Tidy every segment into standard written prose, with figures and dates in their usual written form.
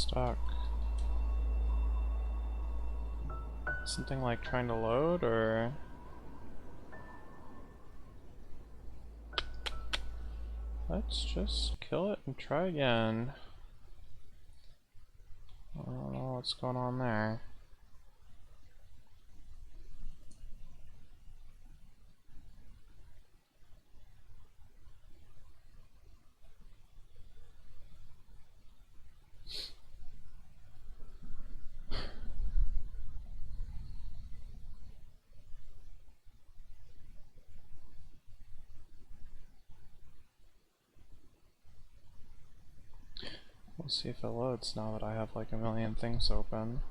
stuck. Something like trying to load, or... Let's just kill it and try again. I don't know what's going on there. We'll see if it loads now that I have like a million things open.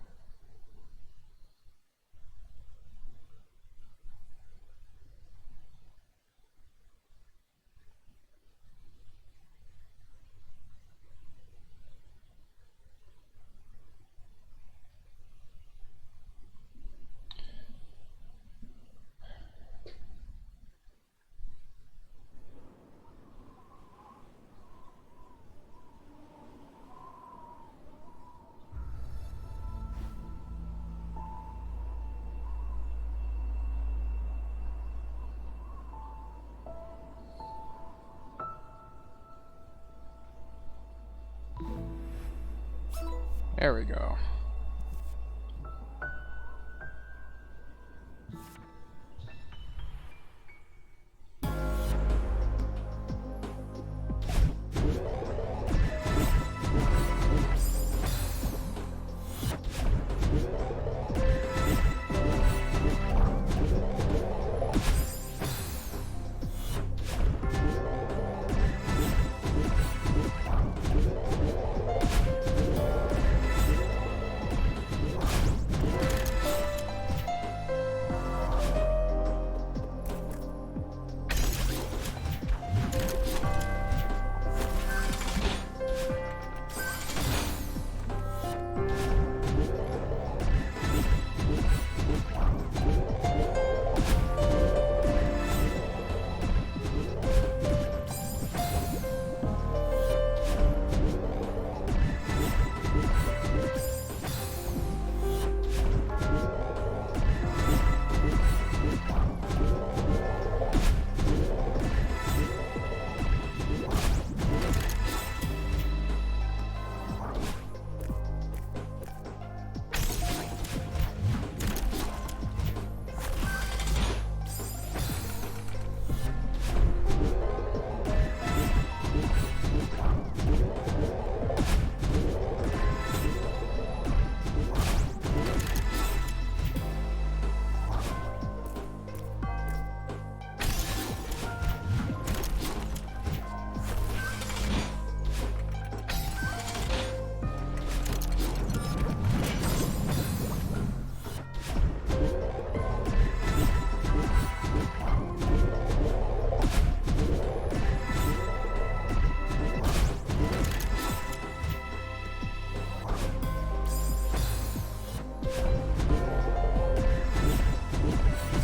There we go.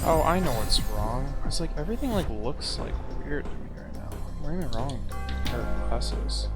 Oh, I know what's wrong. It's like everything like looks like weird to me right now. What am I wrong? Or classes.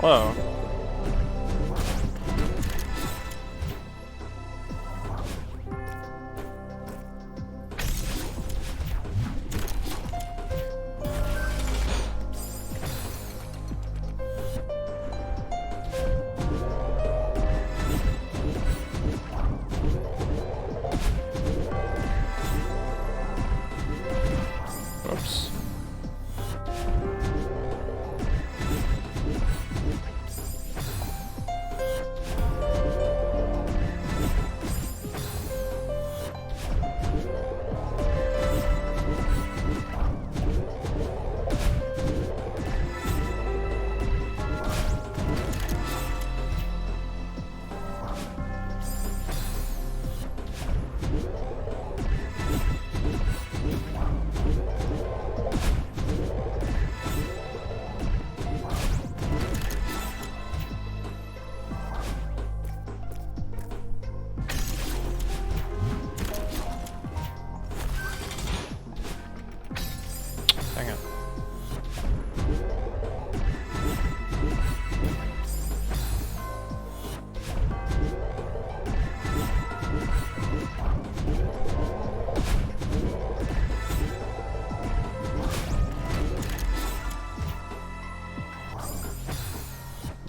Hello. Oops. Dang it.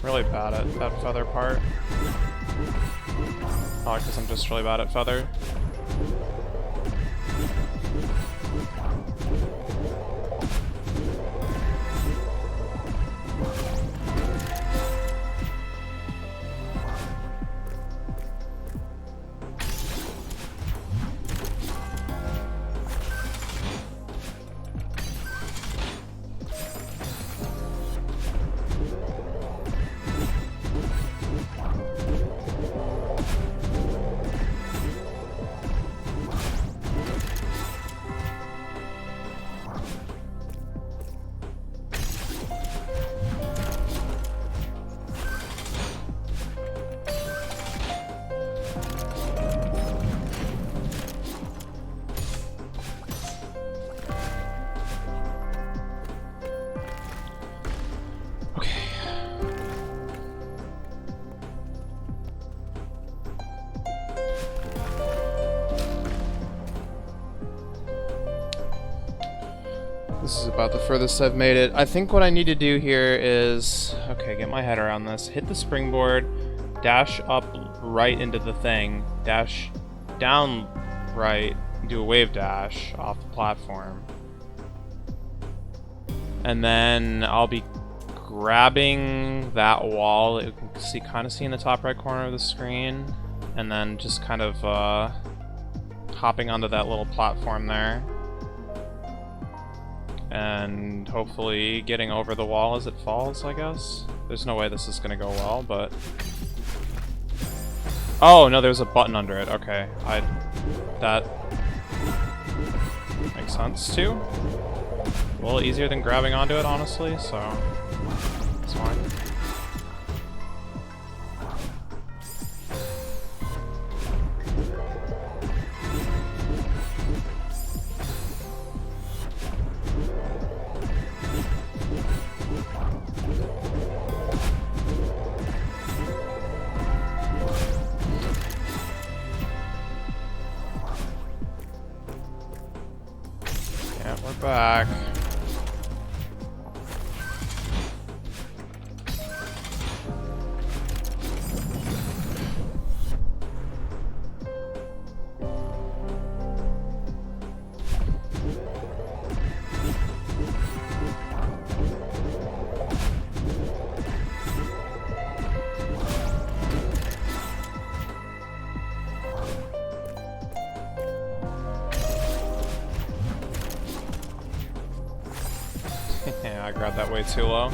Really bad at that feather part. Oh, because I'm just really bad at feather. This is about the furthest I've made it. I think what I need to do here is... Okay, get my head around this. Hit the springboard, dash up right into the thing, dash down right, do a wave dash off the platform. And then I'll be grabbing that wall that you can kind of see in the top right corner of the screen, and then just kind of hopping onto that little platform there. And hopefully getting over the wall as it falls, I guess. There's no way this is gonna go well, but... Oh, no, there's a button under it. Okay, that makes sense, too. A little easier than grabbing onto it, honestly, so... It's fine. Yeah, we're back. Yeah, I grabbed that way too low.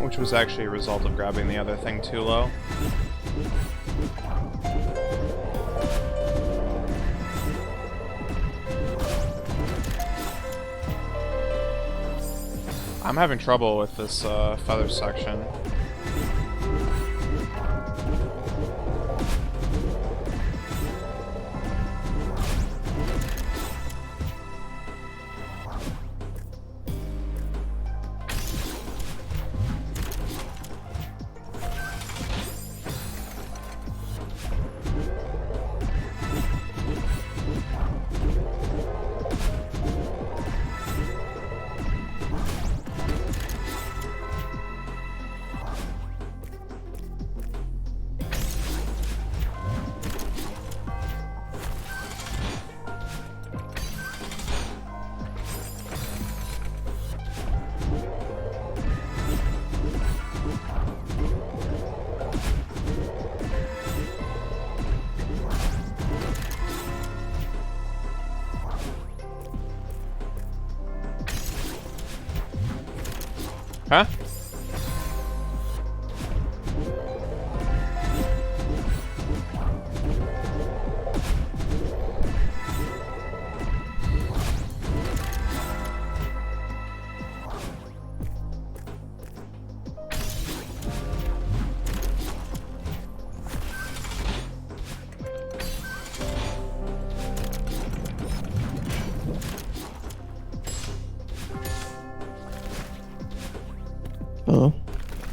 Which was actually a result of grabbing the other thing too low. I'm having trouble with this feather section.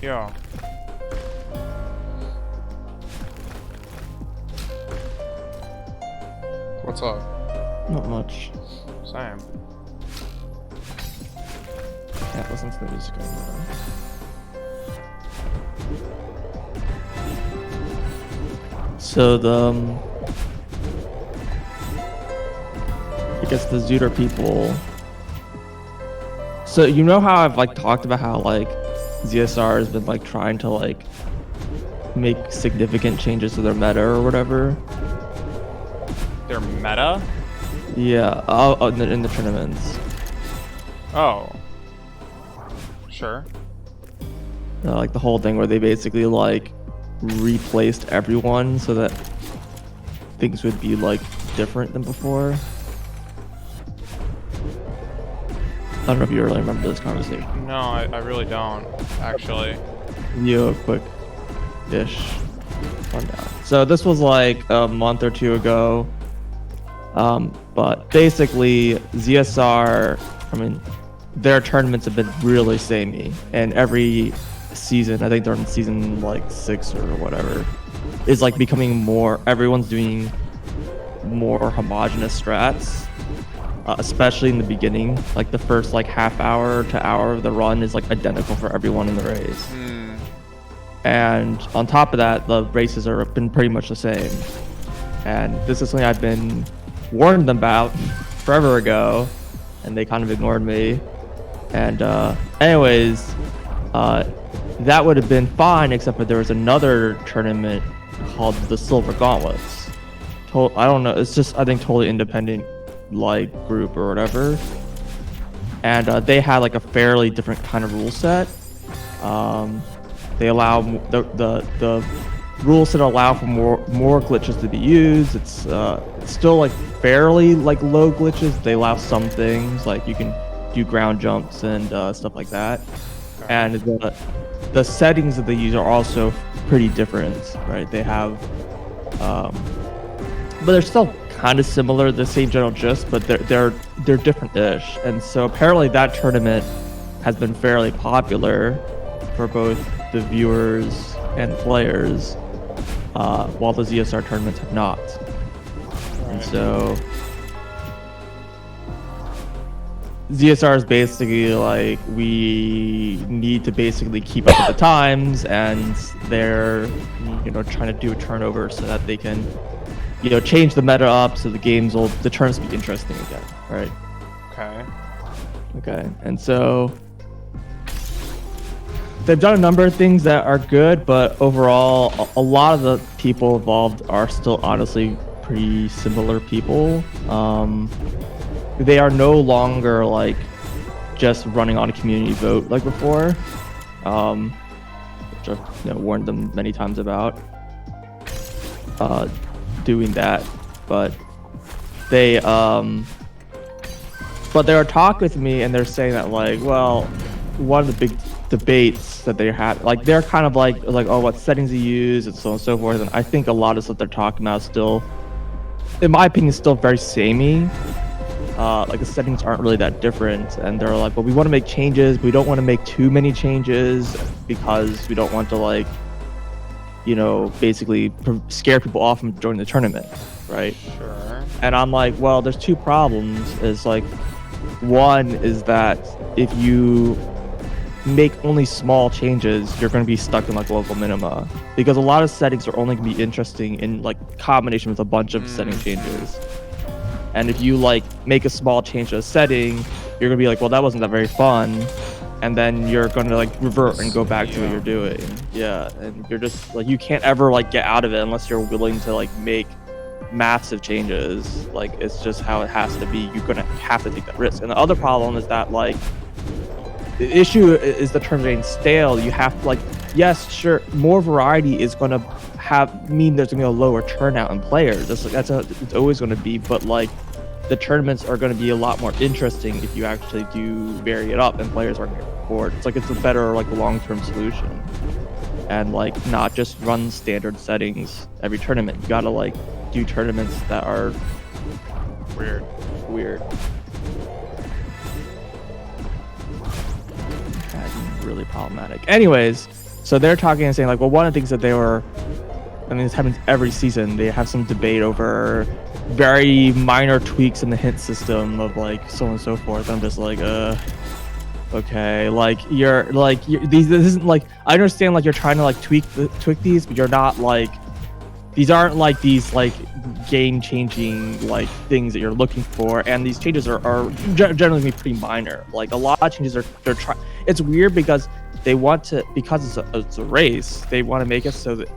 Yeah. What's up? Not much. Same. Can't listen to the music anymore. So I guess the Zooter people. So you know how I've like talked about how like ZSR has been like trying to like make significant changes to their meta or whatever. Their meta? Yeah, in the tournaments. Oh. Sure. Like the whole thing where they basically like replaced everyone so that things would be like different than before. I don't know if you really remember this conversation. No, I really don't, actually. You a quick-ish rundown. So this was like a month or two ago. But basically ZSR, I mean, their tournaments have been really samey, and every season, I think they're in season like 6 or whatever, is like becoming more, everyone's doing more homogenous strats, especially in the beginning. Like the first like half hour to hour of the run is like identical for everyone in the race. And on top of that, the races are been pretty much the same. And this is something I've been warned them about forever ago, and they kind of ignored me. And anyways, that would have been fine, except for there was another tournament called the Silver Gauntlets. I don't know, it's just, I think, totally independent like group or whatever. And they had like a fairly different kind of rule set. They allow the rules set allow for more glitches to be used. It's still like fairly like low glitches. They allow some things, like you can do ground jumps and stuff like that. And the settings that they use are also pretty different, right? They have, but they're still kind of similar, the same general gist, but they're different-ish. And so apparently that tournament has been fairly popular for both the viewers and players, while the ZSR tournaments have not. And so ZSR is basically like, we need to basically keep up with the times, and they're, you know, trying to do a turnover so that they can, you know, change the meta up so the tournaments be interesting again, right? Okay, and so they've done a number of things that are good, but overall, a lot of the people involved are still honestly pretty similar people. They are no longer like just running on a community vote like before, which I've warned them many times about doing that. But they are talking with me, and they're saying that like, well, one of the big debates that they have, like they're kind of like oh, what settings to use and so on and so forth. And I think a lot of stuff they're talking about still, in my opinion, still very samey. Like the settings aren't really that different, and they're like, well, we want to make changes, but we don't want to make too many changes because we don't want to, like, you know, basically scare people off from joining the tournament, right? Sure. And I'm like, well, there's two problems. Is like, one is that if you make only small changes, you're going to be stuck in like local minima, because a lot of settings are only going to be interesting in like combination with a bunch of setting changes. And if you like make a small change to a setting, you're gonna be like, well, that wasn't that very fun, and then you're gonna like revert and go back to what you're doing. Yeah, and you're just like, you can't ever like get out of it unless you're willing to like make massive changes. Like, it's just how it has to be. You're gonna have to take that risk. And the other problem is that like, the issue is the terms getting stale. You have to like, yes, sure, more variety is gonna mean there's gonna be a lower turnout in players. It's always gonna be, but like the tournaments are gonna be a lot more interesting if you actually do vary it up and players aren't gonna get bored. It's like, it's a better like long-term solution, and like not just run standard settings every tournament. You gotta like do tournaments that are weird. That's really problematic. Anyways, So they're talking and saying like, well, one of the things that they were, I mean, this happens every season. They have some debate over very minor tweaks in the hint system of like so on and so forth. I'm just like, okay, like this isn't like, I understand like you're trying to like tweak these, but you're not like, these aren't like these like game changing like things that you're looking for, and these changes are generally pretty minor. Like a lot of changes they're trying. It's weird because they want to, because it's a race, they want to make it so that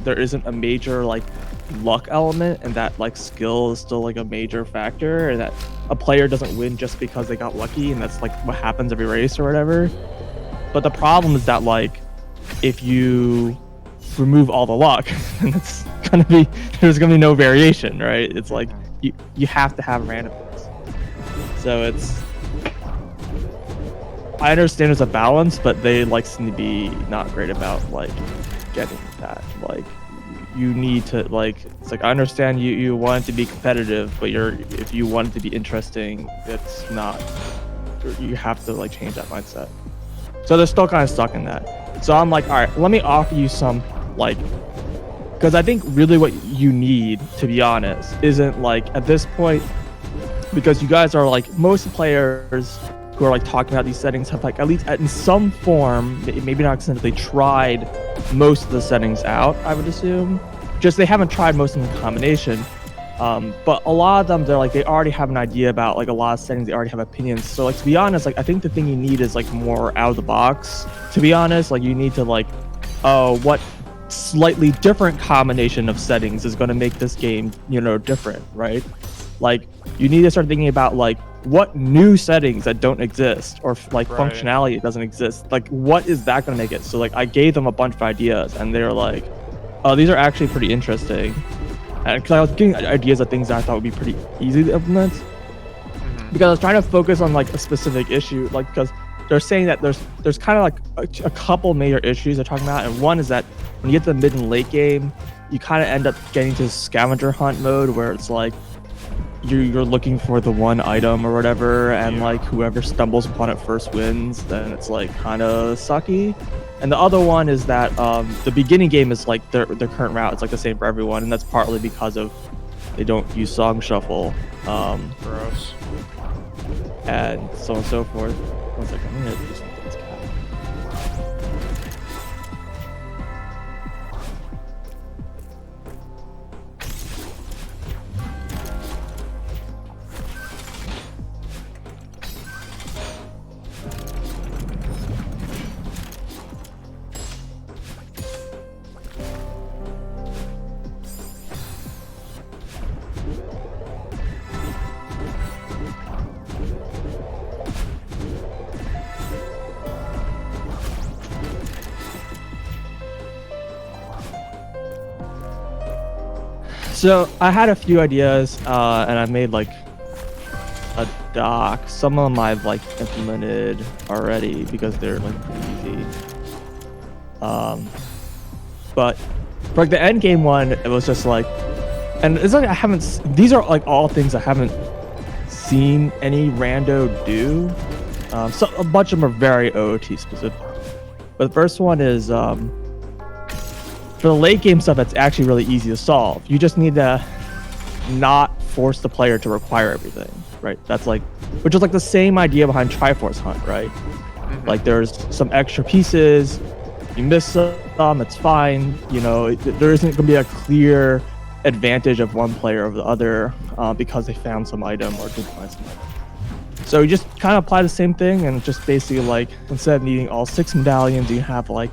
there isn't a major like luck element, and that like skill is still like a major factor, and that a player doesn't win just because they got lucky, and that's like what happens every race or whatever. But the problem is that like if you remove all the luck, then it's gonna be, there's gonna be no variation, right? It's like you have to have randomness. So it's, I understand there's a balance, but they like seem to be not great about like getting that. Like you need to like, it's like I understand you want it to be competitive, but if you want it to be interesting, it's not, you have to like change that mindset. So they're still kind of stuck in that. So I'm like, all right, let me offer you some like, because I think really what you need, to be honest, isn't like at this point, because you guys are like, most players who are like talking about these settings have like at least in some form, maybe not extensively, tried most of the settings out, I would assume. Just they haven't tried most of them in combination. But a lot of them, they're like, they already have an idea about like a lot of settings, they already have opinions. So like, to be honest, like I think the thing you need is like more out of the box. To be honest, like you need to like, oh, what slightly different combination of settings is going to make this game, you know, different, right? Like you need to start thinking about like what new settings that don't exist, or like functionality that doesn't exist, like what is that going to make it? So like I gave them a bunch of ideas, and they're like, oh, these are actually pretty interesting. And because I was getting ideas of things that I thought would be pretty easy to implement, because I was trying to focus on like a specific issue, like because they're saying that there's kind of like a couple major issues they're talking about, and one is that when you get to the mid and late game, you kind of end up getting to scavenger hunt mode, where it's like you're looking for the one item or whatever, and like whoever stumbles upon it first wins. Then it's like kind of sucky. And the other one is that the beginning game is like their current route. It's like the same for everyone, and that's partly because of they don't use song shuffle. Gross. And so on and so forth. One second, I'm gonna do something. So I had a few ideas, and I made like a doc. Some of them I've like implemented already because they're like pretty easy. But for like the end game one, it was just like, and it's like I haven't. These are like all things I haven't seen any rando do. So a bunch of them are very OOT specific. But the first one is for the late game stuff, it's actually really easy to solve. You just need to not force the player to require everything, right? That's like, which is like the same idea behind Triforce Hunt, right? Like there's some extra pieces, you miss some, it's fine. You know, there isn't going to be a clear advantage of one player over the other because they found some item or didn't find some item. So you just kind of apply the same thing, and just basically like, instead of needing all 6 medallions, you have like,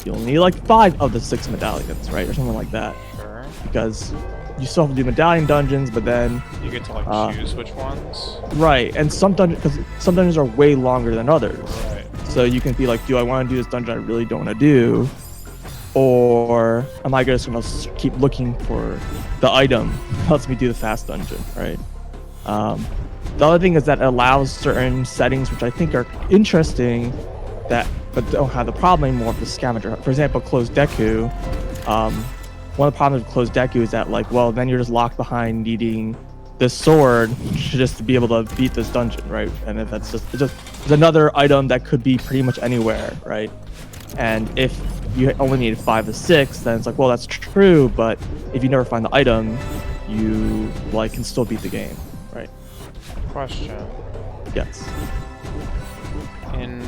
you'll need like 5 of the 6 medallions, right? Or something like that. Sure. Because you still have to do medallion dungeons, but then you get to like choose which ones. Right, and some dungeons are way longer than others. Right. So you can be like, do I want to do this dungeon I really don't want to do, or am I just gonna keep looking for the item that lets me do the fast dungeon, right? The other thing is that it allows certain settings which I think are interesting, but don't have the problem anymore of the scavenger. For example, closed Deku. One of the problems with closed Deku is that like, well, then you're just locked behind needing this sword just to be able to beat this dungeon, right? And if it's another item that could be pretty much anywhere, right? And if you only need 5 to 6, then it's like, well, that's true, but if you never find the item, you like can still beat the game, right? Question. Yes. In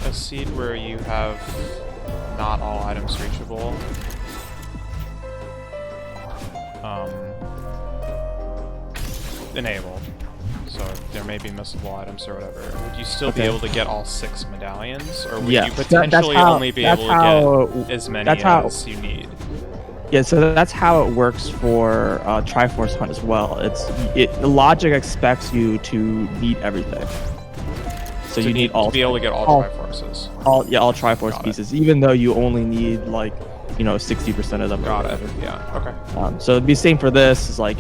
a seed where you have not all items reachable, enable. So there may be missable items or whatever. Would you still be able to get all 6 medallions, or would you potentially only be able to get as many as you need? Yeah, so that's how it works for Triforce Hunt as well. The logic expects you to need everything. So you need all to be able to get all Triforces. All Triforce pieces, even though you only need like 60% of them. Got it. Yeah. Okay. So it'd be the same for this. Is like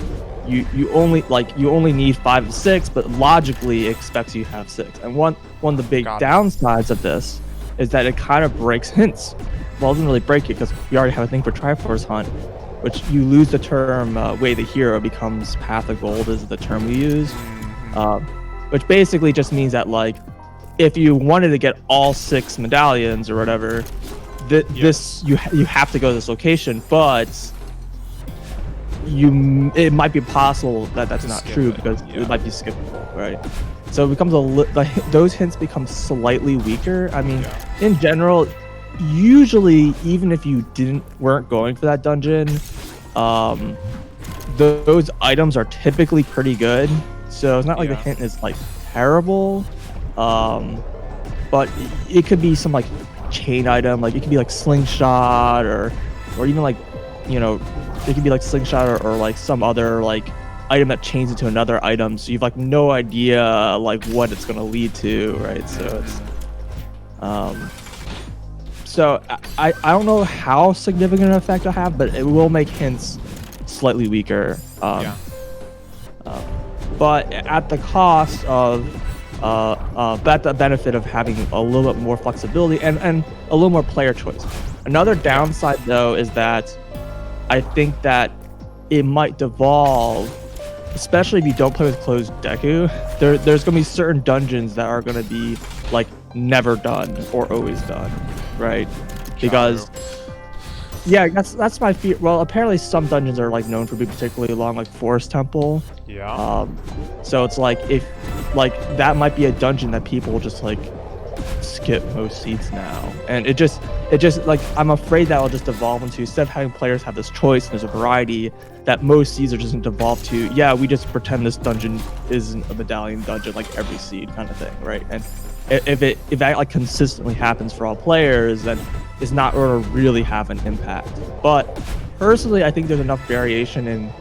you only need 5 to 6, but logically it expects you to have 6. And one of the big downsides of this is that it kind of breaks hints. Well, it doesn't really break it because we already have a thing for Triforce Hunt, which you lose the term Way the Hero becomes Path of Gold is the term we use, which basically just means that like if you wanted to get all 6 medallions or whatever, you have to go to this location, but it might be possible that that's not true because it might be skippable, right? So it becomes those hints become slightly weaker. I mean, in general, usually even if you weren't going for that dungeon, those items are typically pretty good. So it's not like the hint is like terrible, but it could be some like chain item, like it could be like slingshot or even like it could be like slingshot or like some other like item that chains into another item, so you've like no idea like what it's going to lead to, right? So it's I don't know how significant an effect it'll have, but it will make hints slightly weaker, but at the cost of at the benefit of having a little bit more flexibility and a little more player choice. Another downside though is that I think that it might devolve, especially if you don't play with closed Deku. There's going to be certain dungeons that are going to be like never done or always done, right? Because that's my fear. Well, apparently some dungeons are like known for being particularly long, like Forest Temple. So it's like if like that might be a dungeon that people will just like skip most seats now, and it just like I'm afraid that will just evolve into, instead of having players have this choice and there's a variety, that most seeds are just going to devolve to we just pretend this dungeon isn't a medallion dungeon like every seed kind of thing, right? And if that like consistently happens for all players, then it's not going to really have an impact. But personally, I think there's enough variation in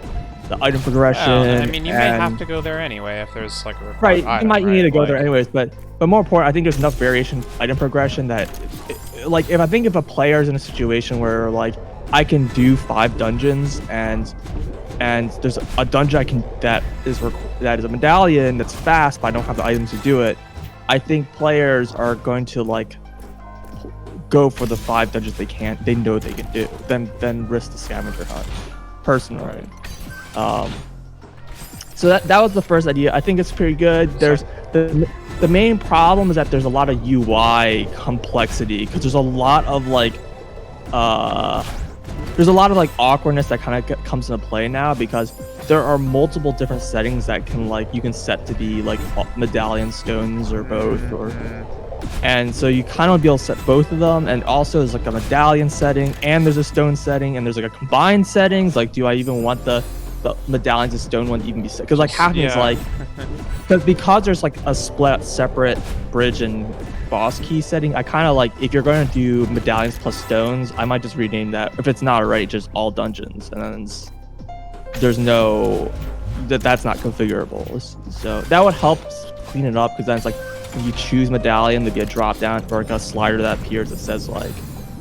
the item progression. I mean, you may have to go there anyway if there's like a required item, you might need to go there anyways, but more important, I think there's enough variation in item progression that like if a player is in a situation where like I can do 5 dungeons and there's a dungeon that is a medallion that's fast, but I don't have the items to do it, I think players are going to like go for the 5 dungeons they know they can do, then risk the scavenger hunt, personally. So that was the first idea. I think it's pretty good. There's the main problem is that there's a lot of UI complexity because there's a lot of like awkwardness that kind of comes into play now, because there are multiple different settings that you can set to be like medallion stones or both, and so you kind of be able to set both of them. And also there's like a medallion setting and there's a stone setting, and there's like a combined settings, like do I even want the medallions and stone one even be set? Because like half is like because there's like a separate bridge and boss key setting, I kind of like, if you're going to do medallions plus stones, I might just rename that, if it's not already, just all dungeons, and then there's no that's not configurable. So that would help clean it up, because then it's like when you choose medallion, there'd be a drop down or like a slider that appears that says like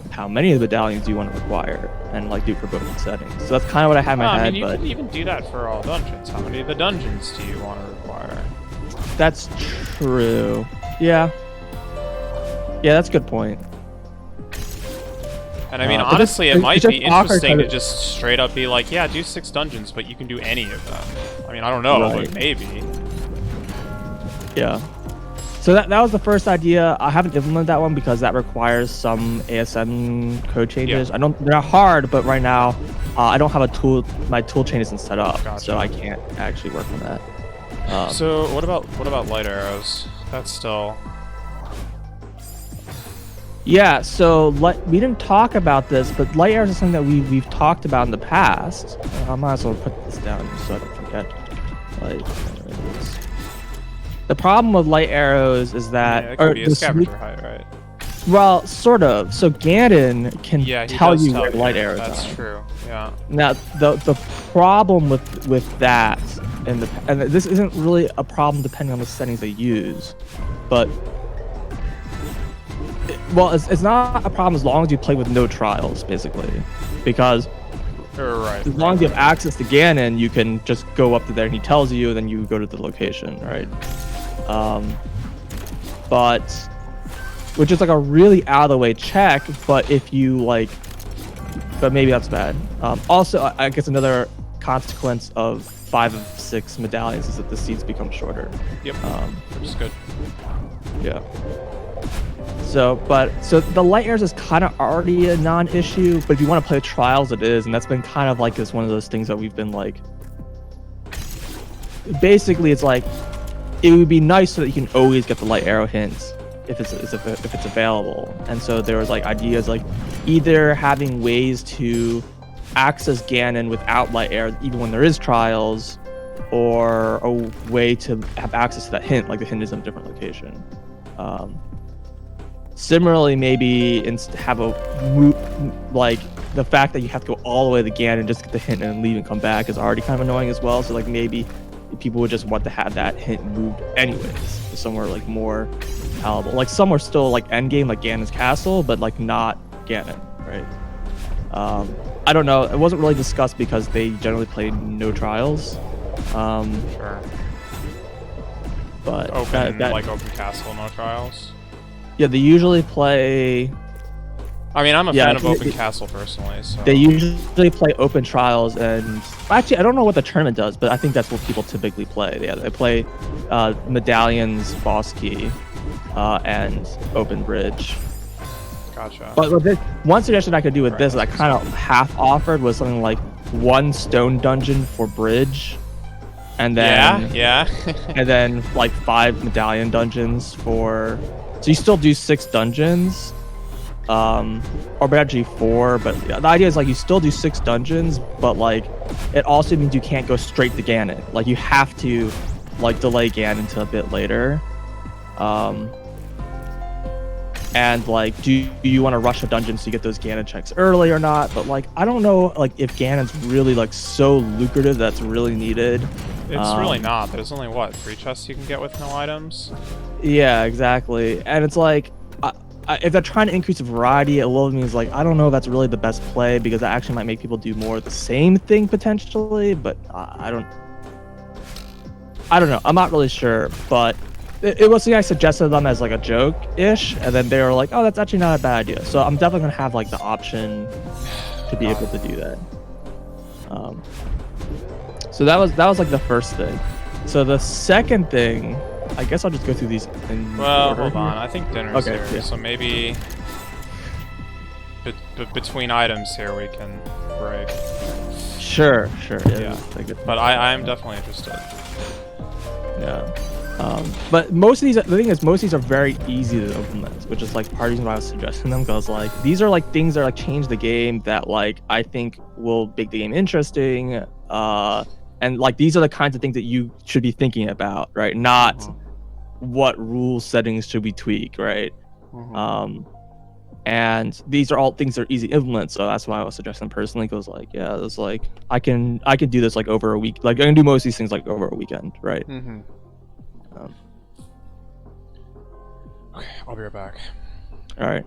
how many of the medallions do you want to require, and like do for both settings. So that's kind of what I had in my head. I mean, you could even do that for all dungeons. How many of the dungeons do you want to require? That's true. Yeah, that's a good point. And I mean, honestly, it might be interesting to just straight up be like, yeah, do 6 dungeons, but you can do any of them. I mean, I don't know, but maybe. Yeah. So that was the first idea. I haven't implemented that one because that requires some ASM code changes. Yeah. They're not hard, but right now I don't have a tool. My tool chain isn't set up, Gotcha. so I can't actually work on that. So what about light arrows? That's still. Yeah. So we didn't talk about this, but light arrows is something that we've talked about in the past. I might as well put this down so I don't forget. Light arrows. The problem with light arrows is that Yeah, it could be a scavenger height, right? Well, sort of. So Ganon can tell you where light arrows are. That's true. Yeah. Now the problem with that and this isn't really a problem depending on the settings they use, but it's not a problem as long as you play with no trials, basically, because Right. as long as you have access to Ganon, you can just go up to there and he tells you, and then you go to the location, right? But which is like a really out of the way check, but if you like, but maybe that's bad. Also, I guess another consequence of 5 of 6 medallions is that the seeds become shorter. Yep. Which is good. Yeah. So the light arrows is kind of already a non-issue, but if you want to play trials, it is, and that's been kind of like this one of those things that we've been like. Basically, it's like it would be nice so that you can always get the light arrow hints if it's available. And so there was like ideas like either having ways to access Ganon without light arrows even when there is trials, or a way to have access to that hint, like the hint is in a different location. Similarly, maybe have a like the fact that you have to go all the way to Ganon and just get the hint and leave and come back is already kind of annoying as well. So like maybe people would just want to have that hint moved anyways to somewhere like more palatable. Like somewhere still like endgame, like Ganon's castle, but like not Ganon, right? I don't know. It wasn't really discussed because they generally play no trials. Sure. But open castle, no trials. Yeah, they usually play. I mean, I'm a fan of open castle personally. So. They usually play open trials, and actually, I don't know what the tournament does, but I think that's what people typically play. Yeah, they play medallions, boss key, and open bridge. Gotcha. But with this, one suggestion I could do with this that I kind of half offered was something like 1 stone dungeon for bridge, and then and then like 5 medallion dungeons for. So you still do 6 dungeons. Or actually 4, but the idea is like you still do 6 dungeons, but like it also means you can't go straight to Ganon. Like you have to like delay Ganon until a bit later. And like do you want to rush a dungeon so you get those Ganon checks early or not? But like I don't know like if Ganon's really like so lucrative that's really needed. It's really not. There's only what 3 chests you can get with no items. Yeah, exactly. And it's like if they're trying to increase the variety, a little of me is like, I don't know if that's really the best play because that actually might make people do more of the same thing potentially, but I don't know. I'm not really sure, but it was something I suggested to them as like a joke-ish, and then they were like, oh, that's actually not a bad idea. So I'm definitely going to have like the option to be able to do that. So that was like the first thing. So the second thing, I guess I'll just go through these in order. Hold on. I think dinner's here, yeah. So maybe between items here we can break. Sure. Yeah. But I am definitely interested. Yeah. But most of these, the thing is, most of these are very easy to implement, which is like part of the reason why I was suggesting them, because like these are like things that like change the game that like I think will make the game interesting. And like these are the kinds of things that you should be thinking about, right? Not what rule settings should we tweak, right? And these are all things that are easy to implement, so that's why I was suggesting personally, because like it's like I can do this like over a week, like I can do most of these things like over a weekend, right? Okay, I'll be right back. All right.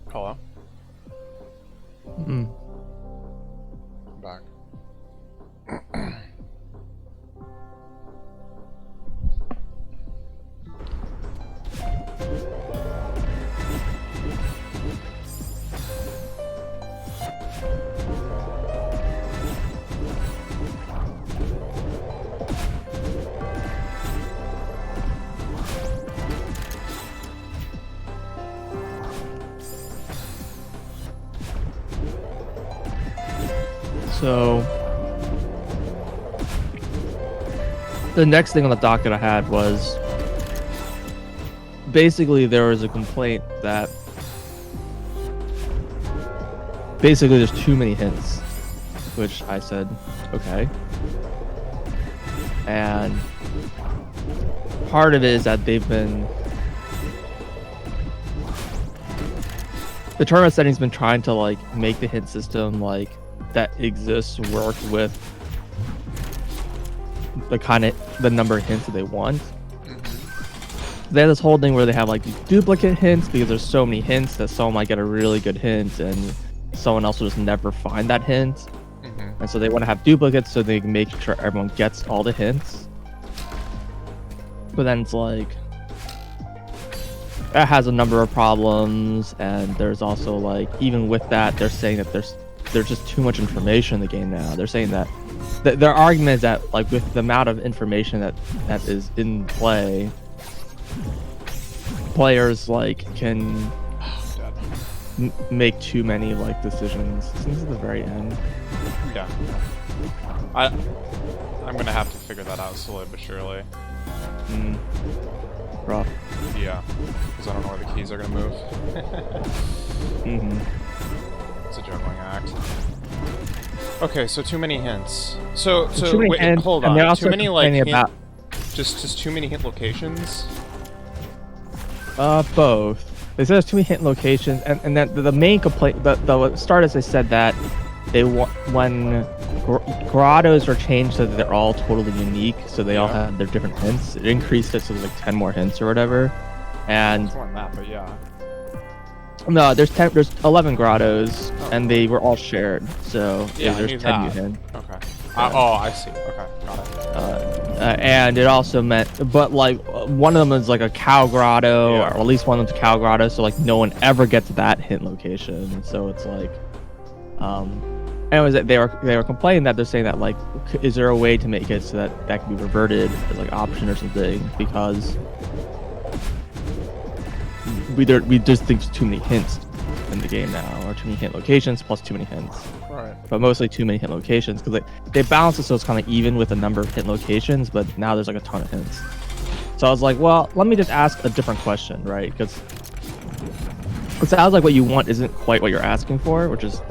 Hello. Mm. I'm back. So the next thing on the docket I had was basically there was a complaint that basically there's too many hints, which I said, okay. And part of it is that the tournament setting's been trying to like make the hint system like that exists work with the number of hints that they want. They have this whole thing where they have like these duplicate hints because there's so many hints that someone might get a really good hint and someone else will just never find that hint. And so they want to have duplicates so they can make sure everyone gets all the hints. But then it's like that has a number of problems, and there's also like even with that they're saying that there's just too much information in the game now. They're saying that their argument is that like with the amount of information that is in play, players like can make too many like decisions. This is the very end. Yeah. I'm gonna have to figure that out slowly but surely. Rough. Yeah. Because I don't know where the keys are gonna move. It's a juggling act. Okay, so too many hints. So wait, hints, hold and they're on. also Too many like hint, about just too many hint locations. both. They said there's too many hint locations, and then the main complaint, the starters, they said that they when grottos are changed so that they're all totally unique, so they all have their different hints. It increased it to like 10 more hints or whatever, and It's more than that, but yeah. no, there's 11 grottos, and they were all shared, so Yeah, I there's knew 10 that. new hints. Okay. Oh, I see. Okay, got it. And it also meant, but like one of them is like a cow grotto, or at least one of them's a cow grotto, so like no one ever gets that hint location. So it's like, anyways, they were complaining that they're saying that like, is there a way to make it so that that can be reverted as like option or something, because we just think there's too many hints in the game now, or too many hint locations plus too many hints. Right. But mostly too many hint locations, because they balance it so it's kind of even with the number of hint locations, but now there's like a ton of hints. So I was like, well, let me just ask a different question, right? Because it sounds like what you want isn't quite what you're asking for, which is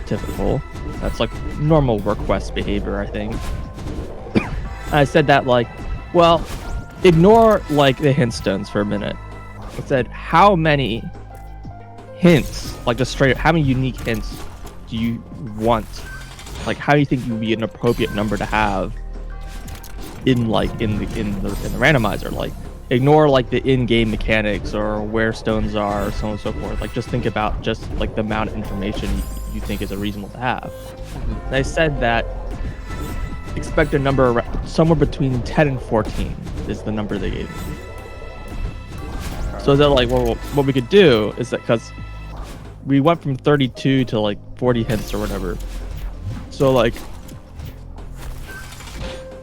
typical. That's like normal request behavior, I think. I said that like, well, ignore like the hint stones for a minute. I said, how many hints, like just straight up, how many unique hints do you want? Like, how do you think would be an appropriate number to have in like in the randomizer? Like, ignore like the in-game mechanics or where stones are, so on and so forth. Like, just think about just like the amount of information you think is a reasonable to have. And I said that expect a number somewhere between 10 and 14 is the number they gave me. So they're like, well, what we could do is that because we went from 32 to like 40 hints or whatever. So like,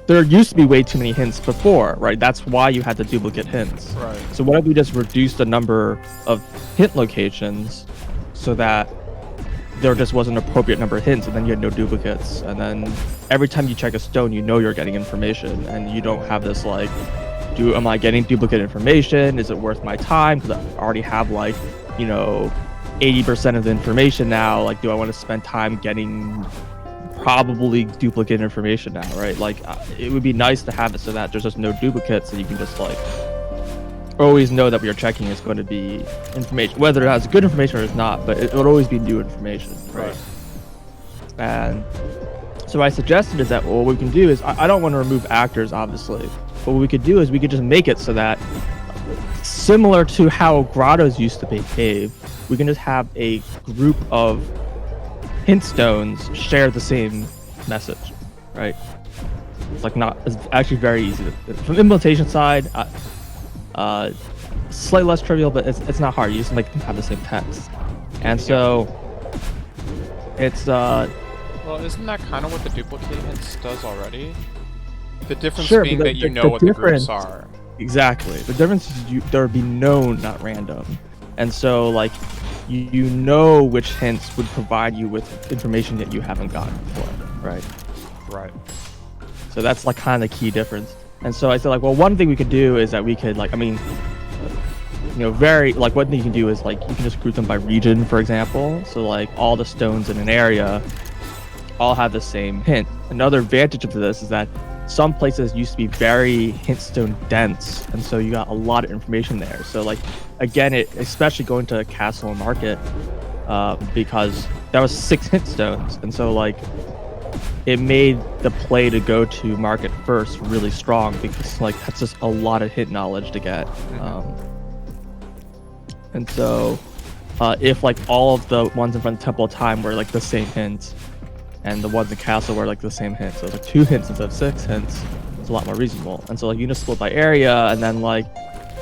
there used to be way too many hints before, right? That's why you had the duplicate hints. Right. So what if we just reduce the number of hint locations so that there just was an appropriate number of hints, and then you had no duplicates, and then every time you check a stone, you know you're getting information, and you don't have this like, am I getting duplicate information? Is it worth my time? Because I already have like, 80% of the information now. Like, do I want to spend time getting probably duplicate information now, right? Like, it would be nice to have it so that there's just no duplicates, and you can just like always know that what you're checking is going to be information, whether it has good information or it's not, but it would always be new information, right? And so what I suggested is that, well, what we can do is, I don't want to remove actors, obviously, but what we could do is we could just make it so that similar to how grottos used to behave, we can just have a group of hint stones share the same message, right? It's like not, it's actually very easy. From the implementation side, slightly less trivial, but it's not hard. You just make them have the same text. And so it's well, isn't that kind of what the duplicate hints does already? The difference sure, being that you know what the groups are. Exactly. The difference is there would be known, not random. And so like you know which hints would provide you with information that you haven't gotten before, right? Right. So that's like kind of the key difference. And so I said like, well, one thing we could do is that we could like, I mean, you know, very like one thing you can do is like you can just group them by region, for example. So like all the stones in an area all have the same hint. Another advantage of this is that some places used to be very hint stone dense, and so you got a lot of information there. So like again, it especially going to castle and market, because that was 6 hint stones, and so like it made the play to go to market first really strong, because like that's just a lot of hint knowledge to get. And so if like all of the ones in front of Temple of Time were like the same hint, and the ones in Castle were like the same hint, so it's like 2 hints instead of 6 hints, it's a lot more reasonable. And so like you just split by area, and then like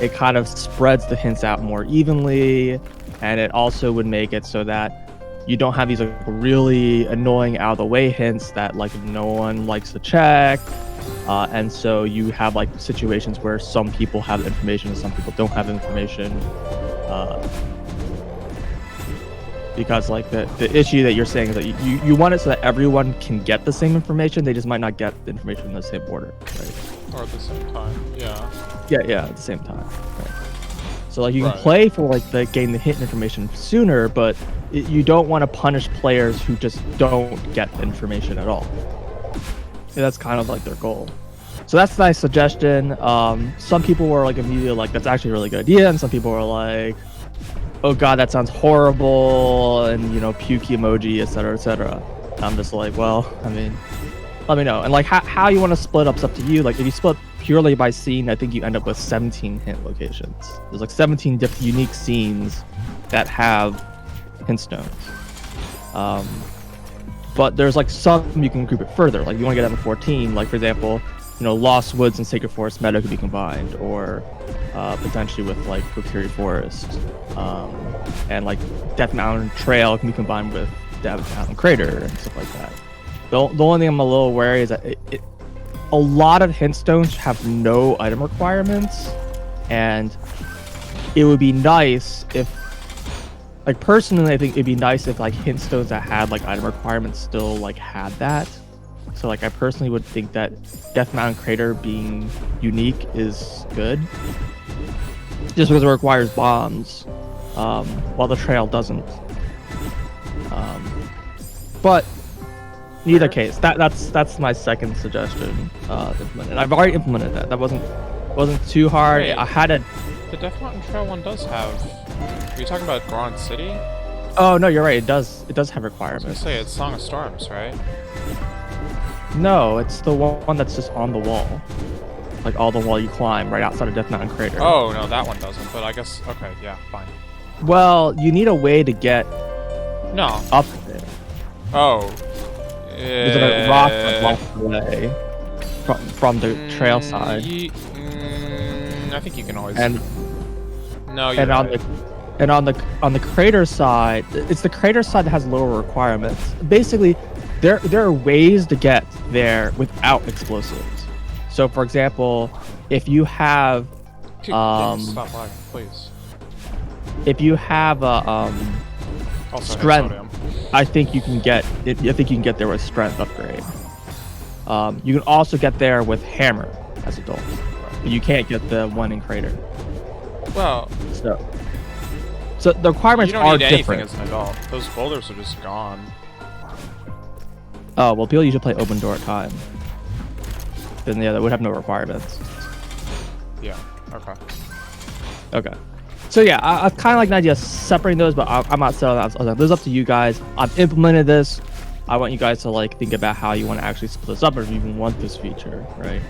it kind of spreads the hints out more evenly, and it also would make it so that you don't have these like really annoying out of the way hints that like no one likes to check. And so you have like situations where some people have information and some people don't have information. Because like the issue that you're saying is that you want it so that everyone can get the same information, they just might not get the information in the same order, right? Or at the same time, yeah. Yeah, at the same time, right? So like you can play for like the getting the hint information sooner, but you don't want to punish players who just don't get the information at all. So that's kind of like their goal. So that's my suggestion. Some people were like immediately like, that's actually a really good idea, and some people were like, oh god, that sounds horrible, and you know, pukey emoji, etc., etc. I'm just like, well, I mean, let me know. And like how you want to split up's up to you. Like if you split purely by scene, I think you end up with 17 hint locations. There's like 17 different unique scenes that have hint stones. But there's like some you can group it further. Like you want to get down to 14. Like for example, you know, Lost Woods and Sacred Forest Meadow could be combined, or potentially with like Kokiri Forest, and like Death Mountain Trail can be combined with Death Mountain Crater and stuff like that. The only thing I'm a little wary is that a lot of hint stones have no item requirements, and it would be nice if, like personally, I think it'd be nice if like hint stones that had like item requirements still like had that. So like I personally would think that Death Mountain Crater being unique is good, just because it requires bombs, while the trail doesn't. But in either case, that's my second suggestion. Implemented. I've already implemented that. That wasn't too hard. Wait, I had a. The Death Mountain Trail one does have. Are you talking about Goron City? Oh no, you're right. It does have I was requirements. gonna say it's Song of Storms, right? No, it's the one that's just on the wall. Like all the wall you climb right outside of Death Mountain Crater. Oh, no, that one doesn't, but I guess, okay, yeah, fine. Well, you need a way to get No. up there. Oh. There's a rock that blocks the way from the trail side. I think you can always... And no, you're right. on the crater side, it's the crater side that has lower requirements. Basically, there are ways to get there without explosives. So, for example, if you have stop lagging, please. If you have a Also strength, I think you can get there with strength upgrade. You can also get there with hammer as adults, but you can't get the one in crater. Well, so the requirements are different. You don't need anything as an adult. Those boulders are just gone. Oh well, people usually play open door at time. Then yeah, that would have no requirements. Yeah. Okay. Okay. So yeah, I kind of like an idea of separating those, but I'm not selling that. This is up to you guys. I've implemented this. I want you guys to like think about how you want to actually split this up, or if you even want this feature, right?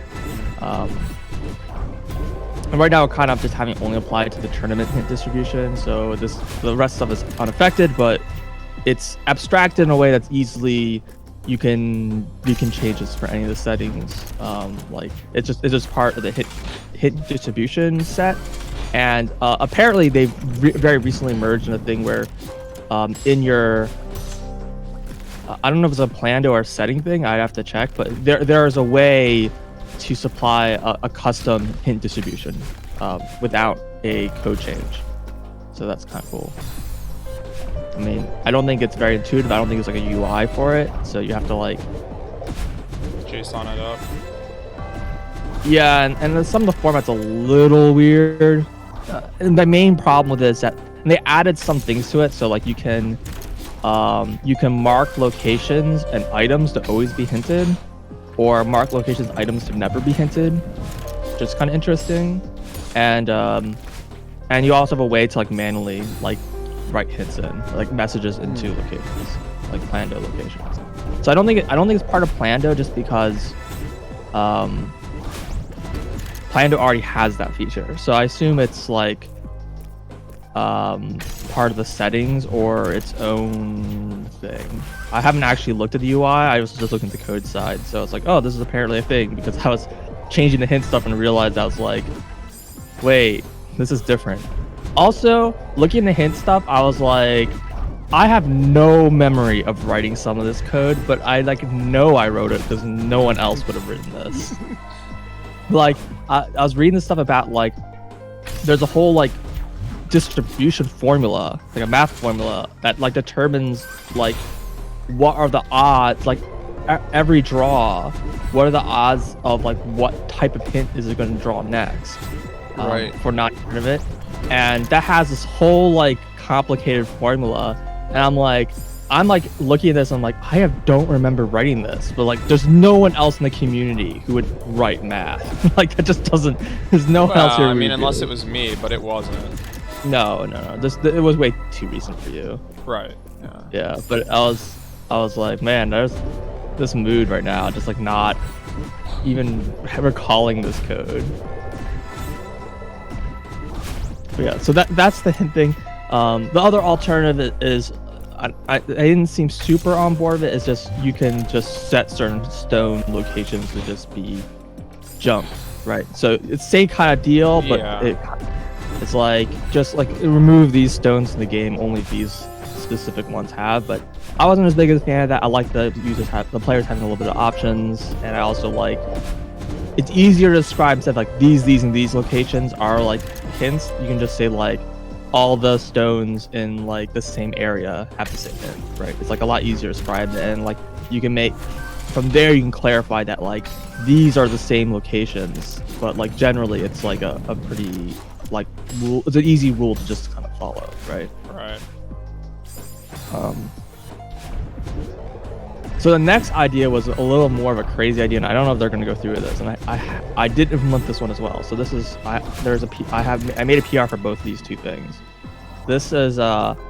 And right now, we're kind of just having only applied to the tournament hint distribution, so the rest of it is unaffected, but it's abstracted in a way that's easily you can change this for any of the settings. Like it's just part of the hit distribution set, and apparently they've very recently merged in a thing where in your I don't know if it's a planned or a setting thing. I'd have to check, but there is a way to supply a custom hint distribution without a code change. So that's kind of cool. I mean, I don't think it's very intuitive. I don't think there's like a UI for it. So you have to like JSON it up. Yeah, and then some of the format's a little weird. And the main problem with it is that they added some things to it. So like you can mark locations and items to always be hinted, or mark locations and items to never be hinted, which is kind of interesting. And you also have a way to like manually like write hints in, like messages into locations, like Plando locations. So I don't think it's part of Plando just because Plando already has that feature. So I assume it's like part of the settings or its own thing. I haven't actually looked at the UI. I was just looking at the code side. So it's like, oh, this is apparently a thing, because I was changing the hint stuff and realized I was like, wait, this is different. Also, looking at the hint stuff, I was like, I have no memory of writing some of this code, but I like know I wrote it because no one else would have written this. Like, I was reading this stuff about like, there's a whole like distribution formula, like a math formula that like determines like what are the odds, like every draw, what are the odds of like what type of hint is it going to draw next, right, for not part of it. And that has this whole like complicated formula, and I'm like looking at this, I'm like, don't remember writing this, but like there's no one else in the community who would write math. Like that just doesn't, there's no one else here. I mean, unless it was me, but it wasn't. No. It was way too recent for you. Right. Yeah, but I was like, man, there's this mood right now, just like not even recalling this code. But yeah, so that's the hint thing. The other alternative is, I didn't seem super on board with it. It's just you can just set certain stone locations to just be jump, right? So it's same kind of deal, but it's like just like remove these stones in the game. Only these specific ones have. But I wasn't as big a fan of that. I like the players having a little bit of options, and I also like it's easier to describe instead of like these and these locations are like hints. You can just say like all the stones in like the same area have the same hint, right? It's like a lot easier to describe, and like you can make from there you can clarify that like these are the same locations, but like generally it's like a pretty like rule. It's an easy rule to just kind of follow, right? Right. So the next idea was a little more of a crazy idea, and I don't know if they're going to go through with this. And I did implement this one as well. So this is I made a PR for both of these two things. This is kind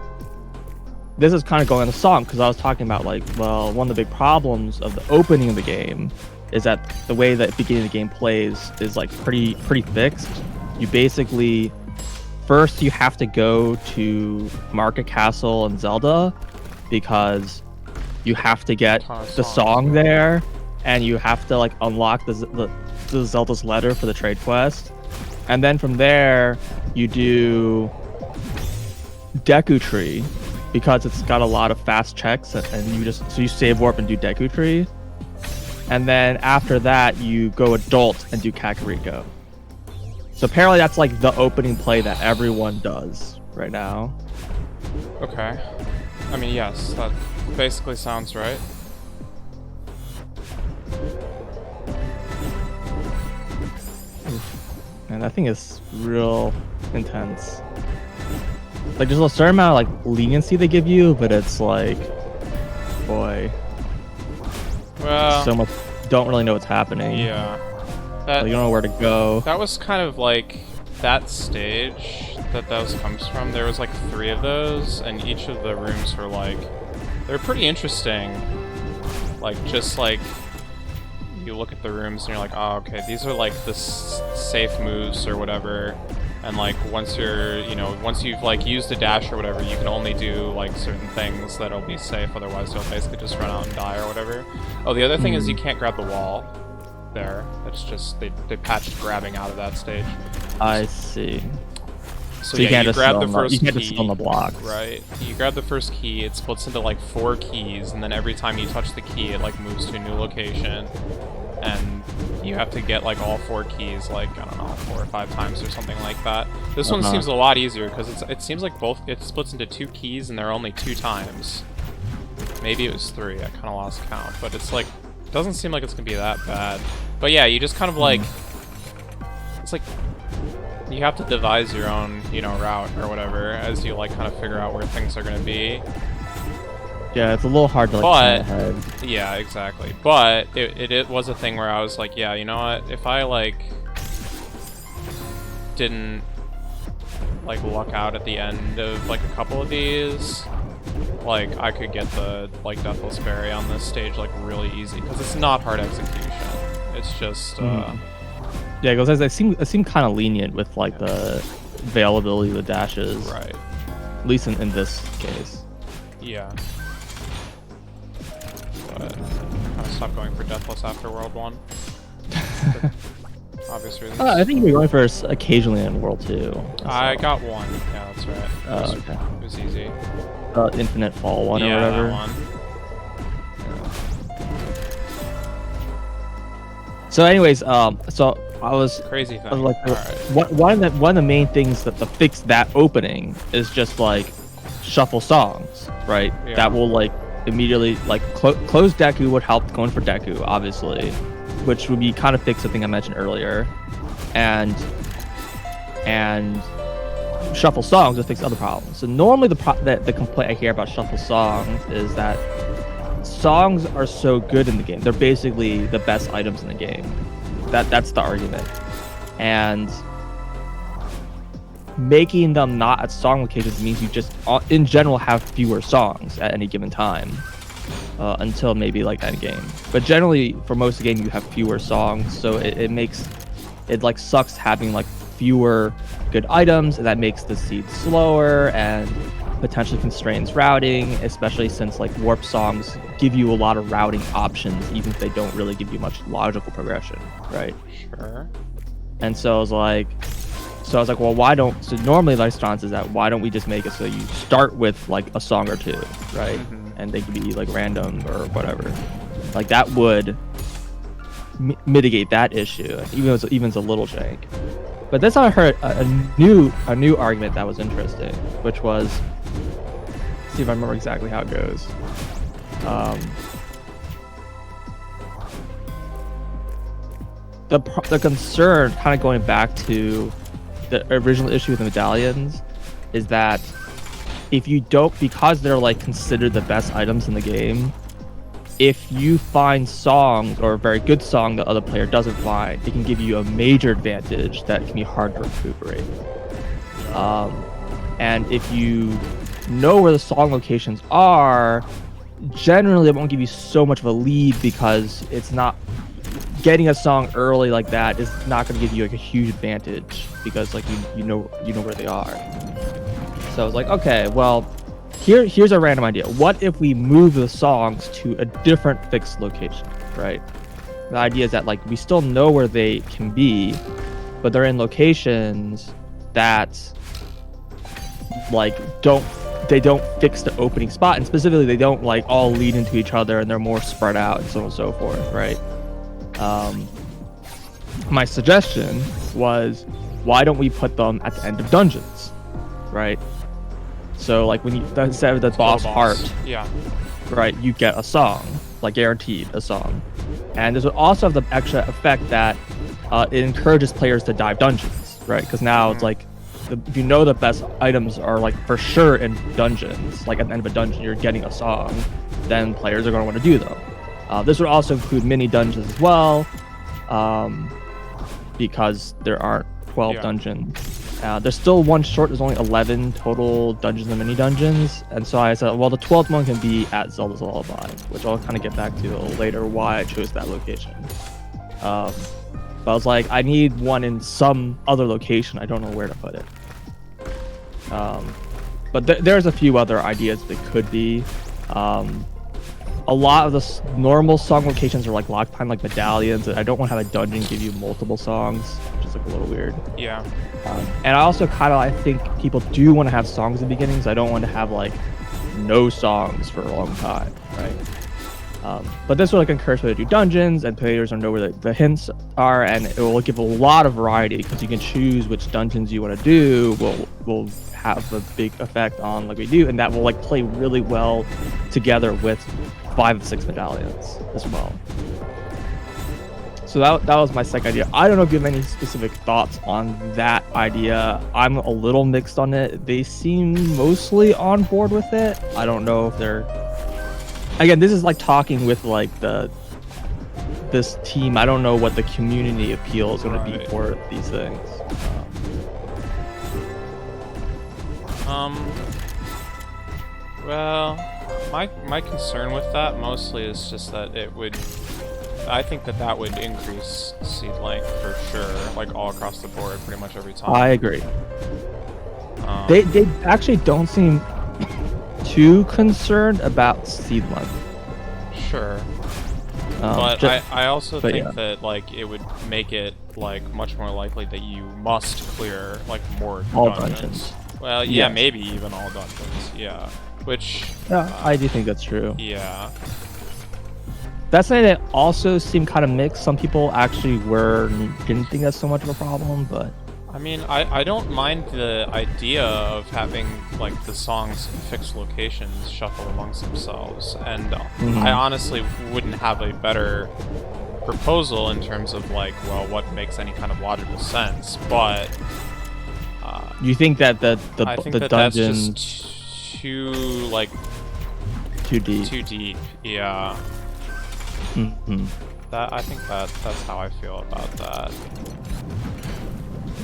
of going on a song, because I was talking about like, well, one of the big problems of the opening of the game is that the way that the beginning of the game plays is like pretty fixed. You basically first you have to go to Market Castle and Zelda, because you have to get the song there, and you have to like unlock the Zelda's letter for the trade quest, and then from there you do Deku Tree, because it's got a lot of fast checks, and you save warp and do Deku Tree, and then after that you go adult and do Kakariko. So apparently that's like the opening play that everyone does right now. Okay. I mean, yes, that basically sounds right. And that thing is real intense. Like there's a certain amount of like leniency they give you, but it's like, boy, well, so much. Don't really know what's happening. Yeah. Like, you don't know where to go. That was kind of like that stage that those comes from. There was like 3 of those, and each of the rooms were like, they're pretty interesting. Like just like you look at the rooms and you're like, oh, okay, these are like the safe moves or whatever. And like once you've like used a dash or whatever, you can only do like certain things that'll be safe. Otherwise, you'll basically just run out and die or whatever. Oh, the other thing is you can't grab the wall. There, it's just they patched grabbing out of that stage. I see. So you yeah, can't you just grab sit the on first you can't key. just sit on the block. Right. You grab the first key, it splits into like 4 keys, and then every time you touch the key, it like moves to a new location. And you have to get like all 4 keys, like, I don't know, 4 or 5 times or something like that. This one seems a lot easier, because it seems like it splits into 2 keys, and there are only 2 times. Maybe it was 3, I kind of lost count, but it's like, it doesn't seem like it's gonna be that bad. But yeah, you just kind of like, it's like, you have to devise your own, route or whatever as you like kind of figure out where things are gonna be. Yeah, it's a little hard to like plan ahead. Yeah, exactly. But it was a thing where I was like, yeah, you know what? If I like didn't like luck out at the end of like a couple of these, like I could get the like Deathless Berry on this stage like really easy because it's not hard execution. It's just yeah, because they seem kind of lenient with like the availability of the dashes. Right. At least in this case. Yeah. But I kind of stopped going for Deathless after World 1. Obvious reasons. I think you were going for occasionally in World 2. I got 1. Yeah, that's right. Oh, okay. It was easy. Infinite Fall 1 yeah, or whatever. That one. So anyways, so I was crazy thing. I was like, right. one of the main things that to fix that opening is just like shuffle songs, right? Yeah. That will like immediately like close Deku would help going for Deku, obviously, which would be kind of fix the thing I mentioned earlier, and shuffle songs would fix other problems. So normally the complaint I hear about shuffle songs is that songs are so good in the game. They're basically the best items in the game. That's the argument. And making them not at song locations means you just, in general, have fewer songs at any given time. Until maybe like end game. But generally, for most of the game, you have fewer songs. So it like sucks having like fewer good items, and that makes the seed slower and potentially constrains routing, especially since like warp songs give you a lot of routing options, even if they don't really give you much logical progression, right? Sure. And so I was like, well, why don't? So normally the response is that why don't we just make it so you start with like a song or two, right? And they could be like random or whatever. Like that would mitigate that issue, even though it's a little jank. But then I heard a new argument that was interesting, which was, let's see if I remember exactly how it goes. The concern, kind of going back to the original issue with the medallions, is that if you don't, because they're like considered the best items in the game, if you find songs or a very good song the other player doesn't find, it can give you a major advantage that can be hard to recuperate. And if you know where the song locations are, generally it won't give you so much of a lead, because it's not getting a song early like that is not going to give you like a huge advantage, because like you know where they are. So I was like, okay, well, here's a random idea. What if we move the songs to a different fixed location, right? The idea is that like we still know where they can be, but they're in locations that like don't fix the opening spot, and specifically they don't like all lead into each other, and they're more spread out and so on and so forth, right? My suggestion was, why don't we put them at the end of dungeons, right? So like when you instead of the boss heart, yeah, right, you get a song, like guaranteed a song. And this would also have the extra effect that it encourages players to dive dungeons, right? Because now it's like, if you know the best items are like for sure in dungeons, like at the end of a dungeon you're getting a song, then players are going to want to do them. This would also include mini dungeons as well, because there aren't 12 dungeons. There's still one short. There's only 11 total dungeons and mini dungeons, and so I said, well, the 12th one can be at Zelda's Lullaby, which I'll kind of get back to later why I chose that location. But I was like, I need one in some other location. I don't know where to put it. But there's a few other ideas that could be. A lot of the normal song locations are like locked behind like medallions. And I don't want to have a dungeon give you multiple songs, which is like a little weird. Yeah. And I also I think people do want to have songs in the beginning, so I don't want to have like no songs for a long time, right? But this will like encourage people to do dungeons, and players will know where the hints are, and it will give a lot of variety because you can choose which dungeons you want to do. Will have a big effect on like we do, and that will like play really well together with 5 of 6 medallions as well. So that was my second idea. I don't know if you have any specific thoughts on that idea. I'm a little mixed on it. They seem mostly on board with it. I don't know if they're... Again, this is like talking with like this team. I don't know what the community appeal is going to be for these things. Well, my concern with that mostly is just that it would... I think that would increase seed length for sure, like all across the board, pretty much every time. I agree. They actually don't seem too concerned about seed length. Sure. But I also think that like it would make it like much more likely that you must clear like more dungeons. Well, yeah, yes. Maybe even all dungeons. Yeah. Which... Yeah, I do think that's true. Yeah. That's something that also seemed kind of mixed. Some people actually didn't think that's so much of a problem, but... I mean, I don't mind the idea of having, like, the songs in fixed locations shuffle amongst themselves, and I honestly wouldn't have a better proposal in terms of, like, well, what makes any kind of logical sense, but... you think that the dungeon... that's just too, like... Too deep. Too deep, yeah. I think that's how I feel about that.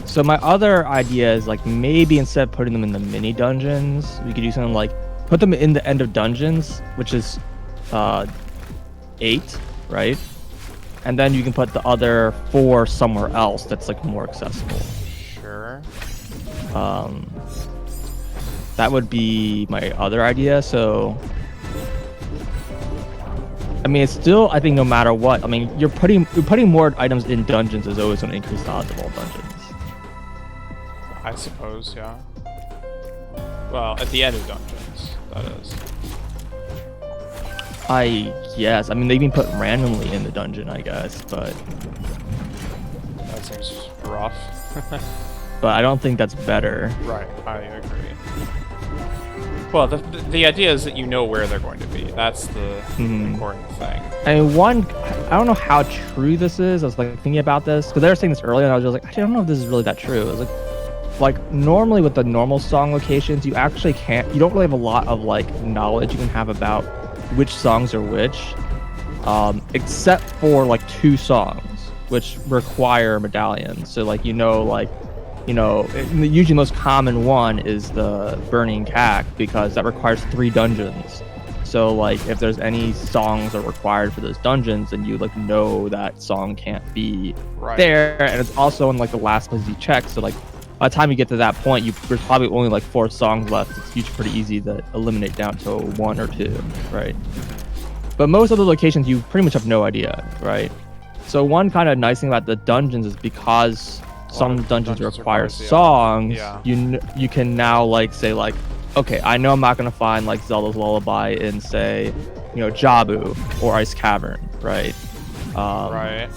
So my other idea is like maybe instead of putting them in the mini dungeons, we could do something like put them in the end of dungeons, which is 8, right? And then you can put the other 4 somewhere else that's like more accessible. Sure. That would be my other idea. So I mean, it's still, I think no matter what, I mean, you're putting more items in dungeons is always going to increase the odds of all dungeons. I suppose, yeah. Well, at the end of dungeons, that is. Yes. I mean, they can put randomly in the dungeon, I guess, but... That seems rough. But I don't think that's better. Right, I agree. Well, the idea is that you know where they're going to be. That's the important thing. I mean, I don't know how true this is. I was like thinking about this because they were saying this earlier, and I was just like, I don't know if this is really that true. It was like normally with the normal song locations, you actually you don't really have a lot of like knowledge you can have about which songs are which, except for like 2 songs which require medallions. So like usually the most common one is the Burning Cack because that requires 3 dungeons. So like if there's any songs that are required for those dungeons, then you like know that song can't be there, and it's also in like the last place you check. So like by the time you get to that point, there's probably only like 4 songs left. It's usually pretty easy to eliminate down to 1 or 2, right? But most of the locations you pretty much have no idea, right? So one kind of nice thing about the dungeons is because some dungeons require songs, you can now like say like, okay, I know I'm not gonna find like Zelda's Lullaby in say, Jabu or Ice Cavern, right? Right.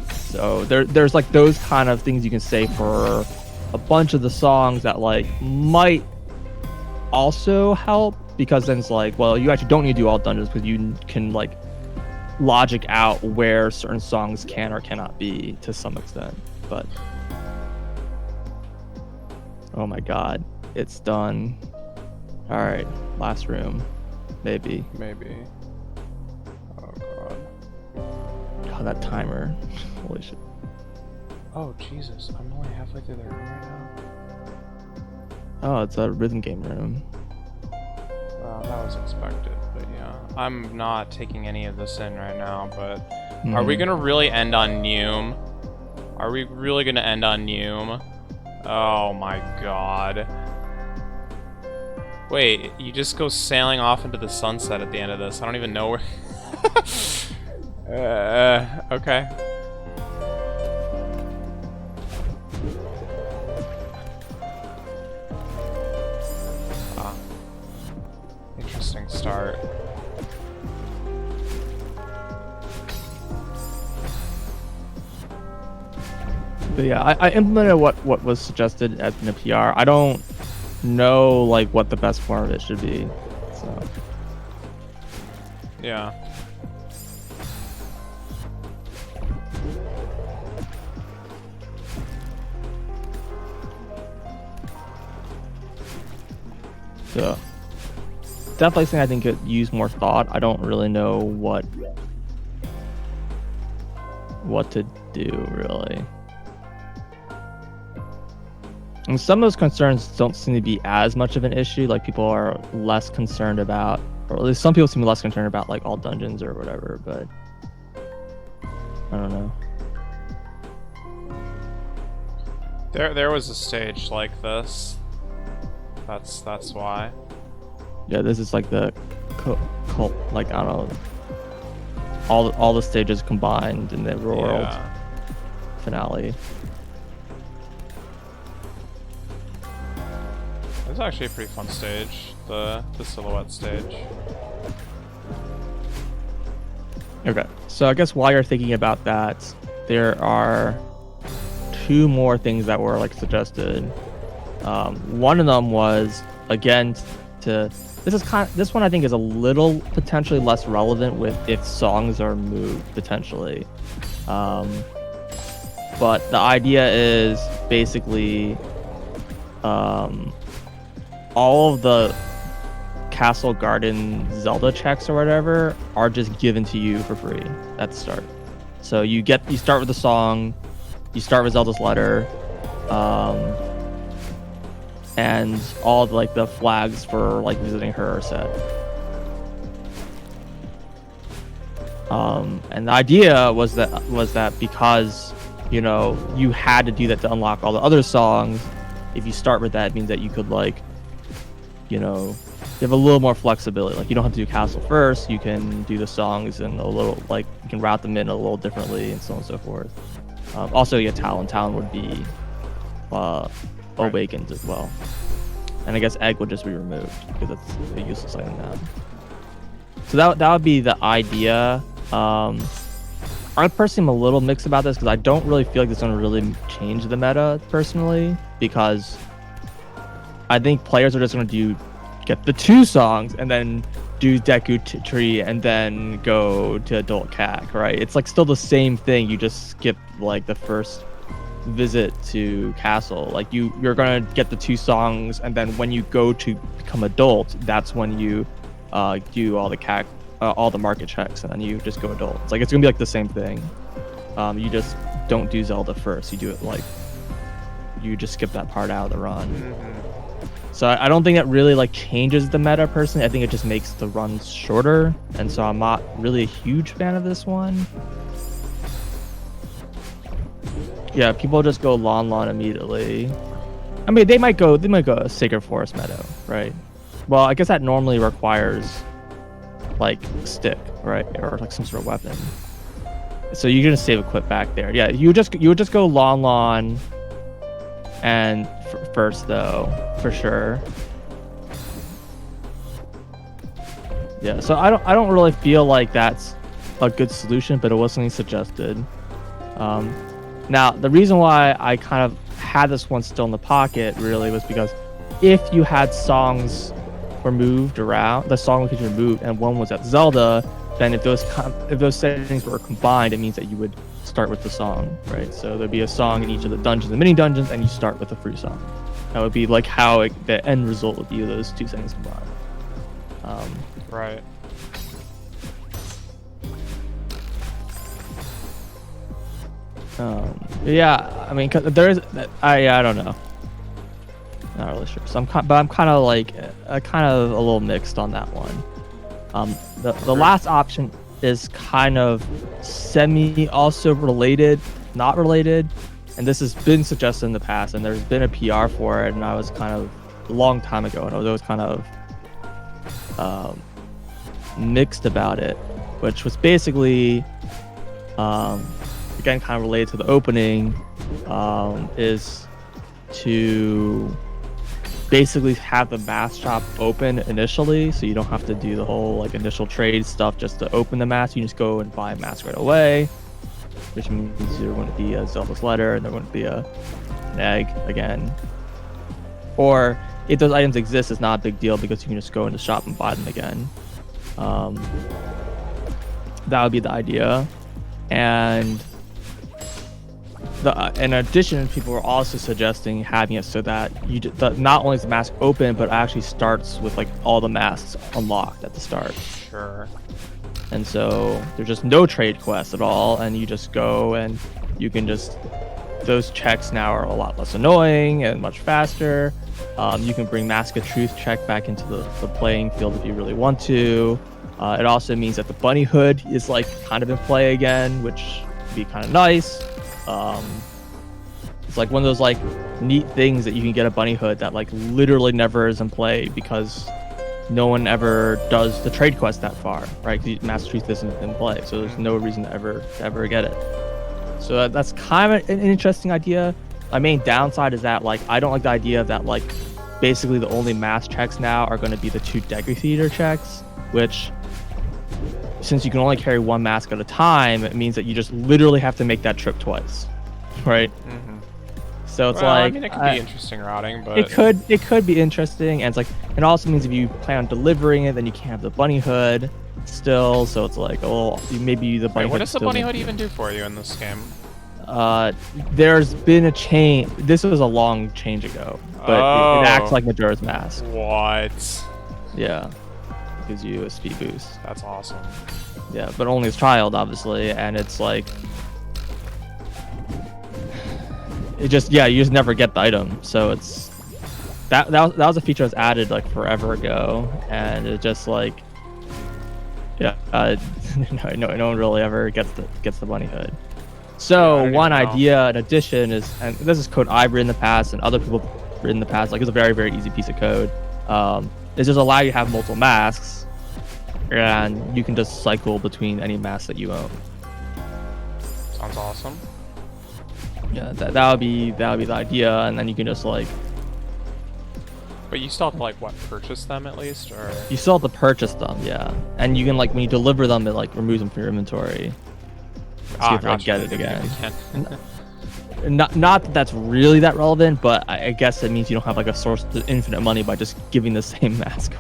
So there's like those kind of things you can say for a bunch of the songs that like might also help, because then it's like, well, you actually don't need to do all dungeons because you can like logic out where certain songs can or cannot be to some extent. But oh my god, it's done. All right, last room, maybe. Oh god, that timer. Holy shit. Oh Jesus, I'm only halfway through the room right now. Oh, it's a rhythm game room. Well, that was expected, but yeah, I'm not taking any of this in right now, but Are we gonna really end on Neum? Are we really gonna end on Neum? Oh my god. Wait, you just go sailing off into the sunset at the end of this. I don't even know where... okay. Ah. Interesting start. But yeah, I implemented what was suggested in the PR. I don't know like what the best form of it should be. So yeah. So definitely something I think could use more thought. I don't really know what to do really. And some of those concerns don't seem to be as much of an issue. Like people are less concerned about, or at least some people seem less concerned about like all dungeons or whatever, but I don't know. There was a stage like this. That's why. Yeah, this is like the cult, like I don't know, all the stages combined in the world finale. It's actually a pretty fun stage, the silhouette stage. Okay, so I guess while you're thinking about that, there are two more things that were like suggested. One of them was again this one I think is a little potentially less relevant with if songs are moved potentially, but the idea is basically all of the Castle Garden Zelda checks or whatever are just given to you for free at the start. So you start with the song, you start with Zelda's letter, and all of, like the flags for like visiting her are set. And the idea was that because you know you had to do that to unlock all the other songs, if you start with that, it means that you could like, you know, you have a little more flexibility. Like you don't have to do castle first. You can do the songs and a little like you can route them in a little differently and so on and so forth. Also, yeah, Talon would be awakened as well, and I guess Egg would just be removed because that's a useless item now. So that would be the idea. I personally am a little mixed about this because I don't really feel like this is going to really change the meta personally, because I think players are just going to get the 2 songs and then do Deku Tree and then go to Adult CAC, right? It's like still the same thing. You just skip like the first visit to Castle. Like you're going to get the 2 songs, and then when you go to become adult, that's when you do all the CAC, all the market checks, and then you just go adult. It's like it's going to be like the same thing. You just don't do Zelda first. You do it like you just skip that part out of the run. So I don't think that really like changes the meta personally. I think it just makes the runs shorter, and so I'm not really a huge fan of this one. Yeah, people just go Lon immediately. I mean, they might go a Sacred Forest Meadow, right? Well, I guess that normally requires like a stick, right, or like some sort of weapon. So you're gonna save equip back there. Yeah, you would just go Lon, and first though, for sure. Yeah, so I don't really feel like that's a good solution, but it was something suggested. Now the reason why I kind of had this one still in the pocket really was because if you had songs were moved around, the song location moved, and one was at Zelda, then if those settings were combined, it means that you would start with the song, right? So there'd be a song in each of the dungeons and mini dungeons, and you start with a free song. That would be like how the end result would be, those 2 settings combined. Right. Yeah, I mean, there is, I don't know. Not really sure. So I'm kind of like, a little mixed on that one. The last option, is kind of semi also related, not related. And this has been suggested in the past, and there's been a PR for it, and I was kind of a long time ago, and I was always kind of mixed about it, which was basically, again, kind of related to the opening, is to basically have the mask shop open initially, so you don't have to do the whole like initial trade stuff just to open the mask. You just go and buy a mask right away, which means there wouldn't be a Zelda's letter and there wouldn't be an egg again. Or if those items exist, it's not a big deal because you can just go in the shop and buy them again. That would be the idea. And in addition, people were also suggesting having it so that not only is the mask open, but it actually starts with like all the masks unlocked at the start. Sure. And so there's just no trade quest at all, and you just go and you can just, those checks now are a lot less annoying and much faster. You can bring Mask of Truth check back into the playing field if you really want to. It also means that the bunny hood is like kind of in play again, which would be kind of nice. It's like one of those like neat things that you can get a bunny hood that like literally never is in play because no one ever does the trade quest that far, right? Master Truth isn't in play, so there's no reason to ever get it. So that's kind of an interesting idea. My main downside is that like I don't like the idea that like basically the only mask checks now are going to be the 2 Deku Theater checks, which since you can only carry 1 mask at a time, it means that you just literally have to make that trip twice, right? Mm-hmm. So it's well, like I mean, it could be interesting routing, but it could be interesting, and it's like it also means if you plan on delivering it, then you can't have the bunny hood still. So it's like, oh, maybe the bunny. Wait, what hood does the still bunny hood even do for you in this game? There's been a change. This was a long change ago, but it acts like Majora's Mask. What? Yeah, it gives you a speed boost. That's awesome. Yeah, but only as child, obviously, and it's like it just you just never get the item. So it's that was a feature that was added like forever ago, and it just like no one really ever gets the bunny hood. So yeah, one idea in addition is, and this is code I've written in the past and other people have written in the past, like it's a very, very easy piece of code, is just allow you to have multiple masks and you can just cycle between any mask that you own. Sounds awesome. Yeah, that would be the idea, and then you can just like, but you still have to like what, purchase them at least, or you still have to purchase them, yeah, and you can like when you deliver them, it like removes them from your inventory. See if I get it again. Not that that's really that relevant, but I guess it means you don't have like a source of infinite money by just giving the same mask.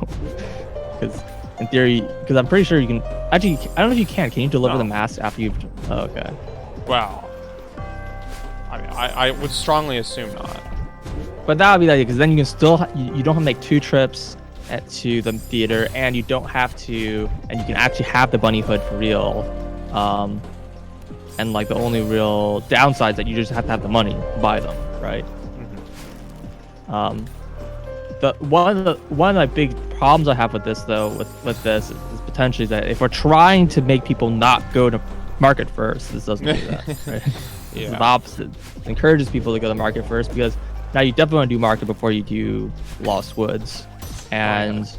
Because in theory, because I'm pretty sure you can actually. I don't know if you can. Can you deliver the mask after you've? Oh, okay. Well, I mean, I would strongly assume not. But that would be the idea, because then you can still you don't have to make 2 trips to the theater, and you don't have to, and you can actually have the bunny hood for real. And like the only real downside is that you just have to have the money to buy them, right? Mm-hmm. One of my big problems I have with this though, with this is potentially that if we're trying to make people not go to market first, this doesn't do that, right? Yeah. It's the opposite. It encourages people to go to market first, because now you definitely want to do market before you do Lost Woods, and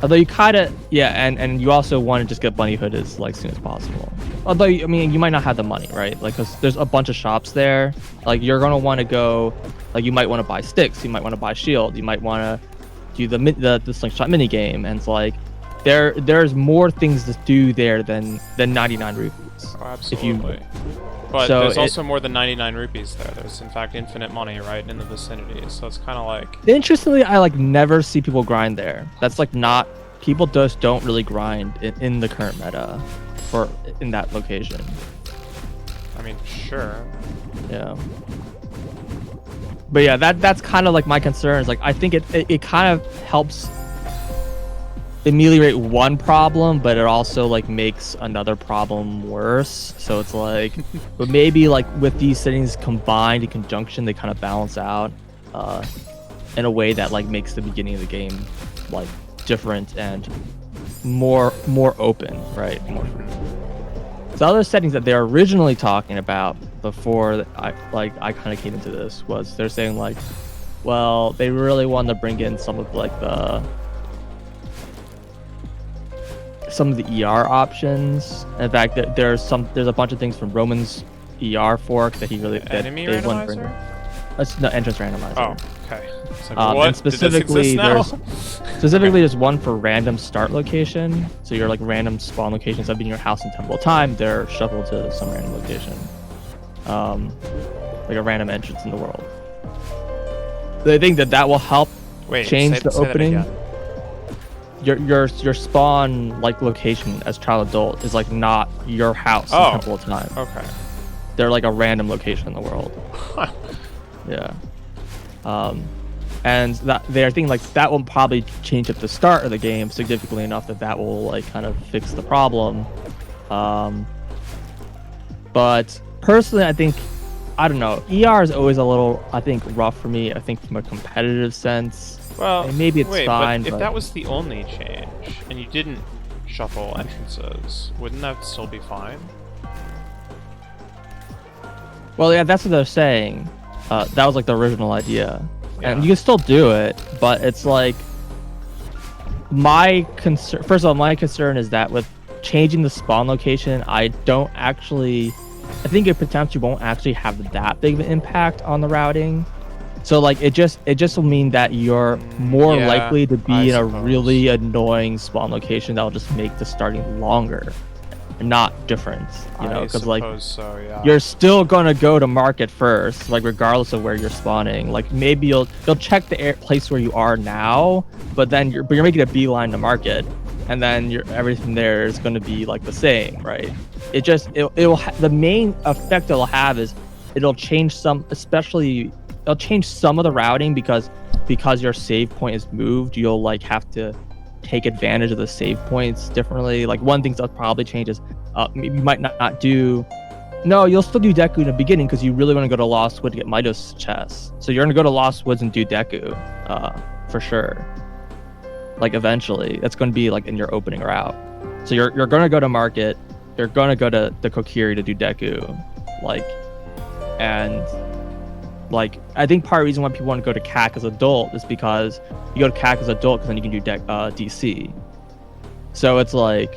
although you kind of and you also want to just get bunny hood as like soon as possible. Although I mean you might not have the money, right? Like because there's a bunch of shops there. Like you're gonna want to go, like you might want to buy sticks, you might want to buy shield, you might want to do the slingshot mini game, and it's like there's more things to do there than 99 rupees. Oh, absolutely. But so there's also more than 99 rupees there. There's in fact infinite money right in the vicinity. So it's kind of like. Interestingly, I like never see people grind there. That's like not, people just don't really grind in the current meta in that location. I mean, sure. Yeah. But yeah, that's kind of like my concern. Is like I think it kind of helps ameliorate one problem, but it also like makes another problem worse. So it's like, but maybe like with these settings combined in conjunction, they kind of balance out in a way that like makes the beginning of the game like different and more open, right? The other settings that they're originally talking about before I kind of came into this was they're saying like, well, they really want to bring in some of like some of the ER options. In fact, there's a bunch of things from Roman's ER fork that he really enemy they want to bring in. randomizer? No, entrance randomizer. Oh, okay. It's like, what? And specifically, Did this exist now? there's one for random start location. So your like random spawn locations that be in your house in Temple of Time, they're shuffled to some random location, like a random entrance in the world. They think that will help change the opening. Your spawn like location as child adult is like not your house in Temple of Time. Okay. They're like a random location in the world. Yeah. And that they're thinking like that will probably change at the start of the game significantly enough that will like kind of fix the problem. But personally, I think, I don't know, ER is always a little, I think, rough for me. I think from a competitive sense. Well, and maybe it's fine. But if that was the only change and you didn't shuffle entrances, wouldn't that still be fine? Well, yeah, that's what they're saying. That was like the original idea. Yeah. And you can still do it, but it's like my concern. First of all, my concern is that with changing the spawn location, I think it potentially won't actually have that big of an impact on the routing. So like it just will mean that you're more likely to be in a really annoying spawn location that will just make the starting longer, not different, you know, because like you're still gonna go to market first, like regardless of where you're spawning. Like maybe you'll check the place where you are now, but you're making a beeline to market, and then everything there is going to be like the same, right? The main effect it'll have is it'll change some of the routing because your save point is moved. You'll like have to take advantage of the save points differently. Like one thing that'll probably change is you might not do. No, you'll still do Deku in the beginning because you really want to go to Lost Wood to get Midos chests. So you're gonna go to Lost Woods and do Deku, for sure. Like eventually, that's going to be like in your opening route. So you're going to go to market. You're going to go to the Kokiri to do Deku, and I think part of the reason why people want to go to CAC as adult is because you go to CAC as adult because then you can do DC. So it's like,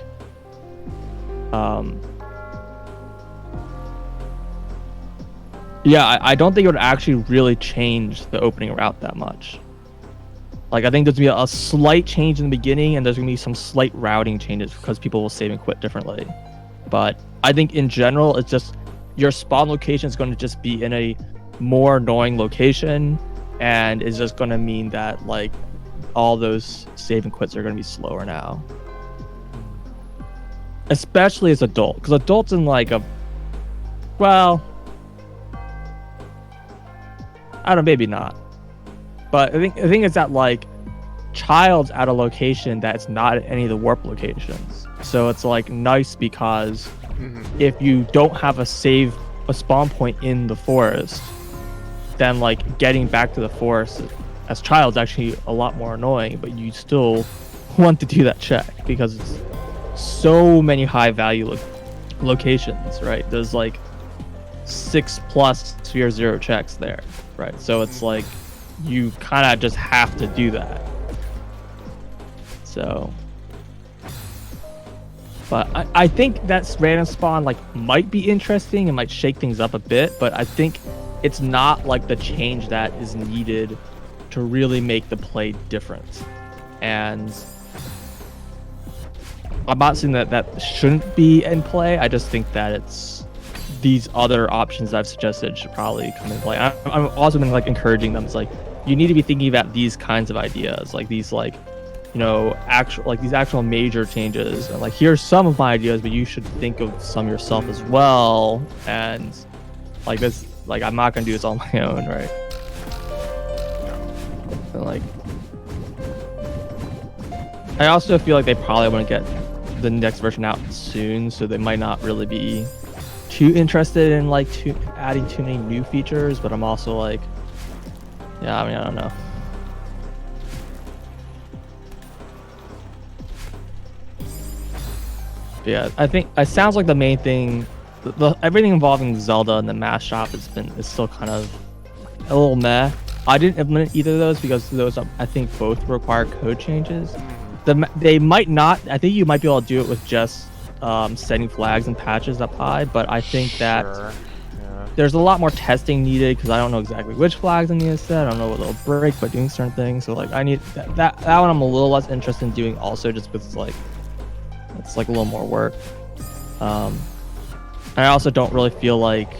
yeah, I don't think it would actually really change the opening route that much. Like, I think there's going to be a slight change in the beginning, and there's going to be some slight routing changes because people will save and quit differently. But I think in general, it's just your spawn location is going to just be in a more annoying location, and it's just going to mean that, like, all those save and quits are going to be slower now. Especially as adult, because adults in, like, I don't know, maybe not. But I think it's that like child's at a location that's not at any of the warp locations. So it's like nice because if you don't have a spawn point in the forest, then like getting back to the forest as child's actually a lot more annoying, but you still want to do that check because it's so many high value locations, right? There's like 6+ Sphere 0 checks there, right? So it's like you kind of just have to do that. So, but I think that random spawn like might be interesting and might shake things up a bit, but I think it's not like the change that is needed to really make the play different. And I'm not saying that shouldn't be in play. I just think that it's these other options I've suggested should probably come in play. I'm also been like encouraging them. It's like, you need to be thinking about these kinds of ideas, like these, like, you know, these actual major changes. And like, here's some of my ideas, but you should think of some yourself as well. And like this, like, I'm not gonna do this on my own, right? And like, I also feel like they probably want to get the next version out soon, so they might not really be too interested in like adding too many new features. But I'm also like, yeah, I mean, I don't know. Yeah, I think it sounds like the main thing, everything involving Zelda and the Mass Shop is still kind of a little meh. I didn't implement either of those because those I think both require code changes. They might not. I think you might be able to do it with just setting flags and patches up high, but I think that Sure. Yeah. there's a lot more testing needed because I don't know exactly which flags I need to set. I don't know what they'll break by doing certain things. So like I need that one I'm a little less interested in doing also just because it's like a little more work. I also don't really feel like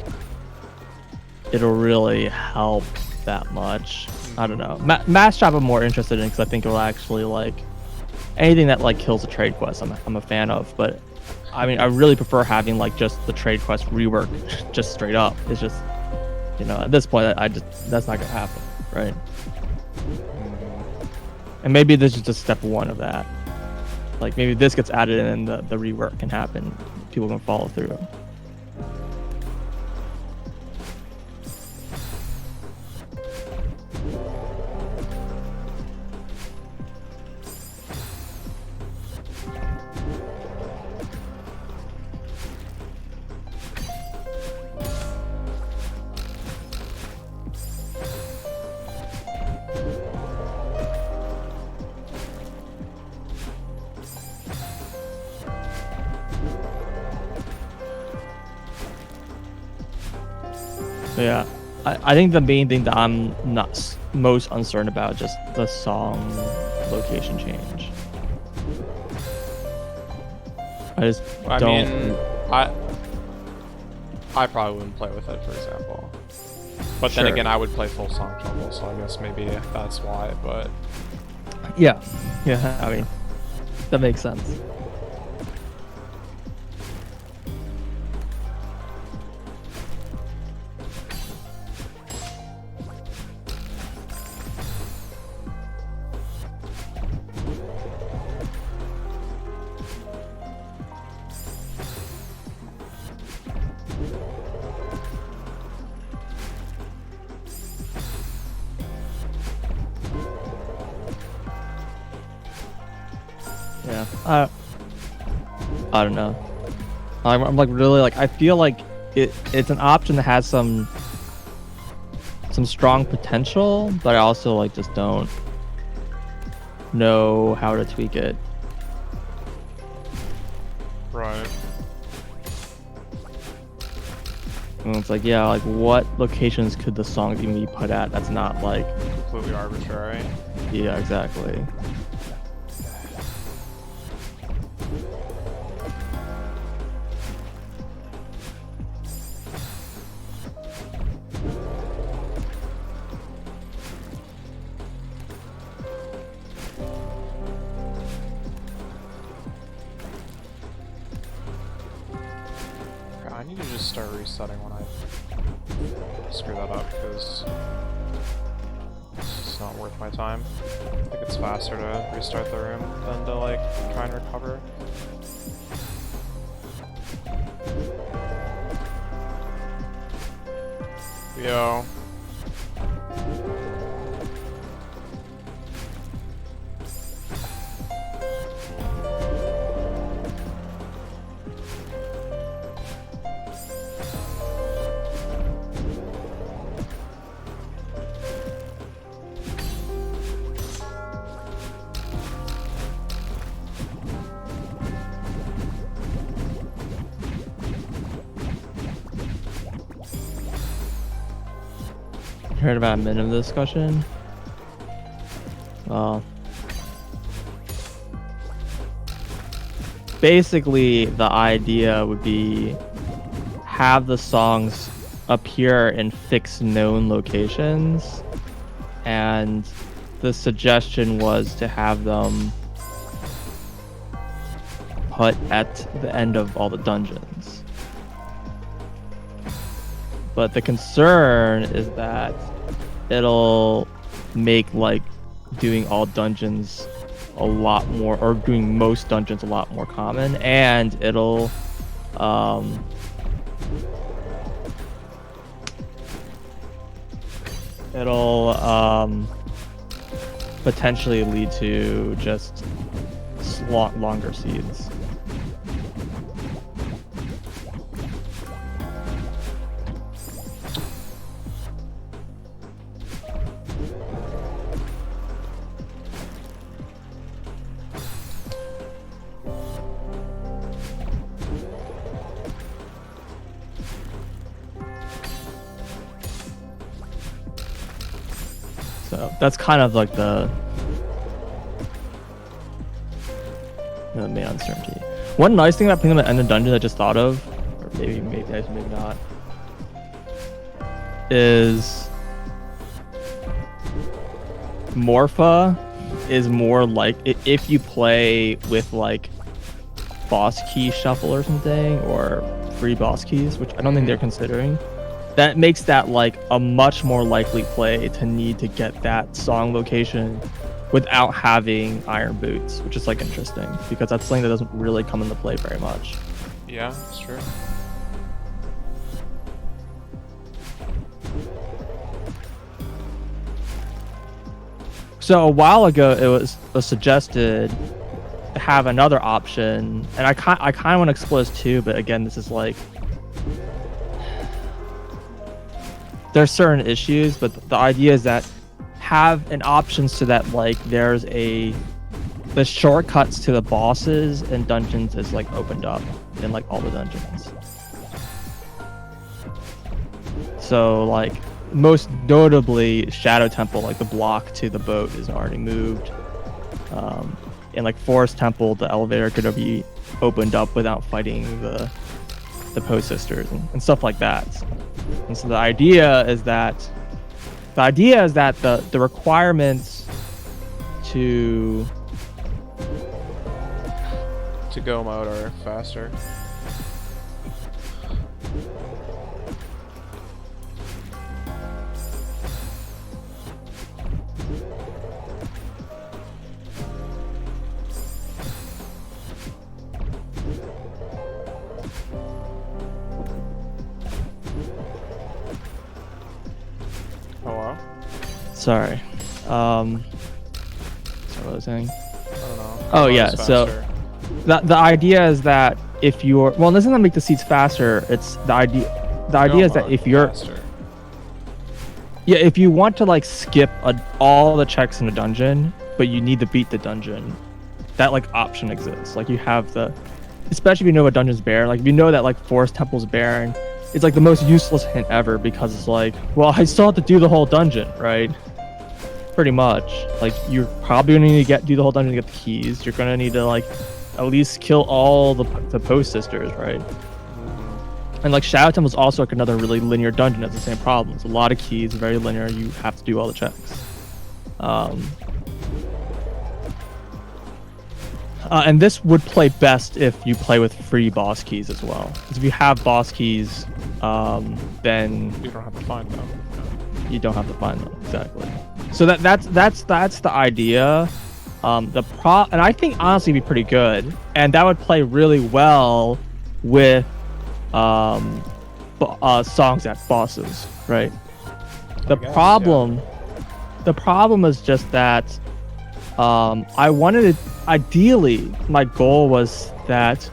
it'll really help that much. I don't know. Mass Shop I'm more interested in because I think it'll actually like anything that like kills a trade quest. I'm a fan of, but I mean I really prefer having like just the trade quest rework just straight up. It's just at this point that's not gonna happen, right? And maybe this is just step one of that. Like maybe this gets added in and the rework can happen. People can follow through. Yeah, I think the main thing that I'm not most uncertain about is just the song location change. I don't. mean, I probably wouldn't play with it, for example. But then Sure. again, I would play full song shuffle, so I guess maybe that's why. But Yeah, I mean, that makes sense. Yeah, I don't know. I'm like really like I feel like it's an option that has some strong potential, but I also like just don't know how to tweak it. right. And it's like, yeah, like what locations could the songs even be put at? That's not like, Completely arbitrary. yeah, exactly. I need to just start resetting when I screw that up, because it's just not worth my time. I think it's faster to restart the room than to like try and recover. Yo. Heard about a minimum discussion? Well, basically the idea would be have the songs appear in fixed known locations, and the suggestion was to have them put at the end of all the dungeons. But the concern is that it'll make like doing all dungeons a lot more, or doing most dungeons a lot more common, and it'll potentially lead to just longer seeds. So that's kind of like the main uncertainty. One nice thing about putting them at the end of dungeon I just thought of, or maybe not, is Morpha is more like if you play with like boss key shuffle or something, or free boss keys, which I don't think they're considering. That makes that like a much more likely play to need to get that song location without having iron boots, which is like interesting because that's something that doesn't really come into play very much. Yeah, that's true. So a while ago, it was suggested to have another option, and I kind of want to explore this too, but again, this is like there's certain issues, but the idea is that have an option so that like there's the shortcuts to the bosses and dungeons is like opened up in like all the dungeons. So like most notably Shadow Temple, like the block to the boat is already moved. In like Forest Temple, the elevator could be opened up without fighting the Poe sisters and stuff like that. And so the idea is that the requirements to go mode are faster. Oh wow. Sorry. What was I saying? I don't know. Oh yeah, so the idea is that if you're this isn't gonna make the seats faster, it's the idea is that if you're faster. Yeah, if you want to like skip all the checks in a dungeon, but you need to beat the dungeon, that like option exists. Like you have especially if you know what dungeon's barren, like if you know that like Forest Temple's barren, it's like the most useless hint ever because it's like, well, I still have to do the whole dungeon, right? Pretty much. Like you're probably gonna need to do the whole dungeon to get the keys. You're gonna need to like at least kill all the Poe sisters, right? And like Shadow Temple is also like another really linear dungeon. Has the same problem. It's a lot of keys, very linear. You have to do all the checks. And this would play best if you play with free boss keys as well. Because if you have boss keys, then you don't have to find them. You don't have to find them exactly. So that's the idea. And I think honestly it'd be pretty good, and that would play really well with songs at bosses, right? The problem is just that ideally my goal was that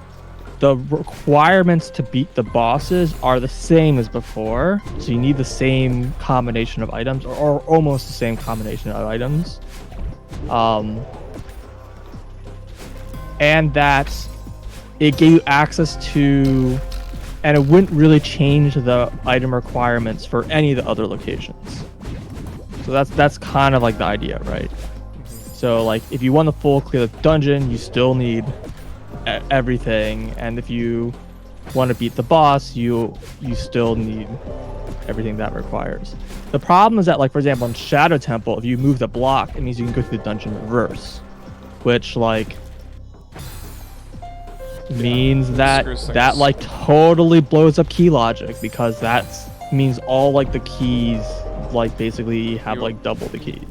the requirements to beat the bosses are the same as before, so you need the same combination of items or almost the same combination of items, and that it gave you access to, and it wouldn't really change the item requirements for any of the other locations. So that's kind of like the idea, right? So like if you want to full clear the dungeon, you still need everything, and if you want to beat the boss, you still need everything that requires. The problem is that, like for example in Shadow Temple, if you move the block, it means you can go through the dungeon in reverse, which like means that like totally blows up key logic, because that means all like the keys like basically have like double the keys.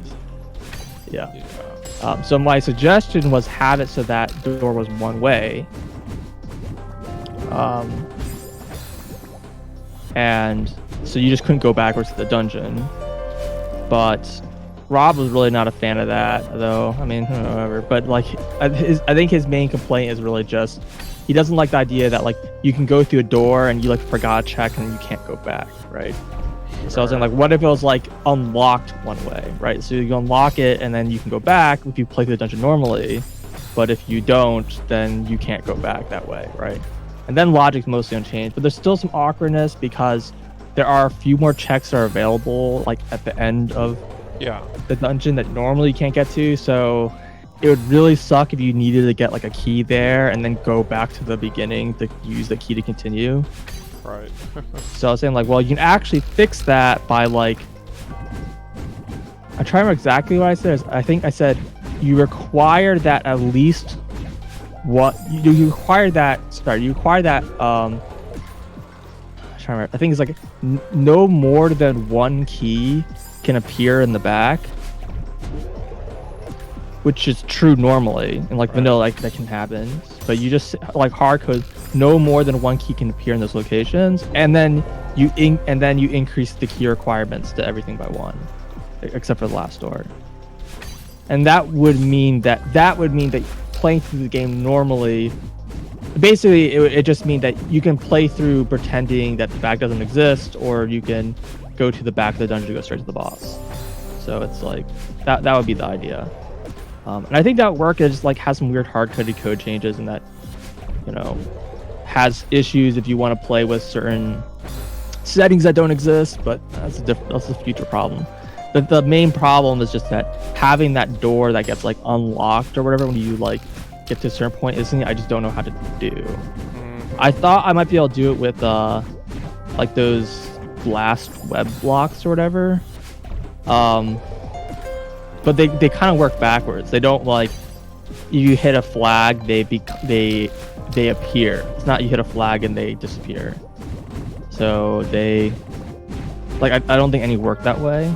Yeah. So my suggestion was have it so that the door was one way, and so you just couldn't go backwards to the dungeon. But Rob was really not a fan of that, though. I mean, whatever. But like, I think his main complaint is really just he doesn't like the idea that like you can go through a door and you like forgot a check and you can't go back, right? So I was saying, like, what if it was like unlocked one way, right? So you unlock it and then you can go back if you play through the dungeon normally, but if you don't, then you can't go back that way, right? And then logic's mostly unchanged, but there's still some awkwardness because there are a few more checks that are available like at the end of Yeah. the dungeon that normally you can't get to. So it would really suck if you needed to get like a key there and then go back to the beginning to use the key to continue. Right. So I was saying like, well, you can actually fix that by like, I try to remember exactly what I said. I think I said you require that at least what you require that. Sorry, you require that. I'm trying to remember. I think it's like no more than one key can appear in the back, which is true normally in like vanilla, like that can happen. But you just like hard code, no more than one key can appear in those locations, and then you increase the key requirements to everything by one, except for the last door. And that would mean that playing through the game normally, basically it just means that you can play through pretending that the back doesn't exist, or you can go to the back of the dungeon to go straight to the boss. So it's like that would be the idea. And I think that work is like has some weird hard-coded code changes, and that, you know, has issues if you want to play with certain settings that don't exist. But that's a future problem. The main problem is just that having that door that gets like unlocked or whatever when you like get to a certain point isn't. I just don't know how to do. I thought I might be able to do it with like those blast web blocks or whatever. But they kind of work backwards. They don't like you hit a flag, they appear. It's not you hit a flag and they disappear. So they like I don't think any work that way.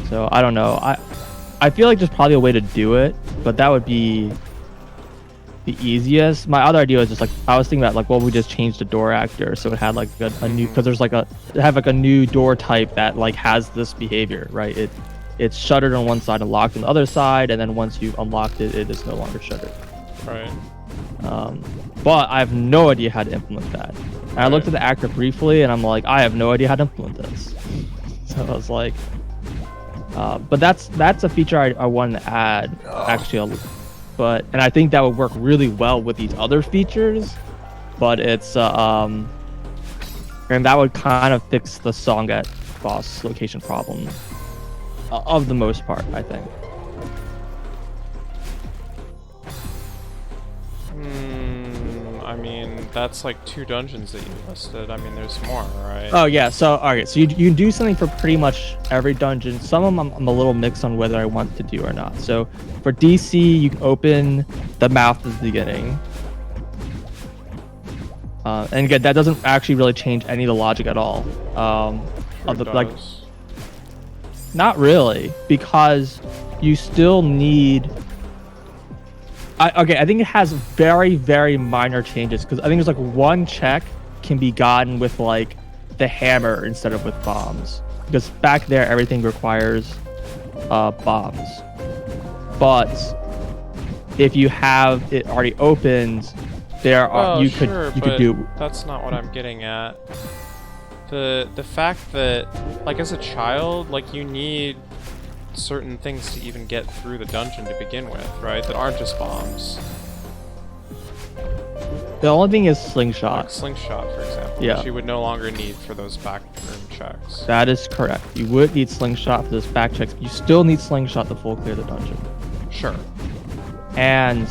So I don't know. I feel like there's probably a way to do it, but that would be the easiest. My other idea was just like I was thinking about like, well, we just changed the door actor so it had like a new, because there's like a new door type that like has this behavior, right? It's shuttered on one side and locked on the other side, and then once you've unlocked it, it is no longer shuttered. Right. But I have no idea how to implement that. And I looked at the actor briefly, and I'm like, I have no idea how to implement this. So I was like, but that's a feature I wanted to add actually. And I think that would work really well with these other features. But it's and that would kind of fix the song at boss location problem. Of the most part, I think. I mean, that's like 2 dungeons that you listed. I mean, there's more, right? Oh yeah. So alright. So you can do something for pretty much every dungeon. Some of them I'm a little mixed on whether I want to do or not. So for DC, you can open the mouth at the beginning. And again, that doesn't actually really change any of the logic at all. Of the like. Not really, because you still need. I think it has very, very minor changes, because I think there's like one check can be gotten with like the hammer instead of with bombs, because back there everything requires bombs. But if you have it already opened, there are you could do. That's not what I'm getting at. The fact that, like, as a child, like, you need certain things to even get through the dungeon to begin with, right? That aren't just bombs. The only thing is slingshot. Like slingshot, for example, yeah. Which you would no longer need for those backroom checks. That is correct. You would need slingshot for those back checks, but you still need slingshot to full clear the dungeon. Sure. And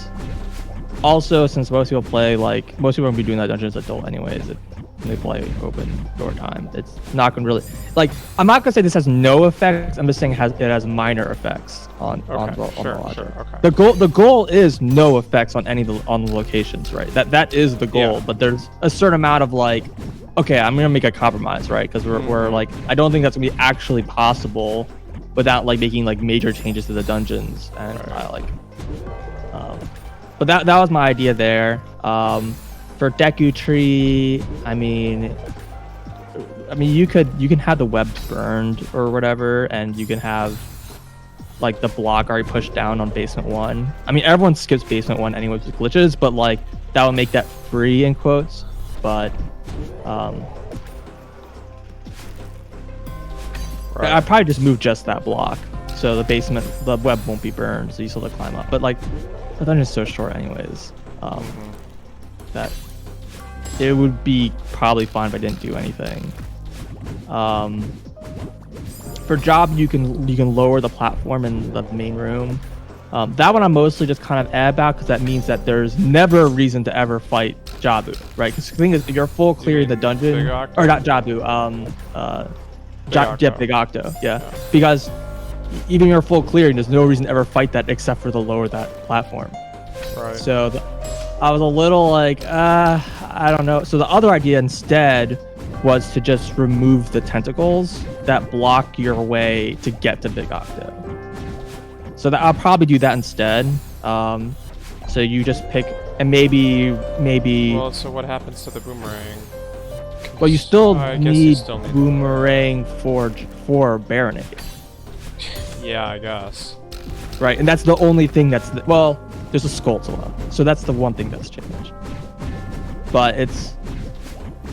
also, since most people play, like, most people are going to be doing that dungeon as adult anyways, when they play open door time, it's not going to really, like, I'm not going to say this has no effects. I'm just saying it has minor effects on the logic. Okay. The goal is no effects on any of the locations, right? That is the goal. Yeah. But there's a certain amount of like, okay, I'm gonna make a compromise, right? Because we're like, I don't think that's gonna be actually possible without like making like major changes to the dungeons, and but that was my idea there. For Deku Tree, I mean you can have the webs burned or whatever, and you can have like the block already pushed down on basement 1. I mean, everyone skips basement 1 anyway with glitches, but like that would make that free in quotes. But I'd probably just move just that block, so the web won't be burned, so you still have to climb up. But like the dungeon's so short anyways, that it would be probably fine if I didn't do anything. for job, you can lower the platform in the main room. That one I'm mostly just kind of about because that means that there's never a reason to ever fight Jabu, right? Because the thing is, you're full clearing the dungeon, or not Jabu, Big Octo, yeah. Because even your full clearing, there's no reason to ever fight that except for to lower that platform. Right. So I was a little like, I don't know. So the other idea instead was to just remove the tentacles that block your way to get to Big Octo. So I'll probably do that instead. So you just pick, and maybe. Well, so what happens to the boomerang? Well, you still need need boomerang for Baronade. Yeah, I guess. Right, and that's the only thing that's well. There's a Skulls alone, so that's the one thing that's changed. But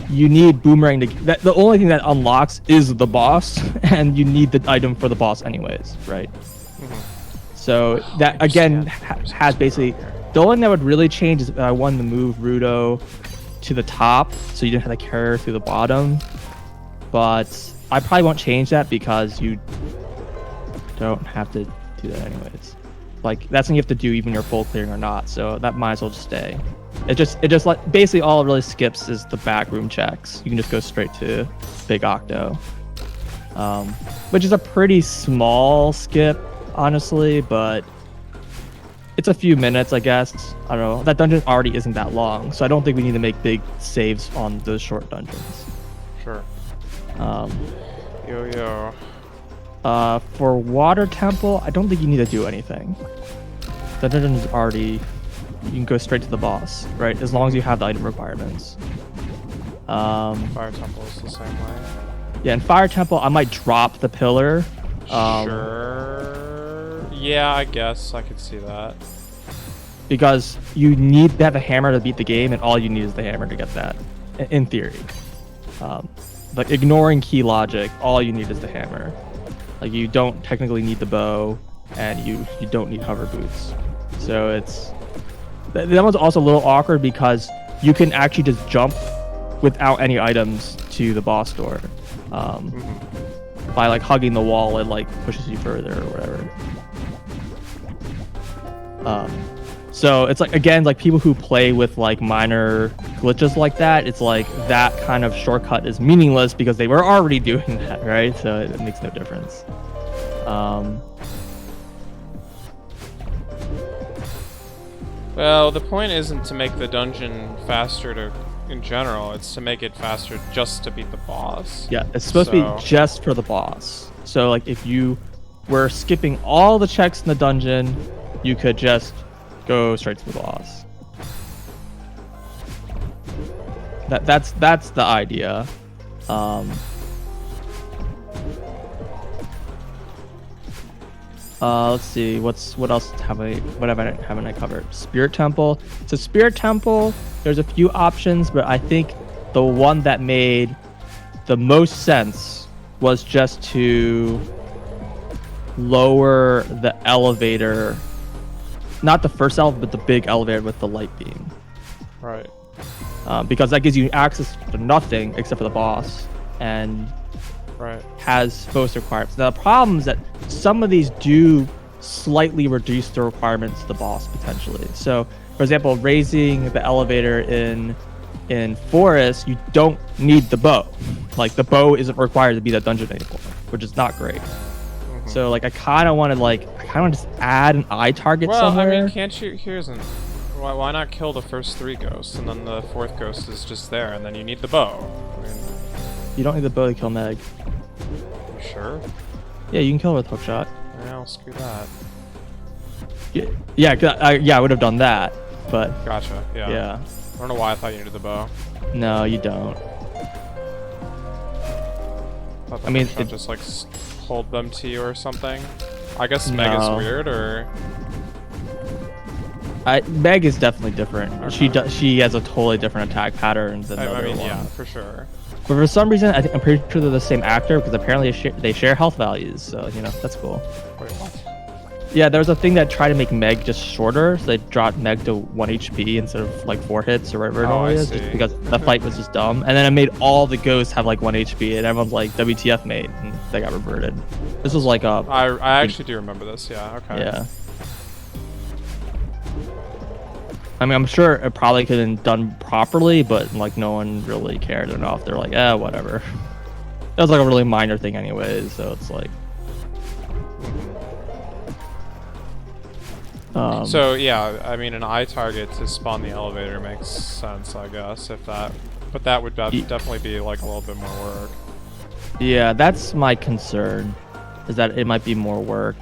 you need boomerang to. The only thing that unlocks is the boss, and you need the item for the boss anyways, right? So that again has basically the only thing that would really change is if I wanted to move Rudo to the top, so you didn't have to carry her through the bottom. But I probably won't change that because you don't have to do that anyways. Like that's something you have to do even your full clearing or not. So that might as well just stay. It just like basically all it really skips is the back room checks. You can just go straight to Big Octo, which is a pretty small skip, honestly, but it's a few minutes, I guess. I don't know. That dungeon already isn't that long, so I don't think we need to make big saves on those short dungeons. Sure. Yo. For Water Temple, I don't think you need to do anything. The dungeon is already. You can go straight to the boss, right? As long as you have the item requirements. Fire Temple is the same way. Yeah, in Fire Temple, I might drop the pillar. Sure. Yeah, I guess I could see that. Because you need to have a hammer to beat the game, and all you need is the hammer to get that, in theory. Like, ignoring key logic, all you need is the hammer. Like, you don't technically need the bow, and you don't need hover boots. So it's... That one's also a little awkward because you can actually just jump without any items to the boss door. By like hugging the wall, it like pushes you further or whatever. So it's like, again, like people who play with like minor glitches like that, it's like that kind of shortcut is meaningless because they were already doing that, right? So it makes no difference. Well, the point isn't to make the dungeon faster in general, it's to make it faster just to beat the boss. Yeah, it's supposed to be just for the boss. So like if you were skipping all the checks in the dungeon, you could just go straight to the boss. That's the idea. Let's see, what else haven't I covered? Spirit Temple. So Spirit Temple, there's a few options, but I think the one that made the most sense was just to lower the elevator, not the first elevator, but the big elevator with the light beam. Right. Because that gives you access to nothing except for the boss, and has most requirements. Now the problem is that some of these do slightly reduce the requirements of the boss potentially. So for example, raising the elevator in Forest, you don't need the bow. Like the bow isn't required to be that dungeon anymore, which is not great. So like I kind of want to just add an eye target somewhere. Well, I mean, can't you? Why not kill the first 3 ghosts and then the 4th ghost is just there and then you need the bow? I mean, you don't need the bow to kill Meg. You sure? Yeah, you can kill her with hookshot. Well, screw that. Yeah, I would have done that, but... Gotcha, yeah. I don't know why I thought you needed the bow. No, you don't. I mean, just like hold them to you or something. I guess Meg is weird, or... Meg is definitely different. She has a totally different attack pattern than the other one. Yeah, for sure. But for some reason, I'm pretty sure they're the same actor because apparently they share health values. So that's cool. Wait, what? Yeah, there was a thing that tried to make Meg just shorter, so they dropped Meg to 1 HP instead of like 4 hits or whatever it Oh, I is, see. just because the fight was just dumb. And then it made all the ghosts have like 1 HP, and everyone's like, WTF, mate, and they got reverted. This was like a... I actually do remember this, yeah, okay. Yeah. I mean, I'm sure it probably could have been done properly, but like no one really cared enough. They're like, whatever. That was like a really minor thing anyways, so it's like... So yeah, I mean, an eye target to spawn the elevator makes sense, I guess, if that... But that would definitely be like a little bit more work. Yeah, that's my concern, is that it might be more work.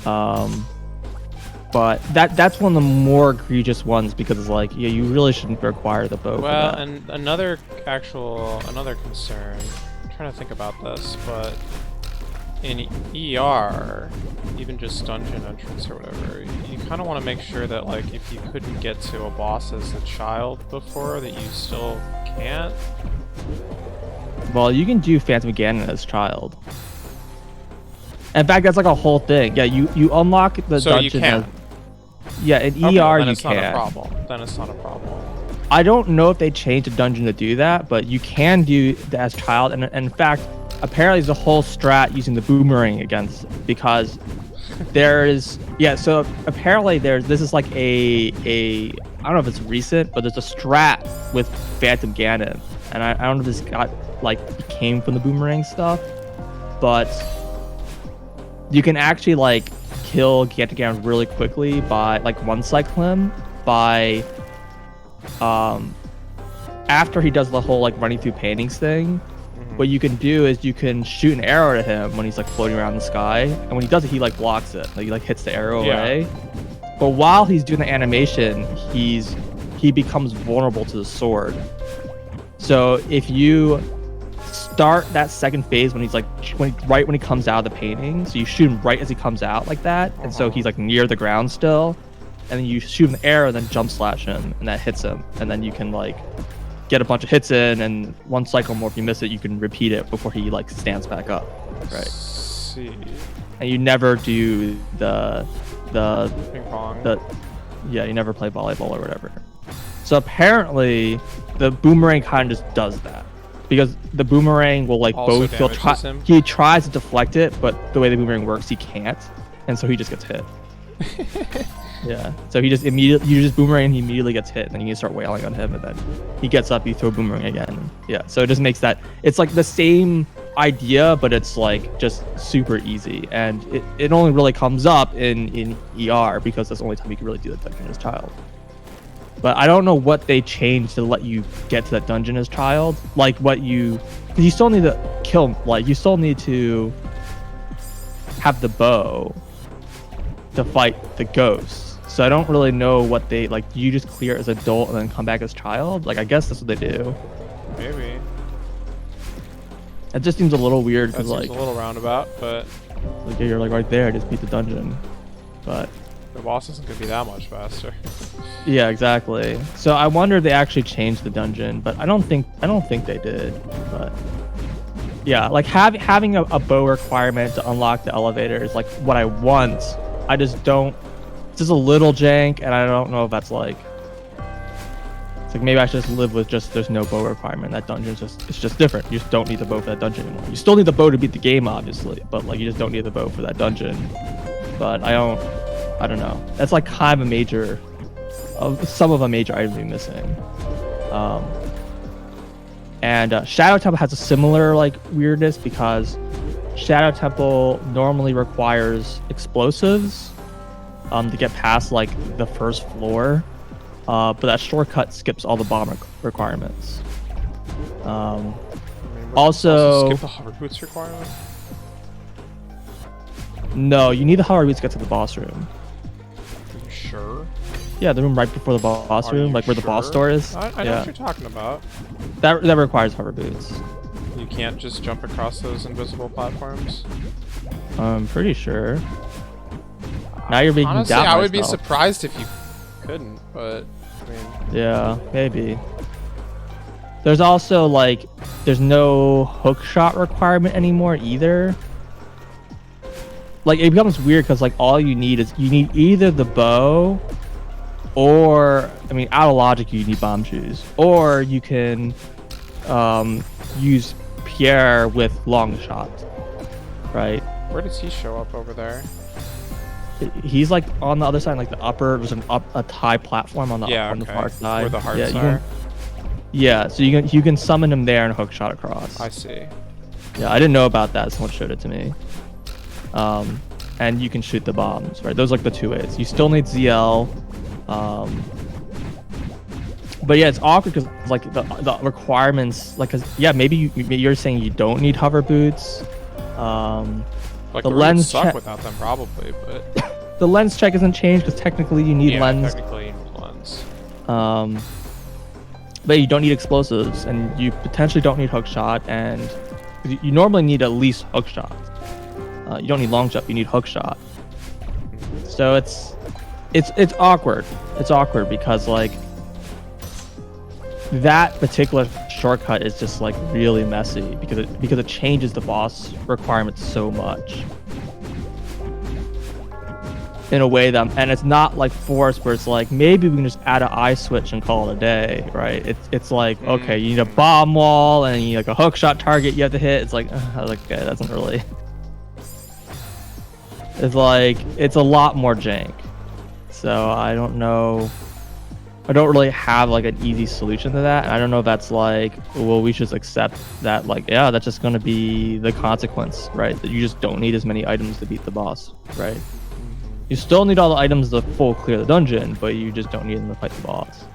But that's one of the more egregious ones, because it's like, yeah, you really shouldn't require the bow. Well, for that. and another concern, I'm trying to think about this, but in ER, even just dungeon entrance or whatever, you kind of want to make sure that, like, if you couldn't get to a boss as a child before, that you still can't. Well, you can do Phantom Ganon as child. In fact, that's like a whole thing. Yeah, you unlock the so dungeon. You can. Yeah, in Okay, ER then you it's can. not a problem. Then it's not a problem. I don't know if they changed the dungeon to do that, but you can do that as child. And in fact, apparently there's a whole strat using the boomerang against, because there is, yeah, so apparently this is like a I don't know if it's recent, but there's a strat with Phantom Ganon. And I don't know if this came from the boomerang stuff, but you can actually like kill Ganon really quickly by like one cycle him by after he does the whole like running through paintings thing. What you can do is you can shoot an arrow at him when he's like floating around the sky, and when he does it, he like blocks it, like he like hits the arrow away. But while he's doing the animation, he becomes vulnerable to the sword. So if you start that second phase when he's like right when he comes out of the painting, so you shoot him right as he comes out like that, and so he's like near the ground still, and then you shoot an arrow and then jump slash him, and that hits him, and then you can like get a bunch of hits in, and one cycle more, if you miss it, you can repeat it before he like stands back up, right? See. And you never do the Ping pong. Yeah, you never play volleyball or whatever. So apparently the boomerang kind of just does that, because the boomerang will like Also both him. he tries to deflect it, but the way the boomerang works, he can't, and so he just gets hit. Yeah, so you just boomerang, he immediately gets hit, and then you can start wailing on him, and then he gets up, you throw boomerang again. Yeah, so it just makes that, it's like the same idea, but it's like just super easy, and it only really comes up in ER, because that's the only time you can really do that dungeon as child. But I don't know what they changed to let you get to that dungeon as child, like because you still need to kill, like you still need to have the bow to fight the ghosts. So I don't really know what they like. Do you just clear as adult and then come back as child? Like, I guess that's what they do. Maybe. It just seems a little weird, That because seems like a little roundabout, but you're like right there, just beat the dungeon. But the boss isn't gonna be that much faster. yeah, exactly. So I wonder if they actually changed the dungeon, but I don't think they did. But yeah, like having a bow requirement to unlock the elevator is like what I want. I just don't. It's just a little jank, and I don't know if that's like. It's like maybe I should just live with just there's no bow requirement. That dungeon's it's just different. You just don't need the bow for that dungeon anymore. You still need the bow to beat the game, obviously, but like you just don't need the bow for that dungeon. But I don't know. That's like kind of a major. Some of a major item being missing. And Shadow Temple has a similar like weirdness, because Shadow Temple normally requires explosives to get past like the first floor, but that shortcut skips all the bomb requirements. Also skip the hover boots requirement. No, you need the hover boots to get to the boss room. Are you sure? Yeah, the room right before the boss room, like where the boss door is. I know what you're talking about. That requires hover boots. You can't just jump across those invisible platforms? I'm pretty sure. Now you're making Honestly, doubt I would be myself. surprised if you couldn't, but I mean... Yeah, maybe. There's also like, there's no hook shot requirement anymore either. like it becomes weird because like all you need is you need either the bow, or I mean, out of logic, you need bomb shoes, or you can use Pierre with long shot, right? Where does he show up over there? He's like on the other side, like the upper. There's a high platform on the on the far side. Where the hearts yeah, are. Yeah, so you can summon him there and hook shot across. I see. Yeah, I didn't know about that. Someone showed it to me. And you can shoot the bombs, right? Those are like the two ways. You still need ZL. But yeah, it's awkward because like the requirements, like, cause yeah, maybe you're saying you don't need hover boots. Like the lens suck check without them probably, but the lens check isn't changed because technically you need lens. Technically you need lens. But you don't need explosives, and you potentially don't need hook shot, and you normally need at least hook shot. You don't need long jump, you need hook shot. So it's awkward. It's awkward because like that particular shortcut is just like really messy because it changes the boss requirements so much in a way that, and it's not like forced where it's like maybe we can just add an eye switch and call it a day, right? It's like, okay, you need a bomb wall and you need like a hook shot target you have to hit. It's like okay, that doesn't really, it's like it's a lot more jank. So I don't know, I don't really have like an easy solution to that. And I don't know if that's like, well, we should accept that, like, yeah, that's just going to be the consequence, right? That you just don't need as many items to beat the boss, right? You still need all the items to full clear the dungeon, but you just don't need them to fight the boss.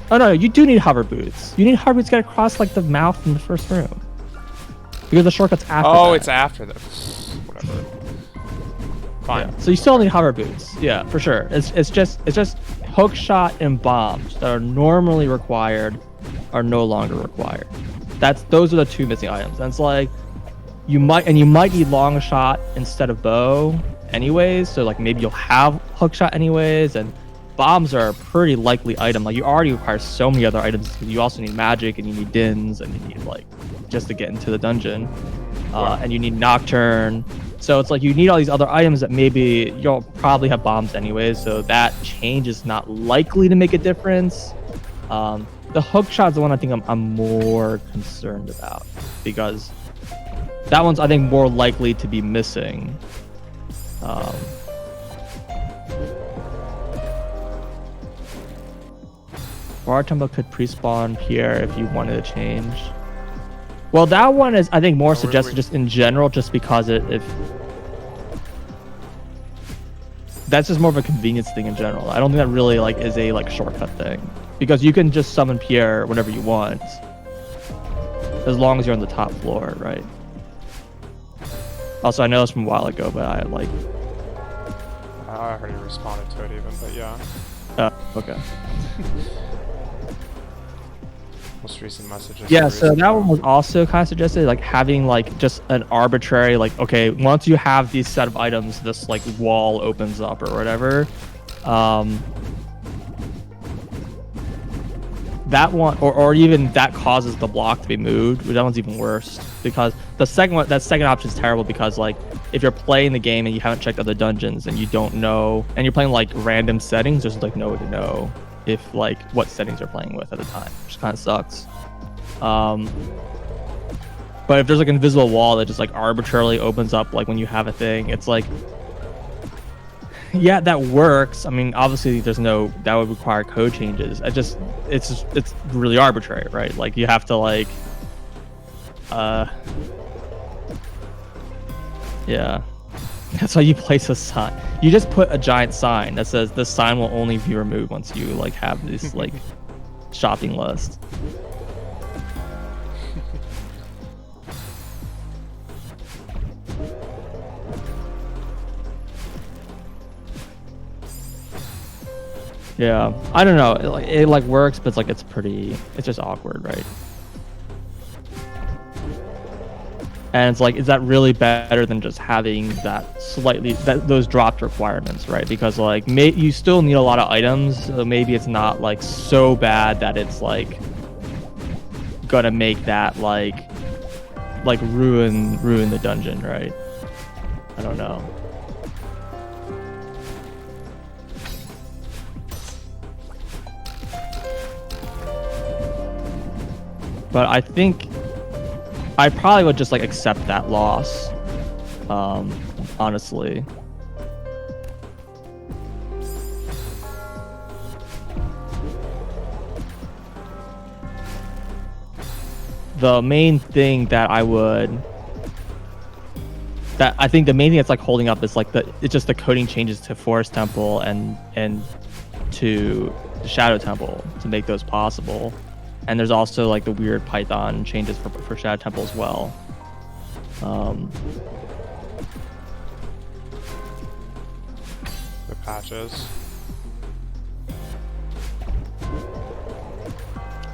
Oh no, you do need hover boots. You need hover boots to get across like the mouth in the first room. Because the shortcut's after that. It's after them. Whatever. Fine. Yeah. So you still need hover boots. Yeah, for sure. It's just hook shot and bombs that are normally required are no longer required. Those are the two missing items. And it's like you might need long shot instead of bow anyways, so like maybe you'll have hook shot anyways, and bombs are a pretty likely item. Like you already require so many other items because you also need magic and you need dins and you need like just to get into the dungeon, and you need nocturne. So it's like you need all these other items that maybe you'll probably have bombs anyways, so that change is not likely to make a difference. The hook shot is the one I think I'm more concerned about because that one's, I think, more likely to be missing. Bar Temple could pre-spawn Pierre if you wanted to change. Well, that one is, I think, more suggested just in general, just because if that's just more of a convenience thing in general. I don't think that really like is a like shortcut thing because you can just summon Pierre whenever you want, as long as you're on the top floor, right? Also, I know this from a while ago, but I like. I heard he responded to it even, but yeah. Okay. Most recent messages. Yeah, so that one was also kind of suggested, like having like just an arbitrary, like, okay, once you have these set of items, this like wall opens up or whatever. That one, or even that causes the block to be moved, which that one's even worse because the second one, that second option is terrible because like if you're playing the game and you haven't checked other dungeons and you don't know, and you're playing like random settings, there's like no way to know if like what settings you're playing with at the time, which kind of sucks. But if there's like an invisible wall that just like arbitrarily opens up like when you have a thing, it's like, yeah, that works. I mean, obviously there's no, that would require code changes. It's really arbitrary, right? Like you have to like, yeah. That's why you place a sign. You just put a giant sign that says this sign will only be removed once you like have this like shopping list. Yeah, I don't know. It like works, but it's like it's just awkward, right? And it's like, is that really better than just having that those dropped requirements, right? Because like you still need a lot of items, so maybe it's not like so bad that it's like gonna make that like like ruin the dungeon, right? I don't know. But I think I probably would just like accept that loss. Honestly. The main thing that I think the main thing that's like holding up is like it's just the coding changes to Forest Temple and to the Shadow Temple to make those possible. And there's also like the weird Python changes for Shadow Temple as well. The patches.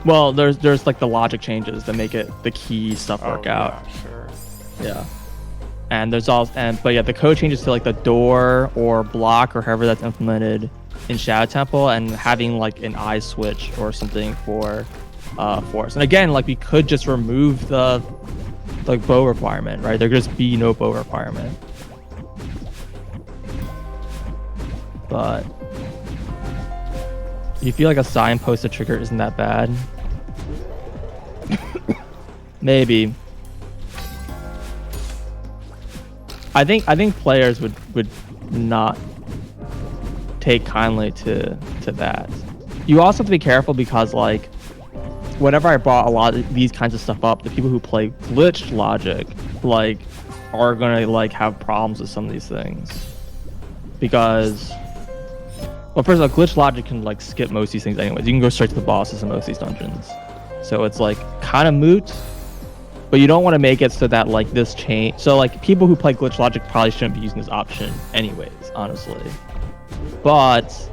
Well, there's like the logic changes that make it the key stuff work out. Yeah, sure. Yeah. And there's also but yeah, the code changes to like the door or block or however that's implemented in Shadow Temple, and having like an eye switch or something for Forest. And again, like we could just remove the like bow requirement, right? There could just be no bow requirement. But you feel like a signposted trigger isn't that bad? Maybe. I think players would not take kindly to that. You also have to be careful because like whenever I brought a lot of these kinds of stuff up, the people who play glitched logic like are gonna like have problems with some of these things. Because well, first of all, glitch logic can like skip most of these things anyways. You can go straight to the bosses in most of these dungeons. So it's like kind of moot, but you don't want to make it so that like this change. So like people who play glitch logic probably shouldn't be using this option anyways, honestly. But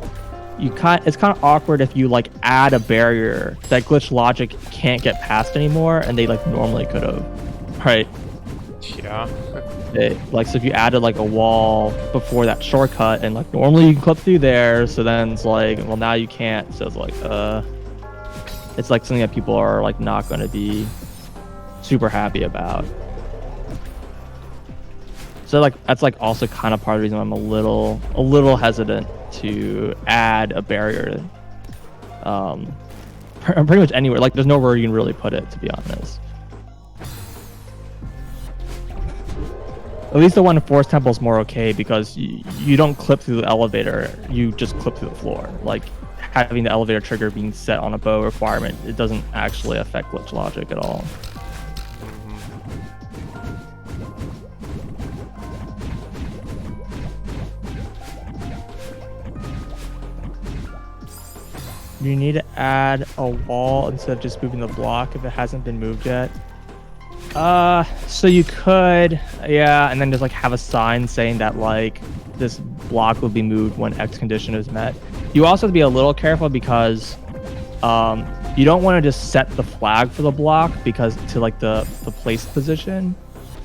it's kind of awkward if you like add a barrier that glitch logic can't get past anymore, and they like normally could have, right? Yeah. Like so if you added like a wall before that shortcut, and like normally you can clip through there, so then it's like, well, now you can't. So it's like it's like something that people are like not going to be super happy about. So like that's like also kind of part of the reason I'm a little hesitant to add a barrier pretty much anywhere. Like there's nowhere you can really put it, to be honest. At least the one in Forest Temple is more okay because you don't clip through the elevator, you just clip through the floor. Like having the elevator trigger being set on a bow requirement, it doesn't actually affect glitch logic at all. You need to add a wall instead of just moving the block if it hasn't been moved yet. So you could, yeah, and then just like have a sign saying that like this block will be moved when X condition is met. You also have to be a little careful because you don't want to just set the flag for the block because to like the place position,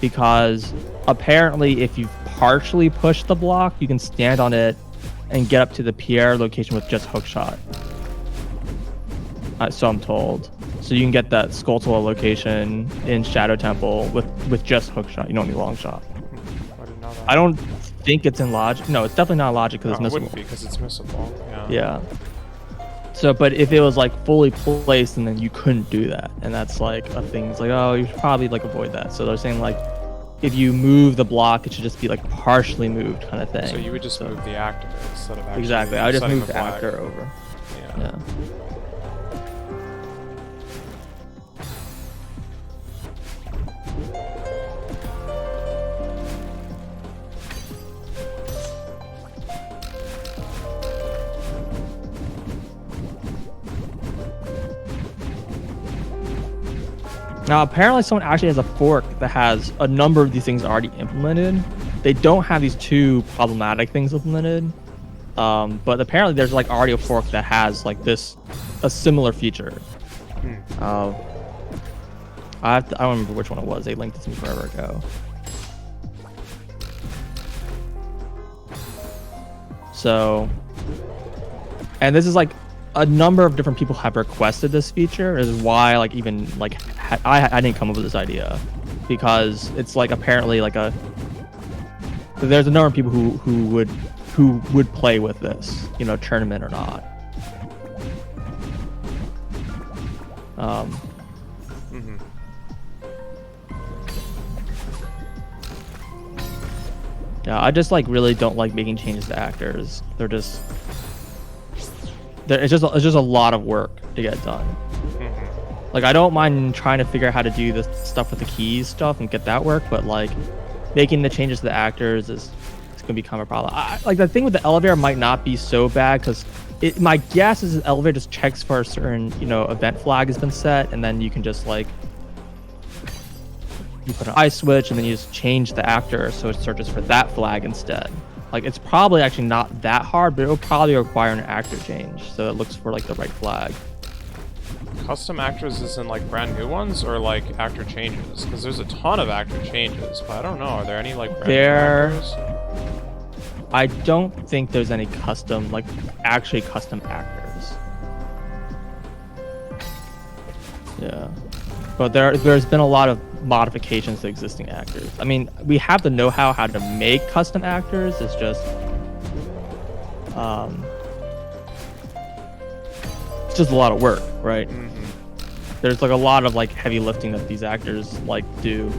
because apparently if you partially push the block, you can stand on it and get up to the Pierre location with just hookshot. So I'm told. So you can get that Skulltula location in Shadow Temple with just hookshot. You don't need long shot. I didn't know that. I don't think it's in logic. No, it's definitely not logic because it's missable. It wouldn't be because it's missable. Yeah. Yeah. So, but if it was like fully placed, and then you couldn't do that, and that's like a thing. It's like, oh, you should probably like avoid that. So they're saying like, if you move the block, it should just be like partially moved kind of thing. So you would just move the actor instead of actually exactly. I would just setting move the flag. actor over. Yeah. Now, apparently someone actually has a fork that has a number of these things already implemented. They don't have these two problematic things implemented, but apparently there's like already a fork that has like a similar feature. I don't remember which one it was. They linked it to me forever ago. So, and this is like a number of different people have requested this feature. Is why like even like I didn't come up with this idea, because it's like apparently like there's a number of people who would play with this, you know, tournament or not. Yeah, I just like really don't like making changes to actors. It's just a lot of work to get done. Like, I don't mind trying to figure out how to do the stuff with the keys stuff and get that work, but like making the changes to the actors is gonna become a problem. Like the thing with the elevator might not be so bad because my guess is the elevator just checks for a certain, you know, event flag has been set, and then you can just like you put an ice switch and then you just change the actor so it searches for that flag instead. Like, it's probably actually not that hard, but it'll probably require an actor change so it looks for like the right flag. Custom actors is in like brand new ones or like actor changes? Because there's a ton of actor changes, but I don't know. Are there any like brand new actors? I don't think there's any custom, like actually custom actors. Yeah, but there's been a lot of modifications to existing actors. I mean, we have the know-how how to make custom actors. It's just a lot of work, right? There's like a lot of like heavy lifting that these actors like do,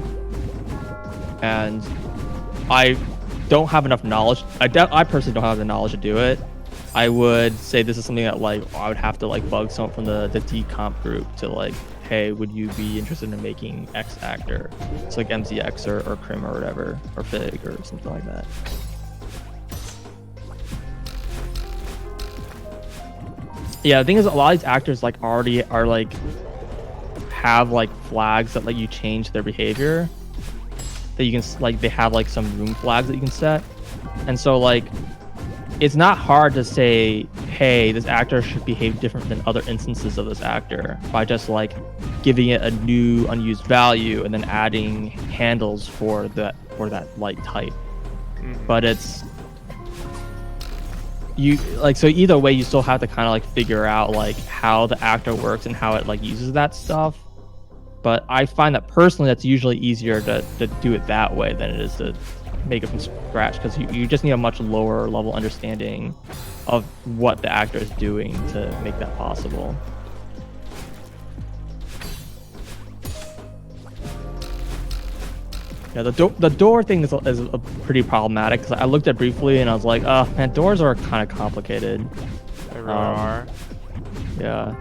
and I don't have enough knowledge. I personally don't have the knowledge to do it. I would say this is something that like I would have to like bug someone from the decomp group to like, hey, would you be interested in making X actor? It's like MZX or Crim or whatever, or Fig or something like that. Yeah, the thing is, a lot of these actors like already are like have like flags that let you change their behavior. That you can like, they have like some room flags that you can set, and so like it's not hard to say, hey, this actor should behave different than other instances of this actor by just like giving it a new unused value and then adding handles for that like type. But it's you like, so either way you still have to kind of like figure out like how the actor works and how it like uses that stuff. But I find that personally that's usually easier to do it that way than it is to make it from scratch, because you just need a much lower level understanding of what the actor is doing to make that possible. Yeah, the door thing is a pretty problematic, because I looked at it briefly and I was like, oh man, doors are kind of complicated. They really are. Yeah.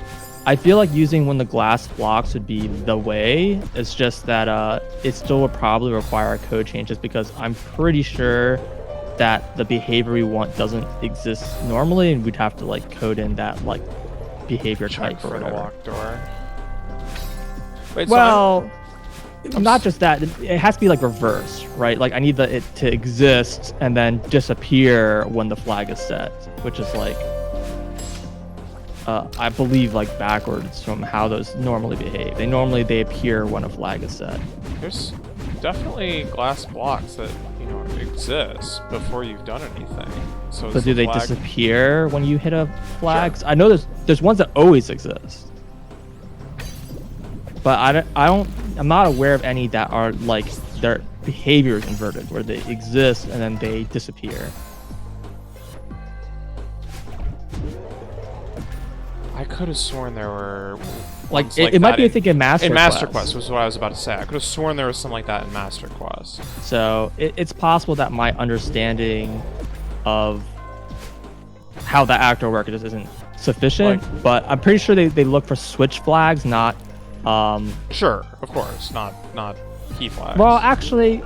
I feel like using when the glass blocks would be the way. It's just that it still would probably require a code change, just because I'm pretty sure that the behavior we want doesn't exist normally, and we'd have to like code in that like behavior type for the locked door. Wait, well, so not just that. It has to be like reverse, right? Like I need it to exist and then disappear when the flag is set, which is like I believe like backwards from how those normally behave. They appear when a flag is set. There's definitely glass blocks that, you know, exist before you've done anything. So do they disappear when you hit a flag? Sure. I know there's ones that always exist, but I'm not aware of any that are like their behavior is inverted, where they exist and then they disappear. I could have sworn there were like it might be a thing in Master Quest. In Master Quest was what I was about to say. I could have sworn there was something like that in Master Quest. So it's possible that my understanding of how that actor works just isn't sufficient, but I'm pretty sure they look for switch flags, not sure, of course, not key flags. Well, actually,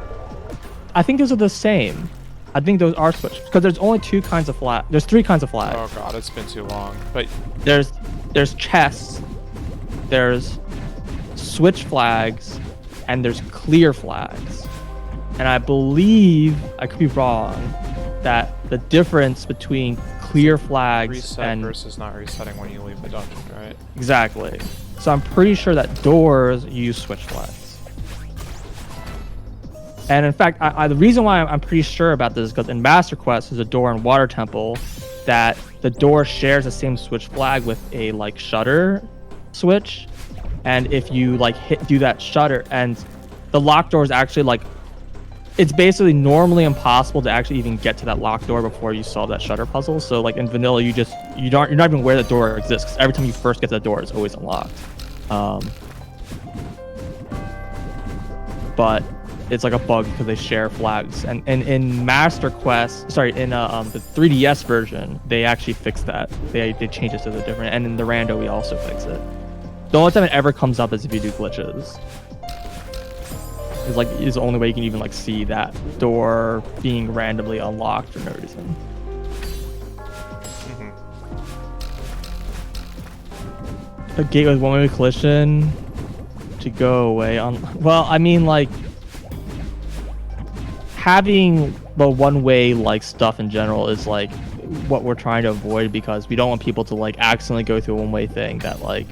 I think those are the same. I think those are switched, because there's only two kinds of flag. There's three kinds of flags. Oh god, it's been too long. But there's chests, there's switch flags, and there's clear flags. And I believe, I could be wrong, that the difference between clear flags reset versus not resetting when you leave the dungeon, right? Exactly. So I'm pretty sure that doors use switch flags. And in fact, the reason why I'm pretty sure about this is because in Master Quest, there's a door in Water Temple that the door shares the same switch flag with a like shutter switch, and if you like do that shutter, and the locked door is actually like, it's basically normally impossible to actually even get to that locked door before you solve that shutter puzzle. So like in vanilla, you're not even aware the door exists, because every time you first get to the door, it's always unlocked. But it's like a bug because they share flags. And in Master Quest, sorry, in the 3DS version, they actually fixed that. They changed it to the different. And in the rando, we also fix it. The only time it ever comes up is if you do glitches. It's like is the only way you can even like see that door being randomly unlocked for no reason. A gate with one-way collision to go away on. Well, I mean, like having the one-way like stuff in general is like what we're trying to avoid, because we don't want people to like accidentally go through a one-way thing that like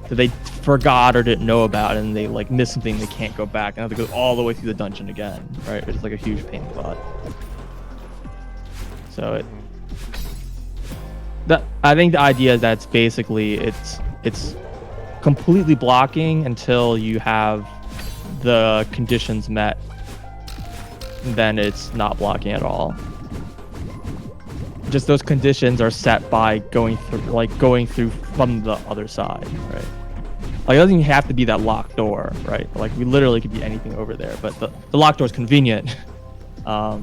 that they forgot or didn't know about, and they like miss something, they can't go back and have to go all the way through the dungeon again, right? It's like a huge pain in the butt. So I think the idea is that it's basically it's completely blocking until you have the conditions met, then it's not blocking at all. Just those conditions are set by going through from the other side, right? Like it doesn't even have to be that locked door, right? Like we literally could be anything over there, but the locked door is convenient because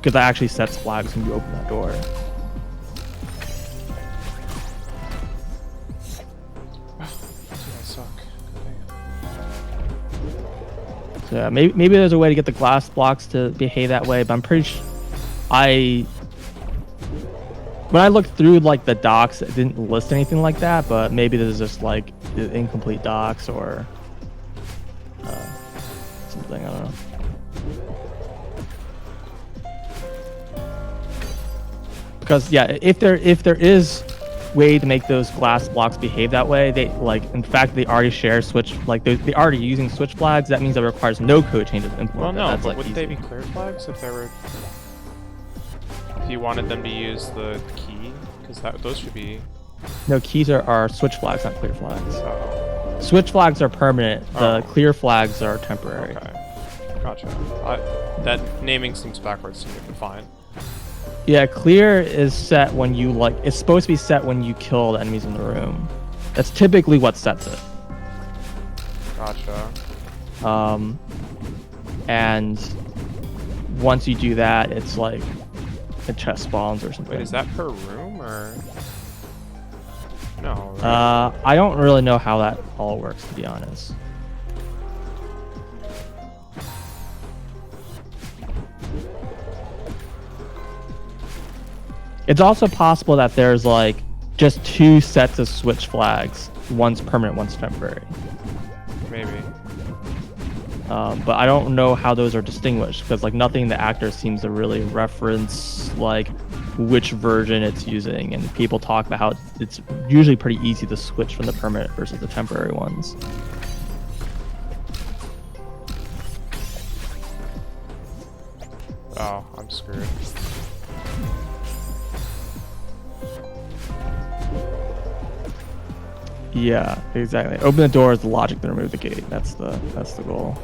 that actually sets flags when you open that door. So yeah, maybe there's a way to get the glass blocks to behave that way, but I'm pretty sure when I looked through like the docs, it didn't list anything like that, but maybe there's just like incomplete docs or something, I don't know. Because yeah, if there is way to make those glass blocks behave that way, they like in fact they already share switch, like they already using switch flags. That means that requires no code changes to implement. Well, no, that's but like wouldn't easy. they be clear flags if they were? If you wanted them to use the key, because those should be. No, keys are switch flags, not clear flags. Oh. Switch flags are permanent. The clear flags are temporary. Okay, gotcha. That naming seems backwards to me, but fine. Yeah, clear is set when you like. It's supposed to be set when you kill the enemies in the room. That's typically what sets it. Gotcha. And once you do that, it's like a chest spawns or something. Wait, is that per room or? No. Right? I don't really know how that all works, to be honest. It's also possible that there's like just two sets of switch flags. One's permanent, one's temporary. Maybe. But I don't know how those are distinguished, because like nothing in the actor seems to really reference like which version it's using, and people talk about how it's usually pretty easy to switch from the permanent versus the temporary ones. Oh, I'm screwed. Yeah, exactly. Open the door is the logic, then remove the gate. That's the goal.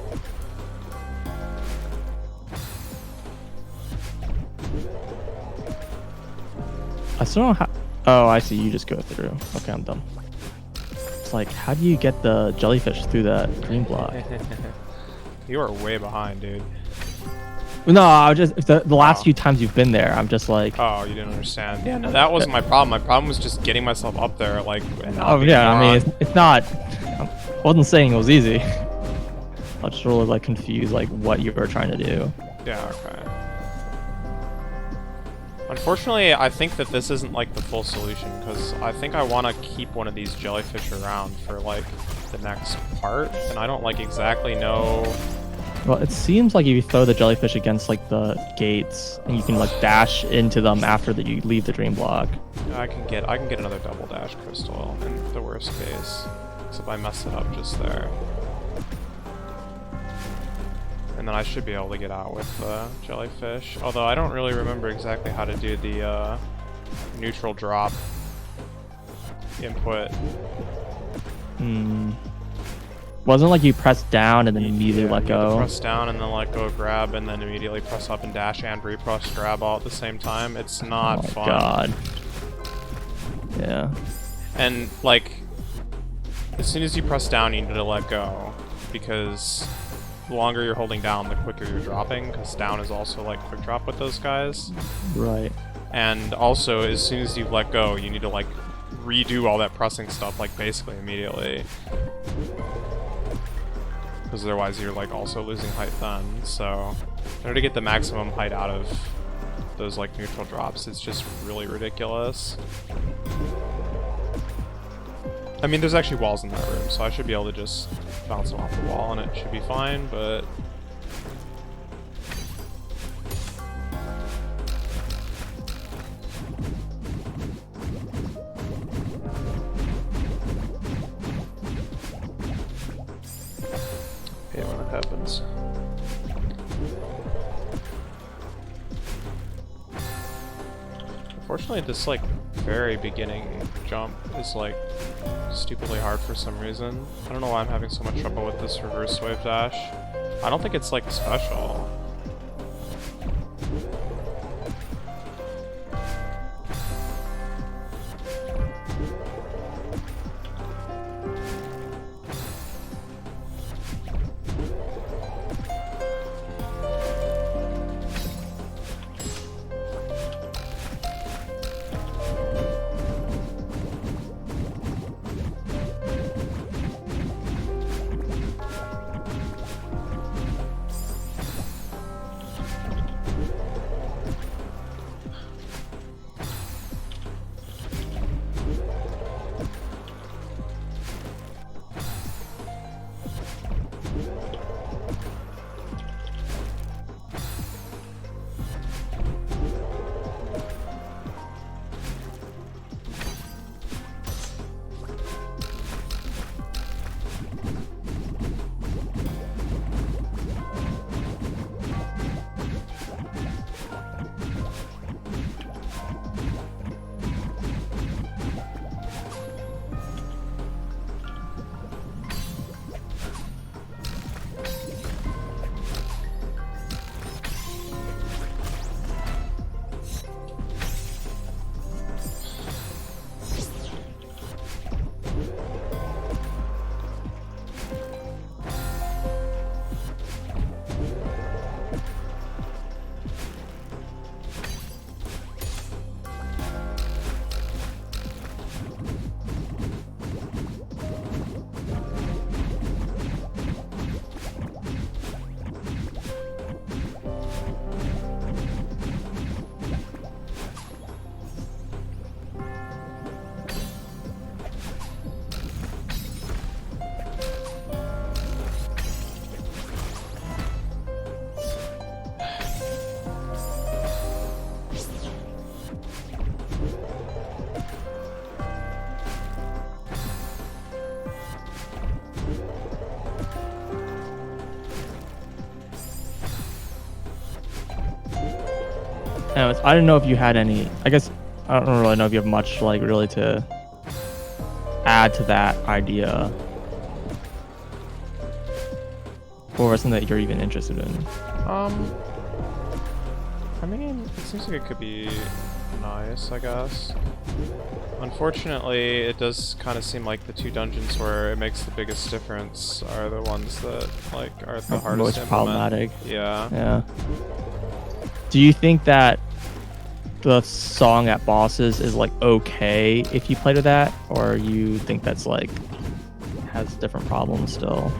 I still don't know how. Oh, I see. You just go through. Okay, I'm done. It's like, how do you get the jellyfish through that green block? You are way behind, dude. No, I was just the last few times you've been there, I'm just like. Oh, you didn't understand. Yeah, no, that wasn't my problem. My problem was just getting myself up there, like. And Oh yeah, I mean, it's not. I wasn't saying it was easy. I was just really like confused, like what you were trying to do. Yeah. Okay. Unfortunately, I think that this isn't like the full solution, because I think I want to keep one of these jellyfish around for like the next part, and I don't like exactly know. Well, it seems like if you throw the jellyfish against like the gates, and you can like dash into them after that you leave the dream block. I can get another double dash crystal in the worst case, except I messed it up just there. And then I should be able to get out with the jellyfish. Although I don't really remember exactly how to do the neutral drop input. Wasn't like you press down and then immediately Yeah, let you have to go. press down and then let go of grab, and then immediately press up and dash and re-press grab all at the same time. It's not Oh my fun. God. Yeah. And like, as soon as you press down, you need to let go, because the longer you're holding down, the quicker you're dropping, because down is also like quick drop with those guys. Right. And also, as soon as you let go, you need to like redo all that pressing stuff like basically immediately, because otherwise you're like also losing height then. So in order to get the maximum height out of those like neutral drops, it's just really ridiculous. I mean, there's actually walls in that room, so I should be able to just bounce them off the wall and it should be fine, but okay, when that happens. Unfortunately, this like very beginning jump is like stupidly hard for some reason. I don't know why I'm having so much trouble with this reverse wave dash. I don't think it's like special. Anyways, I didn't know if you had any. I guess I don't really know if you have much like really to add to that idea, or something that you're even interested in. I mean, it seems like it could be nice, I guess. Unfortunately, it does kind of seem like the two dungeons where it makes the biggest difference are the ones that like are the hardest Most to implement. problematic. Yeah. Yeah. Do you think that the song at bosses is like okay if you play to that, or you think that's like has different problems still?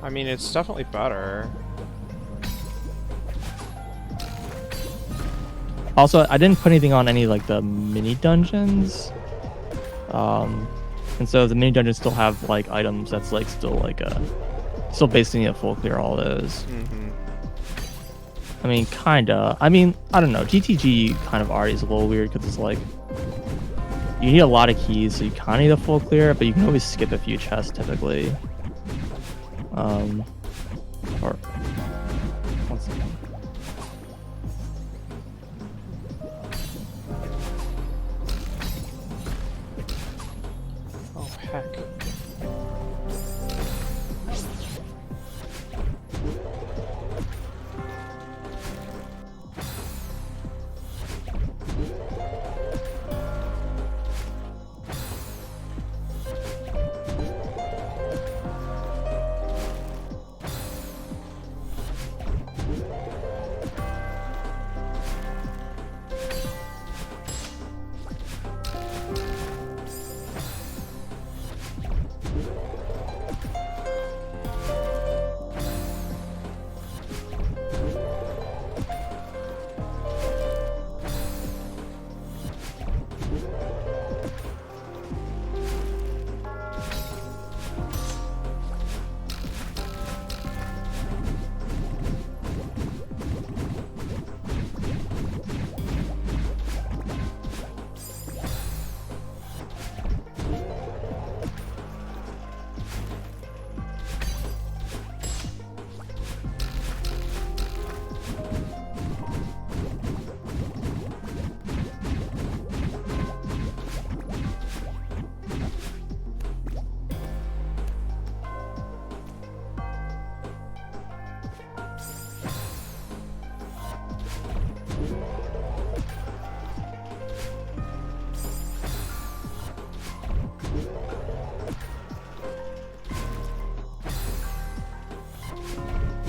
I mean, it's definitely better. Also, I didn't put anything on any like the mini dungeons. And so the mini dungeons still have like items that's like still basically a full clear all those. Mm-hmm. I mean, kinda. I mean, I don't know. GTG kind of already is a little weird because it's like you need a lot of keys, so you kind of need a full clear, but you can always skip a few chests typically. Or one second. heck?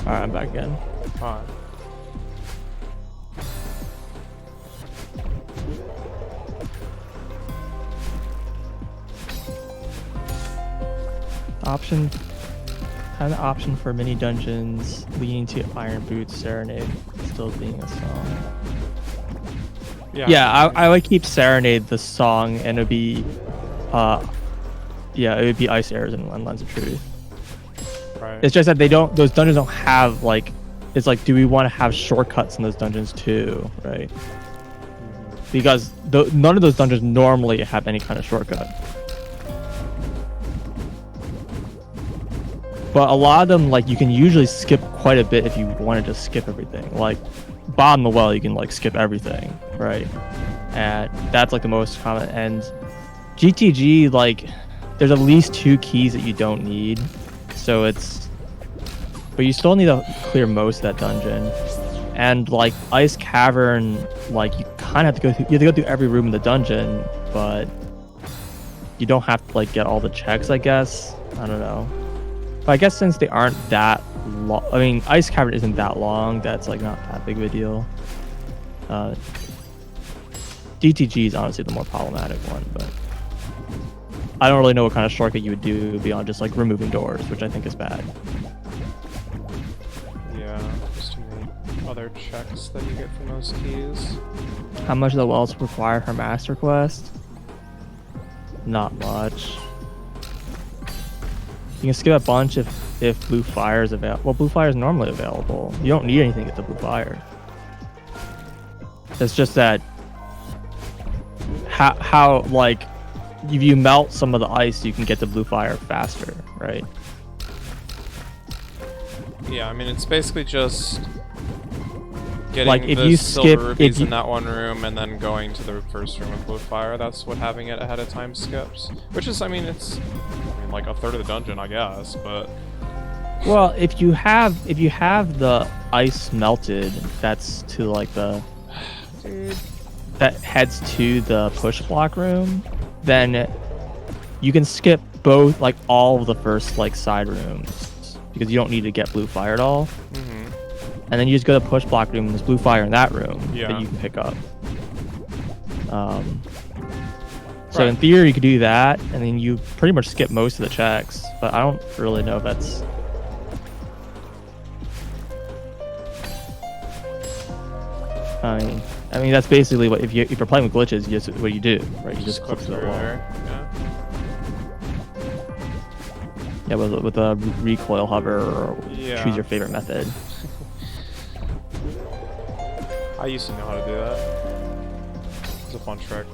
Alright, I'm back again. Fine. Option. Have an option for mini dungeons leading to Iron Boots Serenade still being a song. Yeah, I would keep Serenade the song, and it'd be, yeah, it would be Ice Airs and Lens of Truth. Right. It's just that those dungeons don't have like, it's like, do we want to have shortcuts in those dungeons too, right? Because none of those dungeons normally have any kind of shortcut. But a lot of them, like, you can usually skip quite a bit if you wanted to skip everything. Like, Bottom the Well, you can, like, skip everything, right? And that's, like, the most common. And GTG, like, there's at least 2 keys that you don't need. So it's... But you still need to clear most of that dungeon. And, like, Ice Cavern, like, you kind of have to go through... You have to go through every room in the dungeon, but... You don't have to, like, get all the checks, I guess. I don't know. But I guess since they aren't that long, I mean, Ice Cavern isn't that long. That's like not that big of a deal. DTG is honestly the more problematic one, but I don't really know what kind of shortcut you would do beyond just like removing doors, which I think is bad. Yeah, just too many other checks that you get from those keys. How much of the wells require her master quest? Not much. You can skip a bunch if Blue Fire is available. Well, Blue Fire is normally available. You don't need anything to get the Blue Fire. It's just that how like if you melt some of the ice, you can get the Blue Fire faster, right? Yeah, I mean it's basically just getting like if the you silver skip rubies in that one room and then going to the first room with Blue Fire. That's what having it ahead of time skips. Which is, I mean, it's like a third of the dungeon, I guess, but... Well, if you have the ice melted, that's to like the... Dude. That heads to the push block room, then you can skip both, like all of the first like side rooms, because you don't need to get Blue Fire at all. And then you just go to the push block room and there's Blue Fire in that room that you can pick up. So in theory, you could do that, and then you pretty much skip most of the checks. But I don't really know if that's... I mean that's basically what if you're playing with glitches, you just what you do, right? You just click to the wall. Yeah, with a recoil hover or choose your favorite method. I used to know how to do that. It's a fun trick.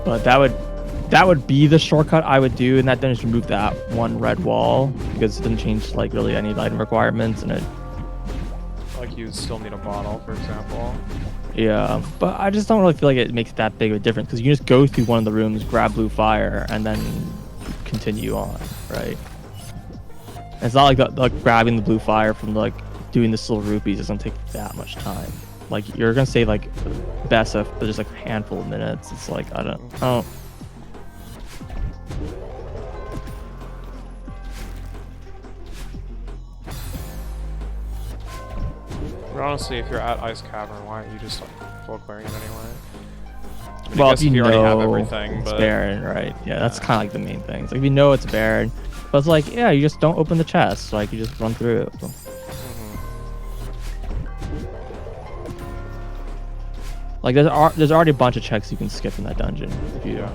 But that would be the shortcut I would do, and that then is remove that one red wall because it doesn't change like really any item requirements, and it. Like you still need a bottle, for example. Yeah, but I just don't really feel like it makes that big of a difference because you can just go through one of the rooms, grab blue fire, and then continue on, right? And it's not like grabbing the blue fire from like doing the little rupees doesn't take that much time. Like you're gonna say like best of just like a handful of minutes. It's like I don't. But honestly, if you're at Ice Cavern, why aren't you just like full clearing it anyway? I mean, Well, I guess if you already have know everything, it's but barren, right? Yeah, that's kind of like the main thing. It's like if you know it's barren, but it's like yeah, you just don't open the chest. Like you just run through it. Like there's already a bunch of checks you can skip in that dungeon if you. Yeah,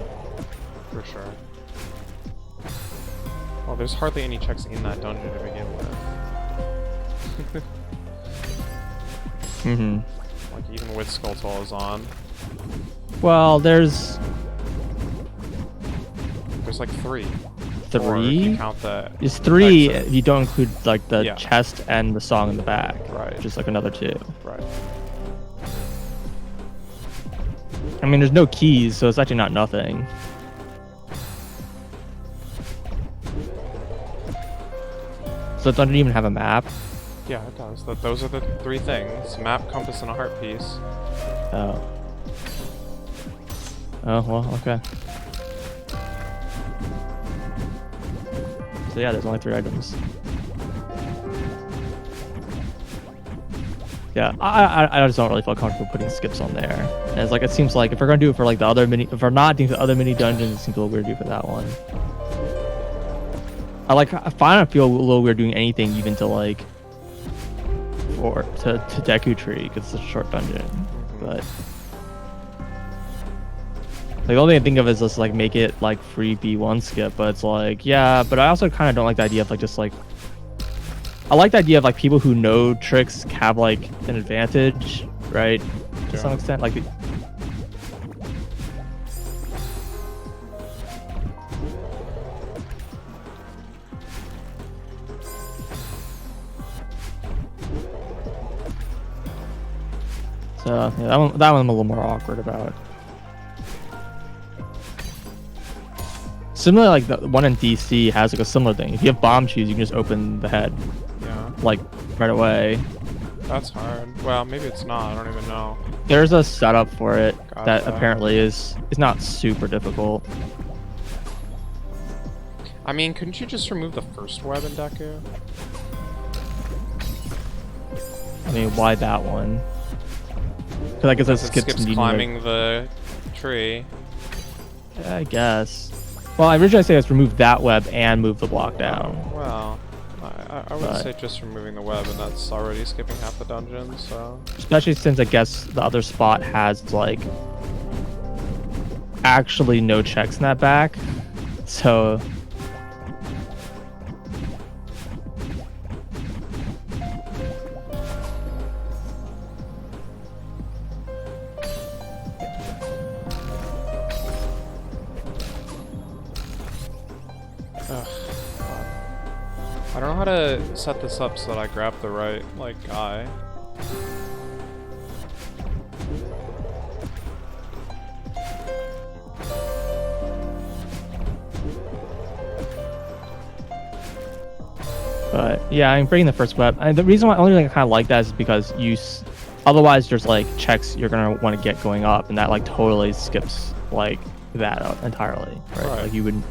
for sure. Well, there's hardly any checks in that dungeon to begin with. Like even with Skulltall is on. Well, there's like 3. 3. Or if you count the. It's 3 exit. if you don't include like the Yeah. chest and the song in the back. Right. Just like another 2. Right. I mean, there's no keys, so it's actually not nothing. So it doesn't even have a map. Yeah, it does. Those are the 3 things: map, compass, and a heart piece. Oh. Oh, well, okay. So yeah, there's only 3 items. Yeah, I just don't really feel comfortable putting skips on there. And it's like, it seems like if we're gonna do it for like the other if we're not doing the other mini dungeons, it seems a little weird to do for that one. I find I feel a little weird doing anything even to like, to Deku Tree, because it's a short dungeon. But like the only thing I think of is just like make it like free B1 skip, but it's like, yeah, but I also kind of don't like the idea of like just like, I like the idea of like people who know tricks have like an advantage, right? To some extent, like so yeah, that one I'm a little more awkward about. Similarly, like the one in DC has like a similar thing. If you have bomb shoes, you can just open the head. Yeah. Like right away. That's hard. Well, maybe it's not. I don't even know. There's a setup for it that Gotcha. apparently is not super difficult. I mean, couldn't you just remove the first web in Deku? I mean, why that one? Because I guess that It skips skips needing climbing the tree. Yeah, I guess. Well, I originally said let's remove that web and move the block down. Well, I would But- say just removing the web, and that's already skipping half the dungeon, so... Especially since I guess the other spot has like actually no checks in that back. So Ugh. I don't know how to set this up so that I grab the right, like, guy. But yeah, I'm breaking the first web. And the reason why only I kind of like that is because otherwise there's like checks you're gonna want to get going up, and that like totally skips like that out entirely, right? Right. Like you would.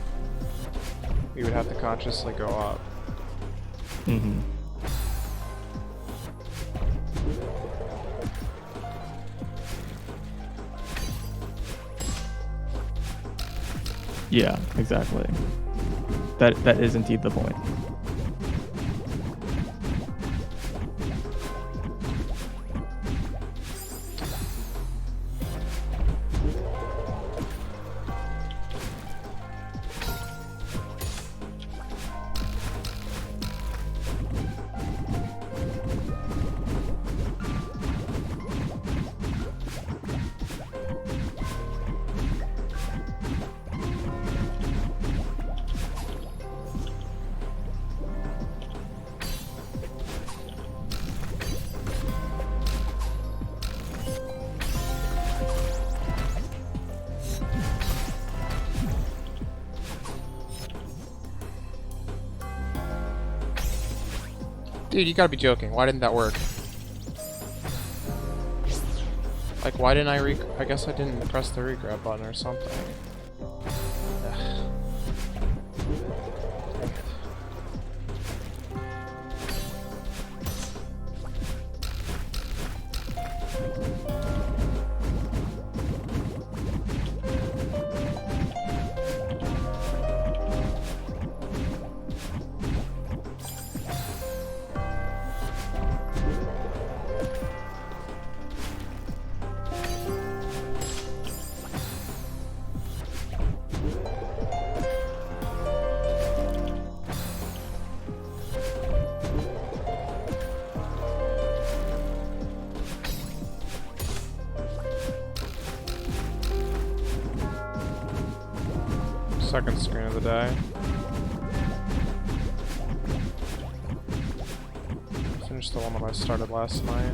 You would have to consciously go up. Mm-hmm. Yeah, exactly. That is indeed the point. Dude, you gotta be joking. Why didn't that work? Like, why didn't I guess I didn't press the regrab button or something. Ugh. Dang it. Second screen of the day. Finished the one that I started last night.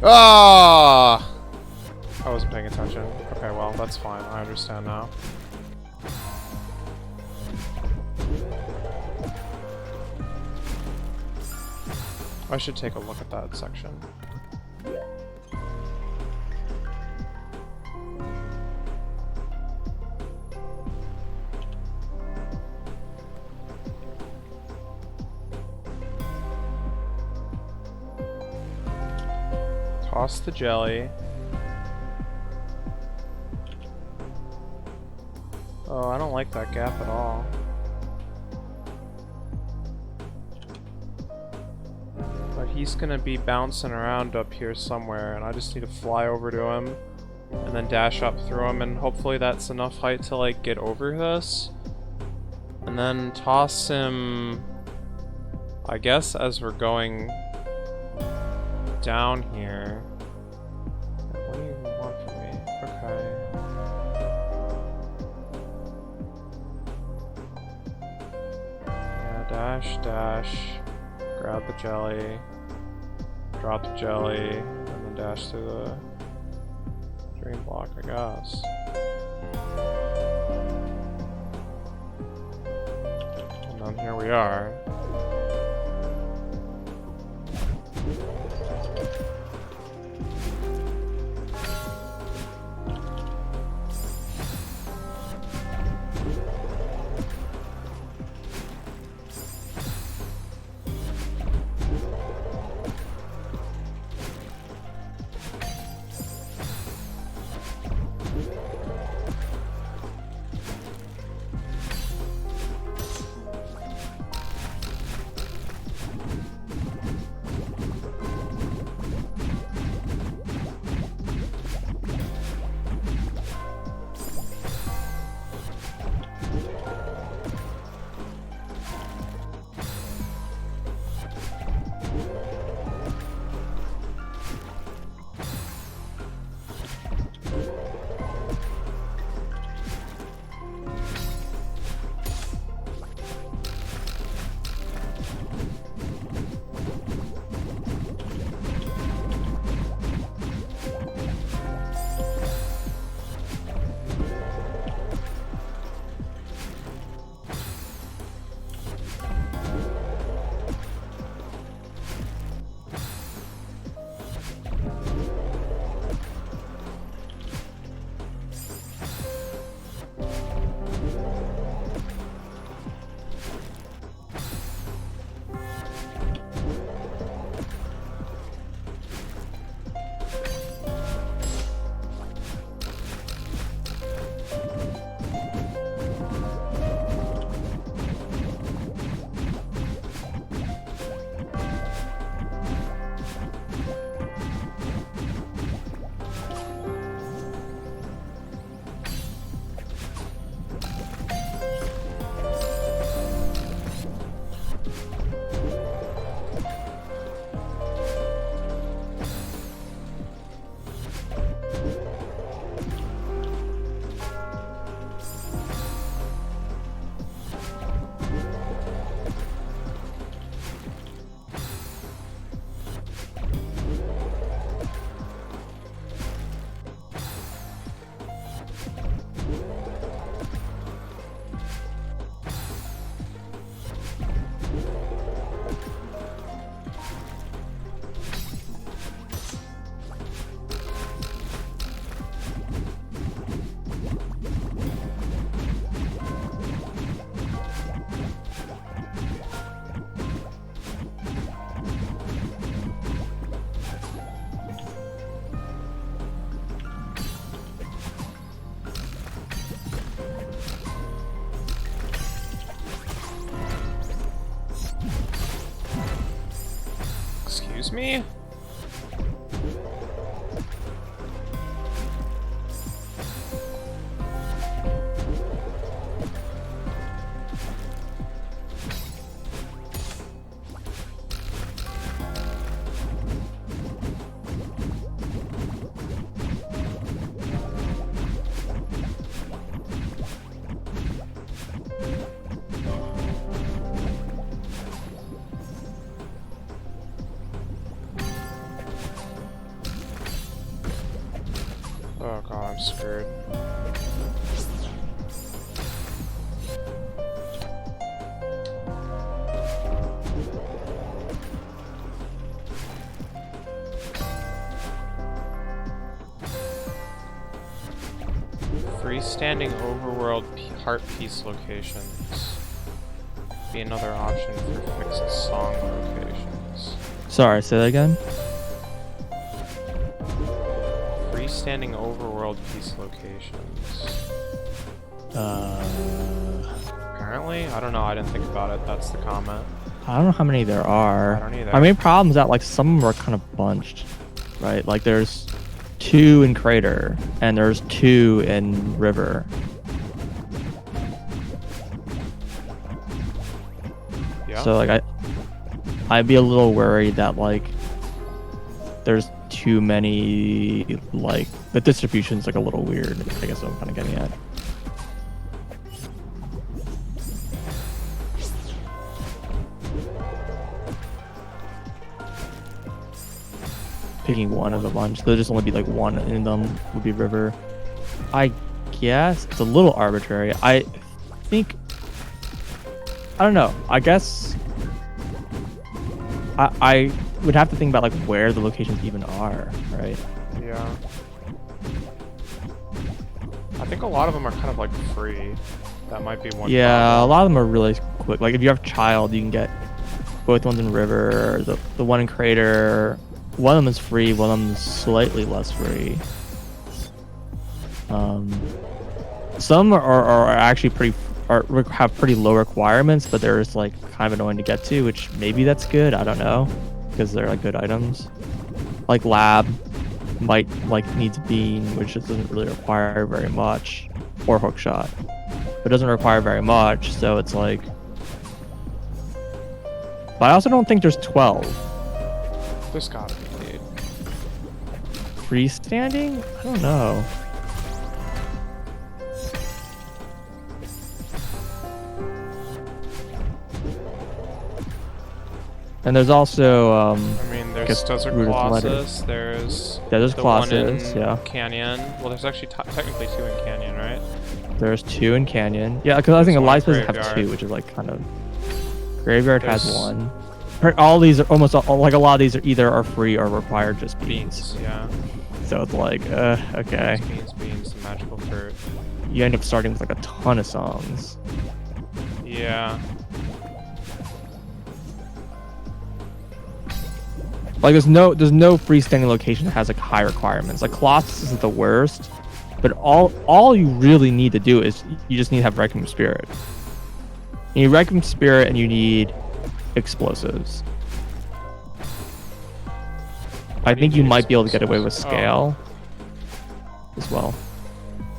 Ah! I wasn't paying attention. Okay, well, that's fine. I understand now. I should take a look at that section. Toss the jelly. Oh, I don't like that gap at all. But he's gonna be bouncing around up here somewhere, and I just need to fly over to him and then dash up through him, and hopefully that's enough height to like get over this. And then toss him, I guess, as we're going down here. What do you want from me? Okay. Yeah, dash, dash. Grab the jelly. Drop the jelly. And then dash through the dream block, I guess. And then here we are. Excuse me? Oh god, I'm screwed. Freestanding overworld heart piece locations. Be another option for fixed song locations. Sorry, say that again. Freestanding overworld piece locations. Apparently? I don't know, I didn't think about it. That's the comment. I don't know how many there are. I don't either. Our main problem is that like some of them are kind of bunched, right? Like there's 2 in Crater and there's 2 in River. Yeah. So like I'd be a little worried that like there's too many, like the distribution's like a little weird, I guess what I'm kind of getting at. Picking one of a bunch, there'll just only be like one in them would be River. I guess it's a little arbitrary. I think, I don't know, I guess I would have to think about like where the locations even are, right? Yeah. I think a lot of them are kind of like free. That might be one. Yeah, problem. a lot of them are really quick. Like if you have Child, you can get both ones in River, the one in Crater. One of them is free, one of them is slightly less free. Some are actually have pretty low requirements, but they're just like kind of annoying to get to, which maybe that's good. I don't know, because they're like good items. Like Lab might like needs Bean, which just doesn't really require very much, or Hookshot. It doesn't require very much, so it's like. But I also don't think there's 12. There's gotta be, dude. Freestanding? I don't know. And there's also I mean, there's Desert Colossus, there's there's the Colossus, one in yeah. Canyon. Well, there's actually technically 2 in Canyon, right? There's 2 in Canyon. Yeah, because I think a There's lot of one in places have Graveyard. 2, which is like kind of... Graveyard has There's- 1. All these are almost like a lot of these are either are free or require just beans. Beans, yeah. So it's like, okay. Beans, the magical fruit. You end up starting with like a ton of songs. Yeah. Like there's no freestanding location that has like high requirements. Like Colossus is the worst, but all you really need to do is you just need to have Requiem Spirit. You need Requiem Spirit and you need explosives. I think you might be able to get away with Scale as well.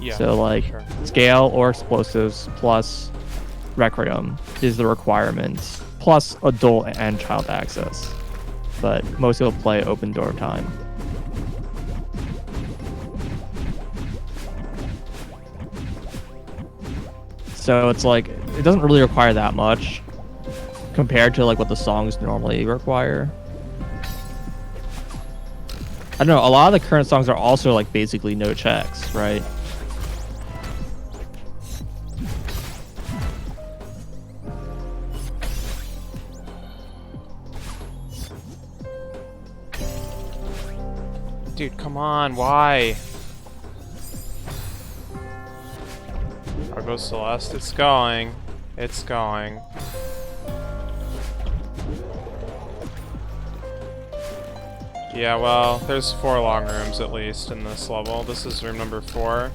Yeah. So like sure. Scale or explosives plus Requiem is the requirement, plus adult and child access. But most people play open door time. So it's like it doesn't really require that much compared to like what the songs normally require. I don't know, a lot of the current songs are also like basically no checks, right? Dude, come on, why? I'll go Celeste. It's going. It's going. Yeah, well, there's 4 long rooms at least in this level. This is room number 4.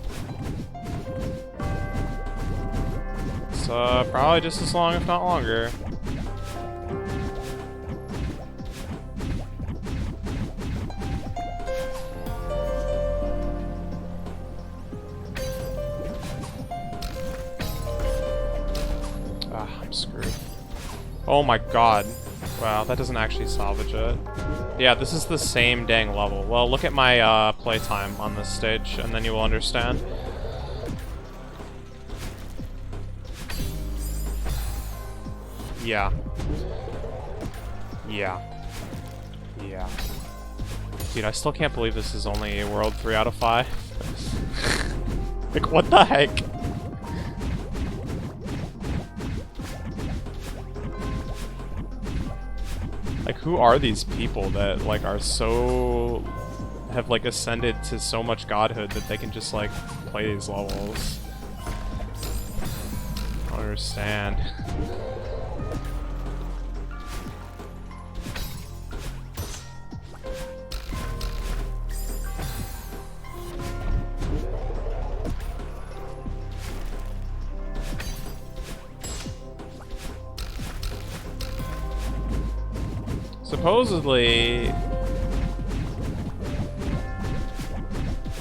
It's probably just as long, if not longer. Oh my god. Wow, that doesn't actually salvage it. Yeah, this is the same dang level. Well, look at my playtime on this stage, and then you will understand. Yeah. Yeah. Yeah. Dude, I still can't believe this is only a world 3 out of 5. Like, what the heck? Like, who are these people that, like, are so... have, like, ascended to so much godhood that they can just, like, play these levels? I don't understand. Supposedly,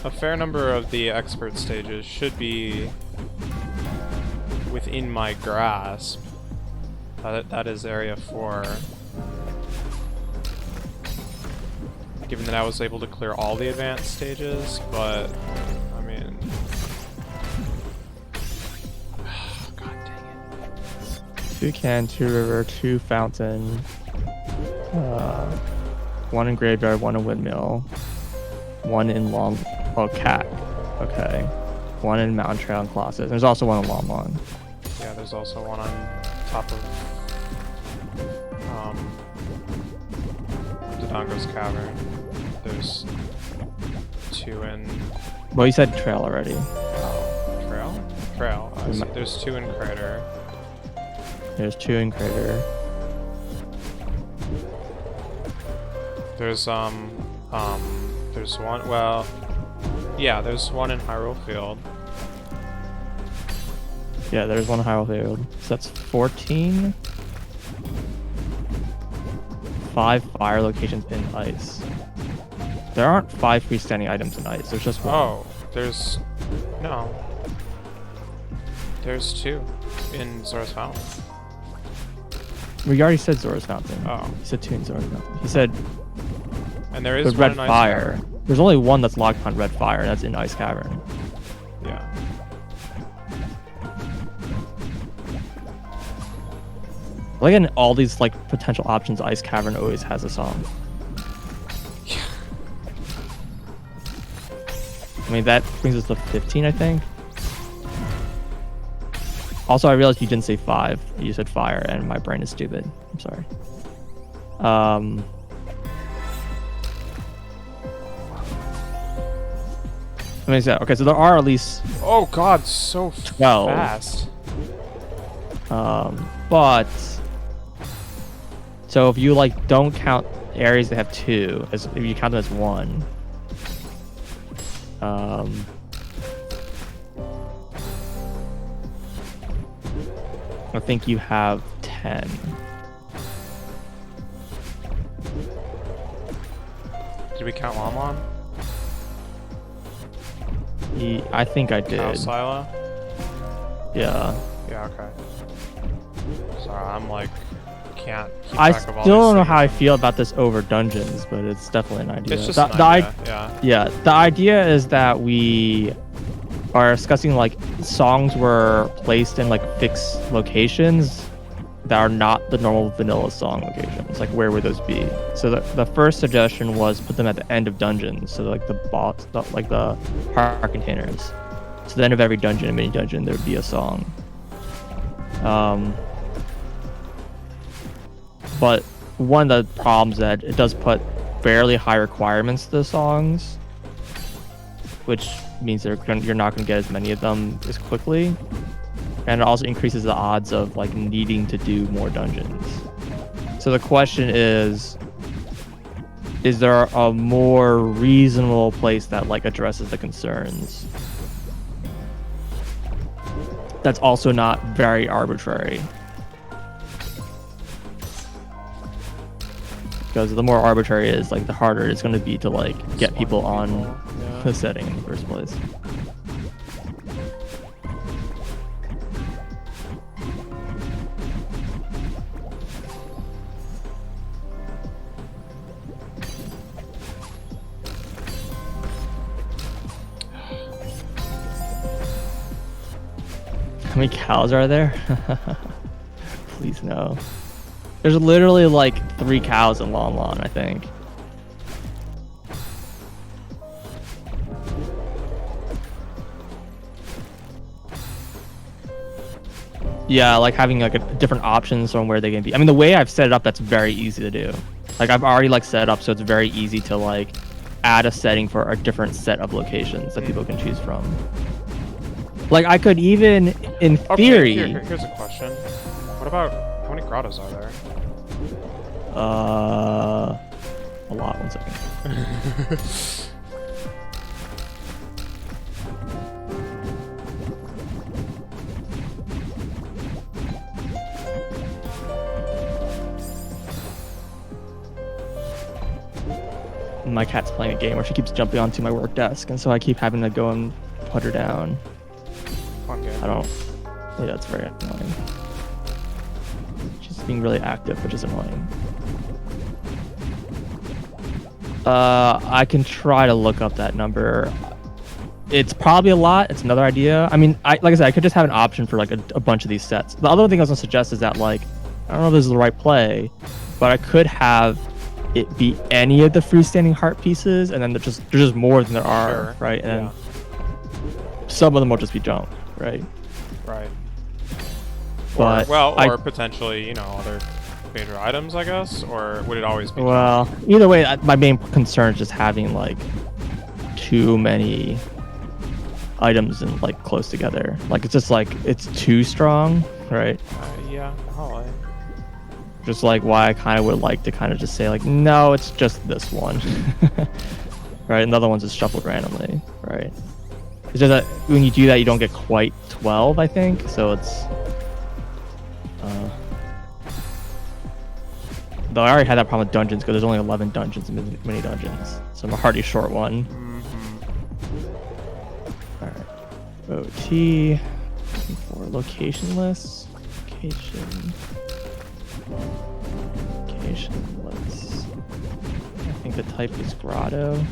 a fair number of the expert stages should be within my grasp. That is area 4. Given that I was able to clear all the advanced stages, but I mean, god dang it. 2 can, 2 river, 2 fountain. 1 in graveyard, 1 in windmill, 1 in long, oh cat, okay, 1 in mountain trail and Colossus. There's also 1 in long one. Yeah, there's also 1 on top of Dodongo's cavern. There's 2 in. Well, you said trail already. Oh, trail? Trail. I see. There's 2 in crater. There's 2 in crater. There's there's 1, well, yeah, there's 1 in Hyrule Field. Yeah, there's 1 in Hyrule Field. So that's 14. 5 fire locations in ice. There aren't 5 freestanding items in ice, there's just 1. Oh, there's, no. There's 2 in Zora's Fountain. We already said Zora's Fountain. Oh. He said 2 in Zora's Fountain. He said and there is red one in fire. Ice Cavern. There's only 1 that's locked on red fire, and that's in Ice Cavern. Yeah. Like in all these like potential options, Ice Cavern always has a song. Yeah. I mean, that brings us to 15, I think. Also, I realized you didn't say 5. You said fire, and my brain is stupid. I'm sorry. Let me say, okay, so there are at least Oh god, so 12. fast. But so if you like don't count areas that have 2, as if you count them as 1, I think you have 10. Did we count Lamon? I think I did. Count Sila? Yeah. Yeah, okay. Sorry, I'm like, can't keep I track of all still these don't know things. how I feel about this over dungeons, but it's definitely an idea. It's just The- an the idea, yeah, the idea is that we are discussing like songs were placed in like fixed locations that are not the normal vanilla song locations. Like, where would those be? So the first suggestion was put them at the end of dungeons, so like the boss, like the heart containers. So at the end of every dungeon and mini dungeon, there would be a song. But one of the problems that it does put fairly high requirements to the songs, which means you're not going to get as many of them as quickly, and it also increases the odds of like needing to do more dungeons. So the question is there a more reasonable place that like addresses the concerns that's also not very arbitrary? Because the more arbitrary it is, like the harder it's going to be to like get people on the setting in the first place. How many cows are there? Please no. There's literally like 3 cows in Lon Lon, I think. Yeah, like having like different options on where they can be. I mean, the way I've set it up, that's very easy to do. Like I've already like set it up so it's very easy to like add a setting for a different set of locations that people can choose from. Like I could even, in theory. Here's a question. What about how many grottos are there? A lot. 1 second. My cat's playing a game where she keeps jumping onto my work desk, and so I keep having to go and put her down. Fun game. I don't. Yeah, it's very annoying. She's being really active, which is annoying. I can try to look up that number. It's probably a lot. It's another idea. I mean, like I said, I could just have an option for like a bunch of these sets. The other thing I was gonna suggest is that like, I don't know if this is the right play, but I could have it be any of the freestanding heart pieces, and then there's just more than there are, Sure. right? And some of them will just be junk, right? Right. But or potentially, you know, other major items, I guess, or would it always be? Well, either way, my main concern is just having like too many items and like close together. Like it's just like it's too strong, right? Yeah, probably. Just like why I kind of would like to kind of just say like, no, it's just this one, right? And the other one's just shuffled randomly, right? It's just that when you do that, you don't get quite 12, I think. So it's, though I already had that problem with dungeons because there's only 11 dungeons and mini dungeons. So I'm a hearty short one. All right. OT for location lists. Location lists. I think the type is grotto.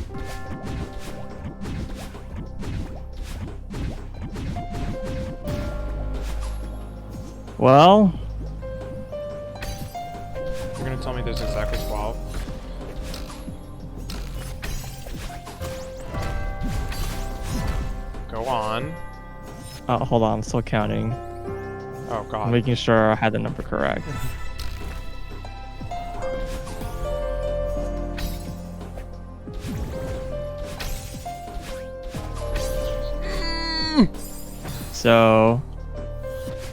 Well, you're gonna tell me there's exactly 12? Go on. Oh, hold on, I'm still counting. Oh god. I'm making sure I had the number correct. So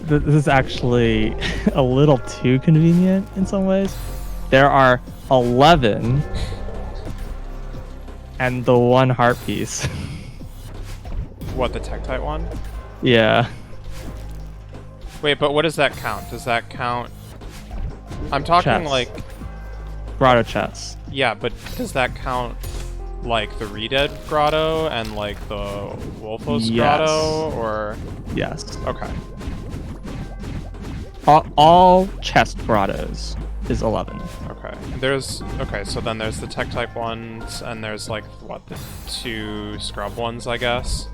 this is actually a little too convenient in some ways. There are 11 and the 1 heart piece. What, the Tektite one? Yeah. Wait, but what does that count? Does that count? I'm talking Chest. like Grotto chest. Yeah, but does that count like the Redead Grotto and like the Wolfos Grotto, or? Yes. Okay. All chest grottos is 11. Okay. So then there's the tech type ones, and there's like what, the 2 scrub ones, I guess.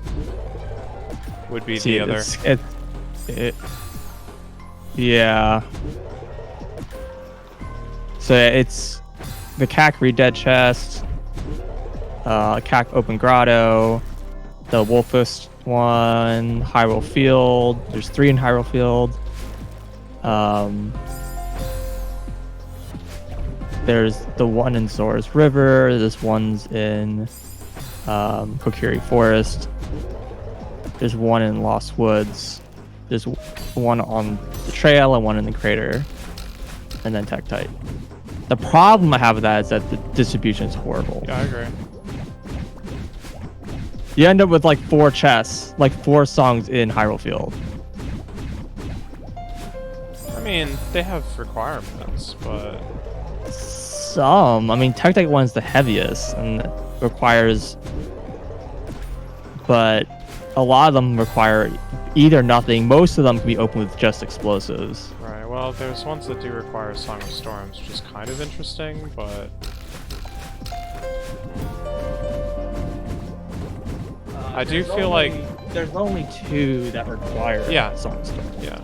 Would be the other. Yeah. So it's the CAC Redead chest, CAC Open Grotto, the Wolfos one, Hyrule Field. There's 3 in Hyrule Field. There's the one in Zora's River. This one's in Kokiri Forest. There's one in Lost Woods. There's one on the trail and one in the crater. And then Tektite. The problem I have with that is that the distribution is horrible. Yeah, I agree. You end up with like 4 chests, like 4 songs in Hyrule Field. I mean, they have requirements, but... Some. I mean, Tektite one's the heaviest and it requires... But a lot of them require either nothing. Most of them can be opened with just explosives. Right, well, there's ones that do require Song of Storms, which is kind of interesting, but... I do feel like there's only 2 that require Songstone. Yeah.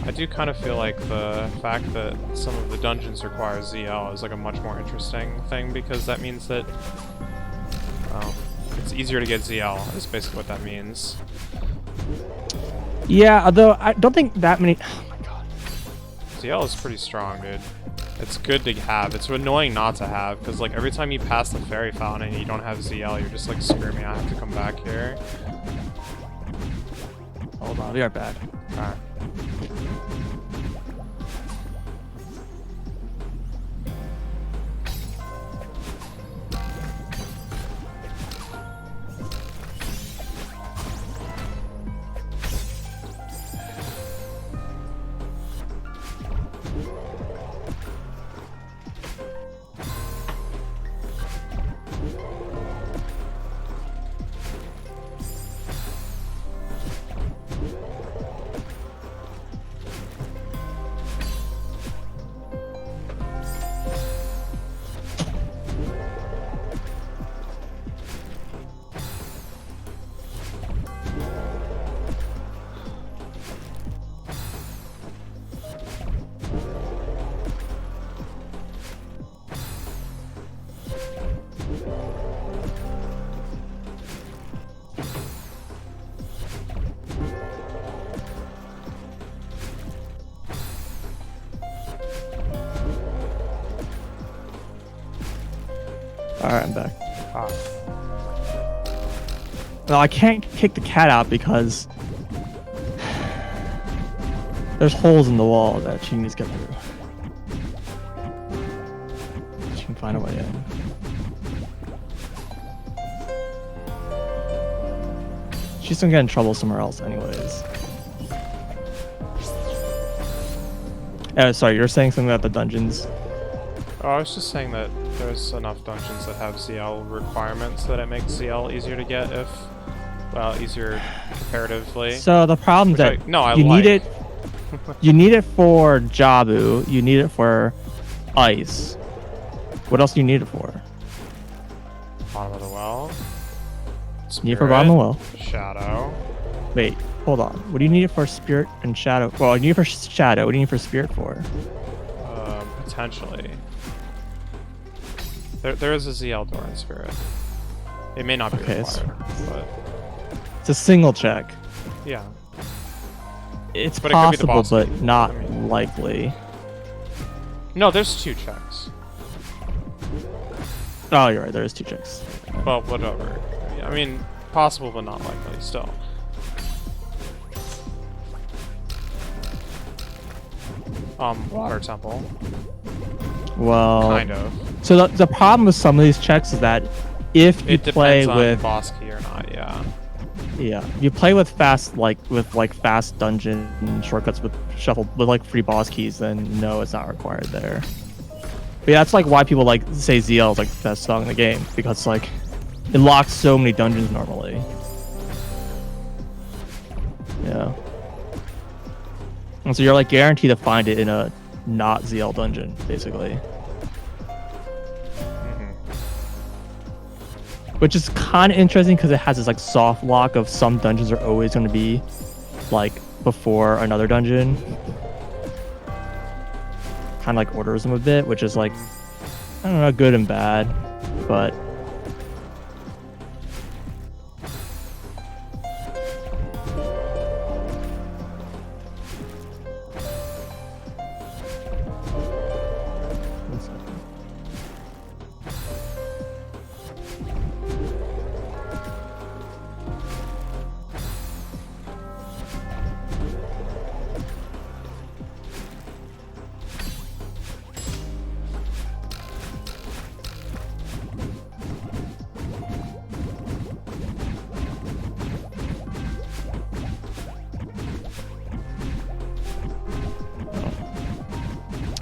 I do kind of feel like the fact that some of the dungeons require ZL is like a much more interesting thing, because that means that, well, it's easier to get ZL, is basically what that means. Yeah, although I don't think that many... Oh my god. ZL is pretty strong, dude. It's good to have. It's annoying not to have, because like every time you pass the fairy fountain and you don't have ZL, you're just like, screaming, I have to come back here. Hold on, we are back. Alright. Alright, I'm back. Ah. No, I can't kick the cat out because there's holes in the wall that she needs to get through. She can find a way in. She's gonna get in trouble somewhere else anyways. Sorry, you're saying something about the dungeons? Oh, I was just saying that there's enough dungeons that have ZL requirements that it makes ZL easier to get if, well, easier comparatively. So the problem is that you need it. You need it for Jabu. You need it for Ice. What else do you need it for? Bottom of the well. You need it for bottom of the well. Shadow. Wait, hold on. What do you need it for? Spirit and Shadow. Well, you need it for Shadow. What do you need for Spirit for? Potentially. There is a ZL door in Spirit. It may not be required, but it's a single check. Yeah. It's possible, but not likely. No, there's 2 checks. Oh, you're right. There is 2 checks. Well, whatever. I mean, possible, but not likely. Still. Water temple. Well, kind of. So the problem with some of these checks is that if you play with boss key or not, yeah, you play with fast fast dungeon shortcuts with free boss keys, then no, it's not required there. But yeah, that's like why people like say ZL is like the best song in the game, because like it locks so many dungeons normally. Yeah. And so you're like guaranteed to find it in a not ZL dungeon, basically. Which is kind of interesting because it has this like soft lock of some dungeons are always going to be like before another dungeon. Kind of like orders them a bit, which is like, I don't know, good and bad, but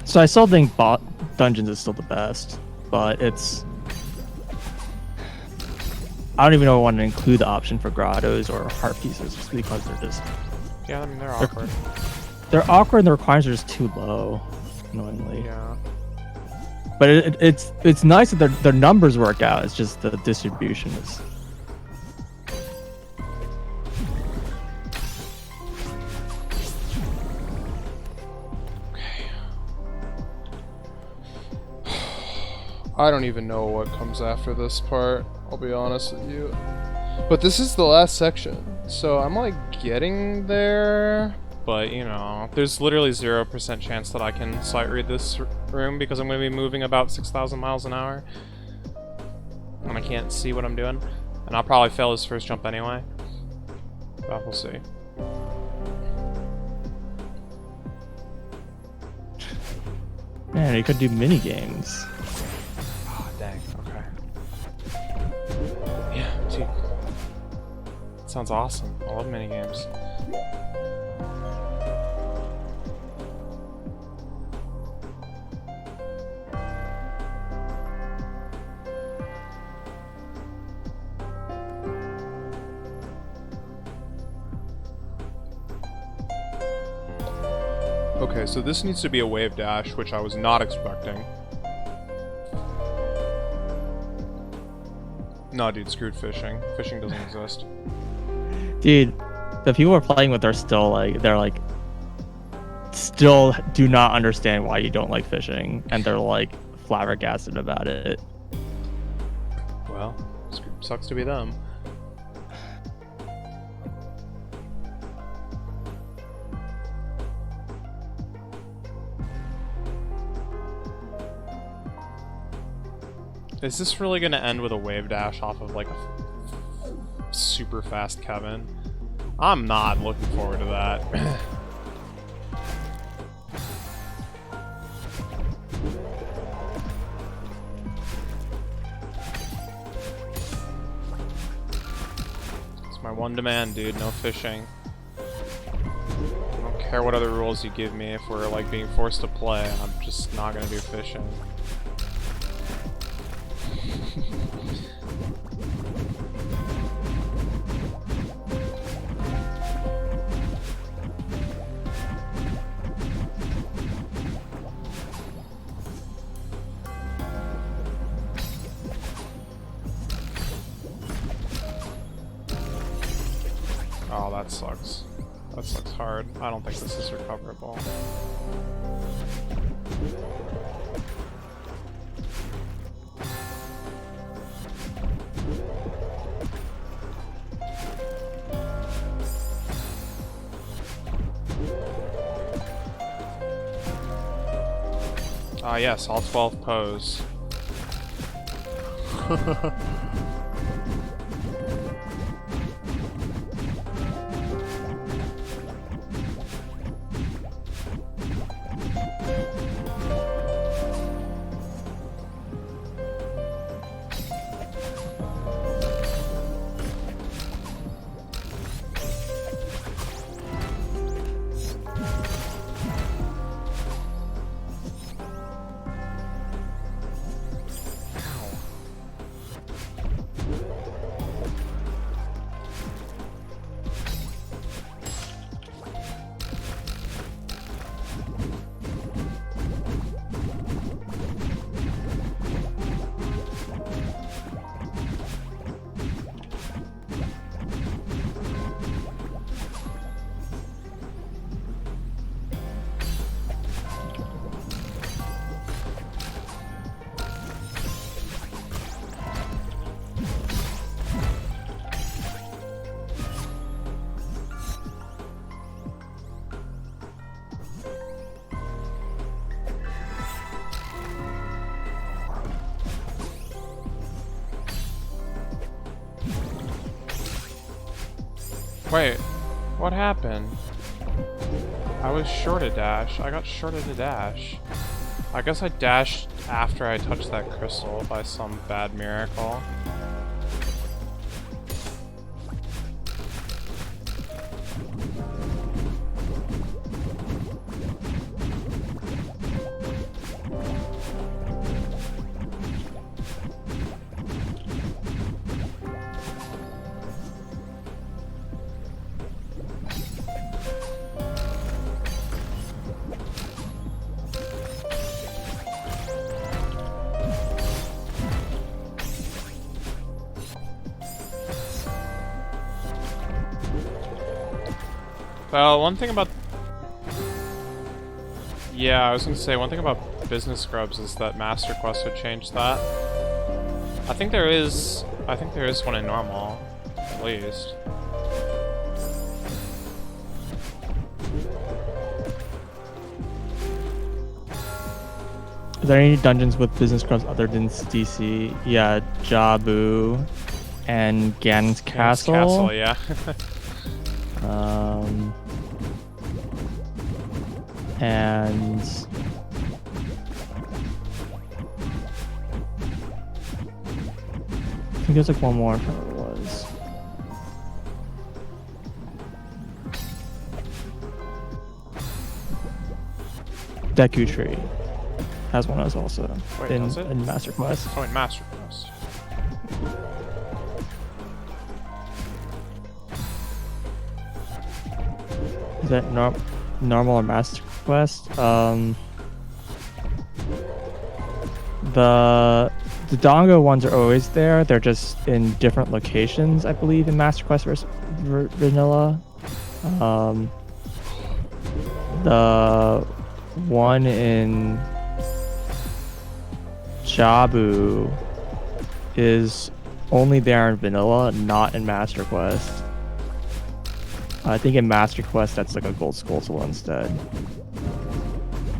so I still think dungeons is still the best, but it's... I don't even know if I want to include the option for grottos or heart pieces just because they're just... Yeah, I mean, they're awkward. They're awkward and the requirements are just too low, annoyingly. Yeah. But it's nice that their numbers work out, it's just the distribution is... I don't even know what comes after this part, I'll be honest with you. But this is the last section, so I'm like getting there, but you know, there's literally 0% chance that I can sight read this room because I'm going to be moving about 6,000 miles an hour. And I can't see what I'm doing. And I'll probably fail this first jump anyway. But we'll see. Man, you could do mini games. Oh, dang. Okay. Yeah, dude. Sounds awesome. I love mini games. Okay, so this needs to be a wave dash, which I was not expecting. No, dude, screwed fishing. Fishing doesn't exist. Dude, the people we're playing with are still like, they're like, still do not understand why you don't like fishing, and they're like flabbergasted about it. Well, sucks to be them. Is this really gonna end with a wave dash off of like a super fast Kevin? I'm not looking forward to that. It's my one demand, dude. No fishing. I don't care what other rules you give me if we're like being forced to play. I'm just not gonna do fishing. Oh, that sucks. That sucks hard. I don't think this is recoverable. Ah, yes, all 12 pose. Wait, what happened? I was short a dash. I got shorted a dash. I guess I dashed after I touched that crystal by some bad miracle. Well, one thing about... Yeah, I was gonna say, one thing about business scrubs is that Master Quest would change that. I think there is one in normal, at least. Is there any dungeons with business scrubs other than DC? Yeah, Jabu and Ganon's Castle. Castle, yeah. And I think there's like one more. I forgot what it was. Deku Tree has one as also. Wait, in Master Quest. Oh, in Master Quest. Is that normal or Master Quest? The Dongo ones are always there. They're just in different locations, I believe, in Master Quest versus Vanilla. The one in Jabu is only there in Vanilla, not in Master Quest. I think in Master Quest that's like a gold skull instead.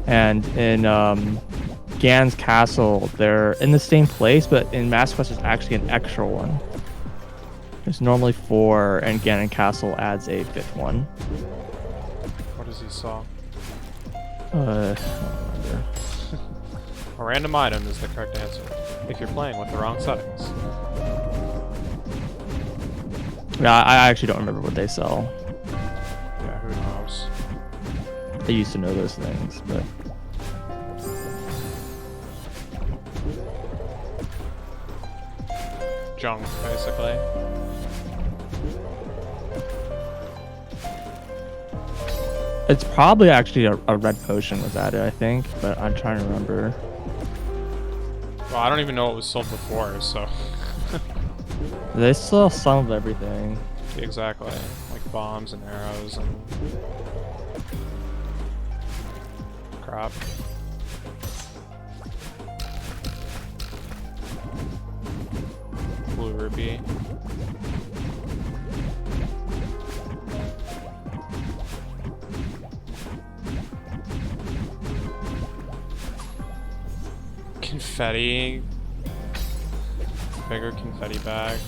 And in Ganon's Castle, they're in the same place, but in Master Quest there's actually an extra one. There's normally 4, and Ganon Castle adds a 5th one. What does he saw? I don't remember. A random item is the correct answer, if you're playing with the wrong settings. Yeah, I actually don't remember what they sell. Yeah, who knows? I used to know those things, but... Junk, basically. It's probably actually a red potion was added, I think, but I'm trying to remember. Well, I don't even know what was sold before, so... They sell some of everything. Exactly. Like bombs and arrows and... crap. Blue Ruby. Confetti. Bigger confetti bag.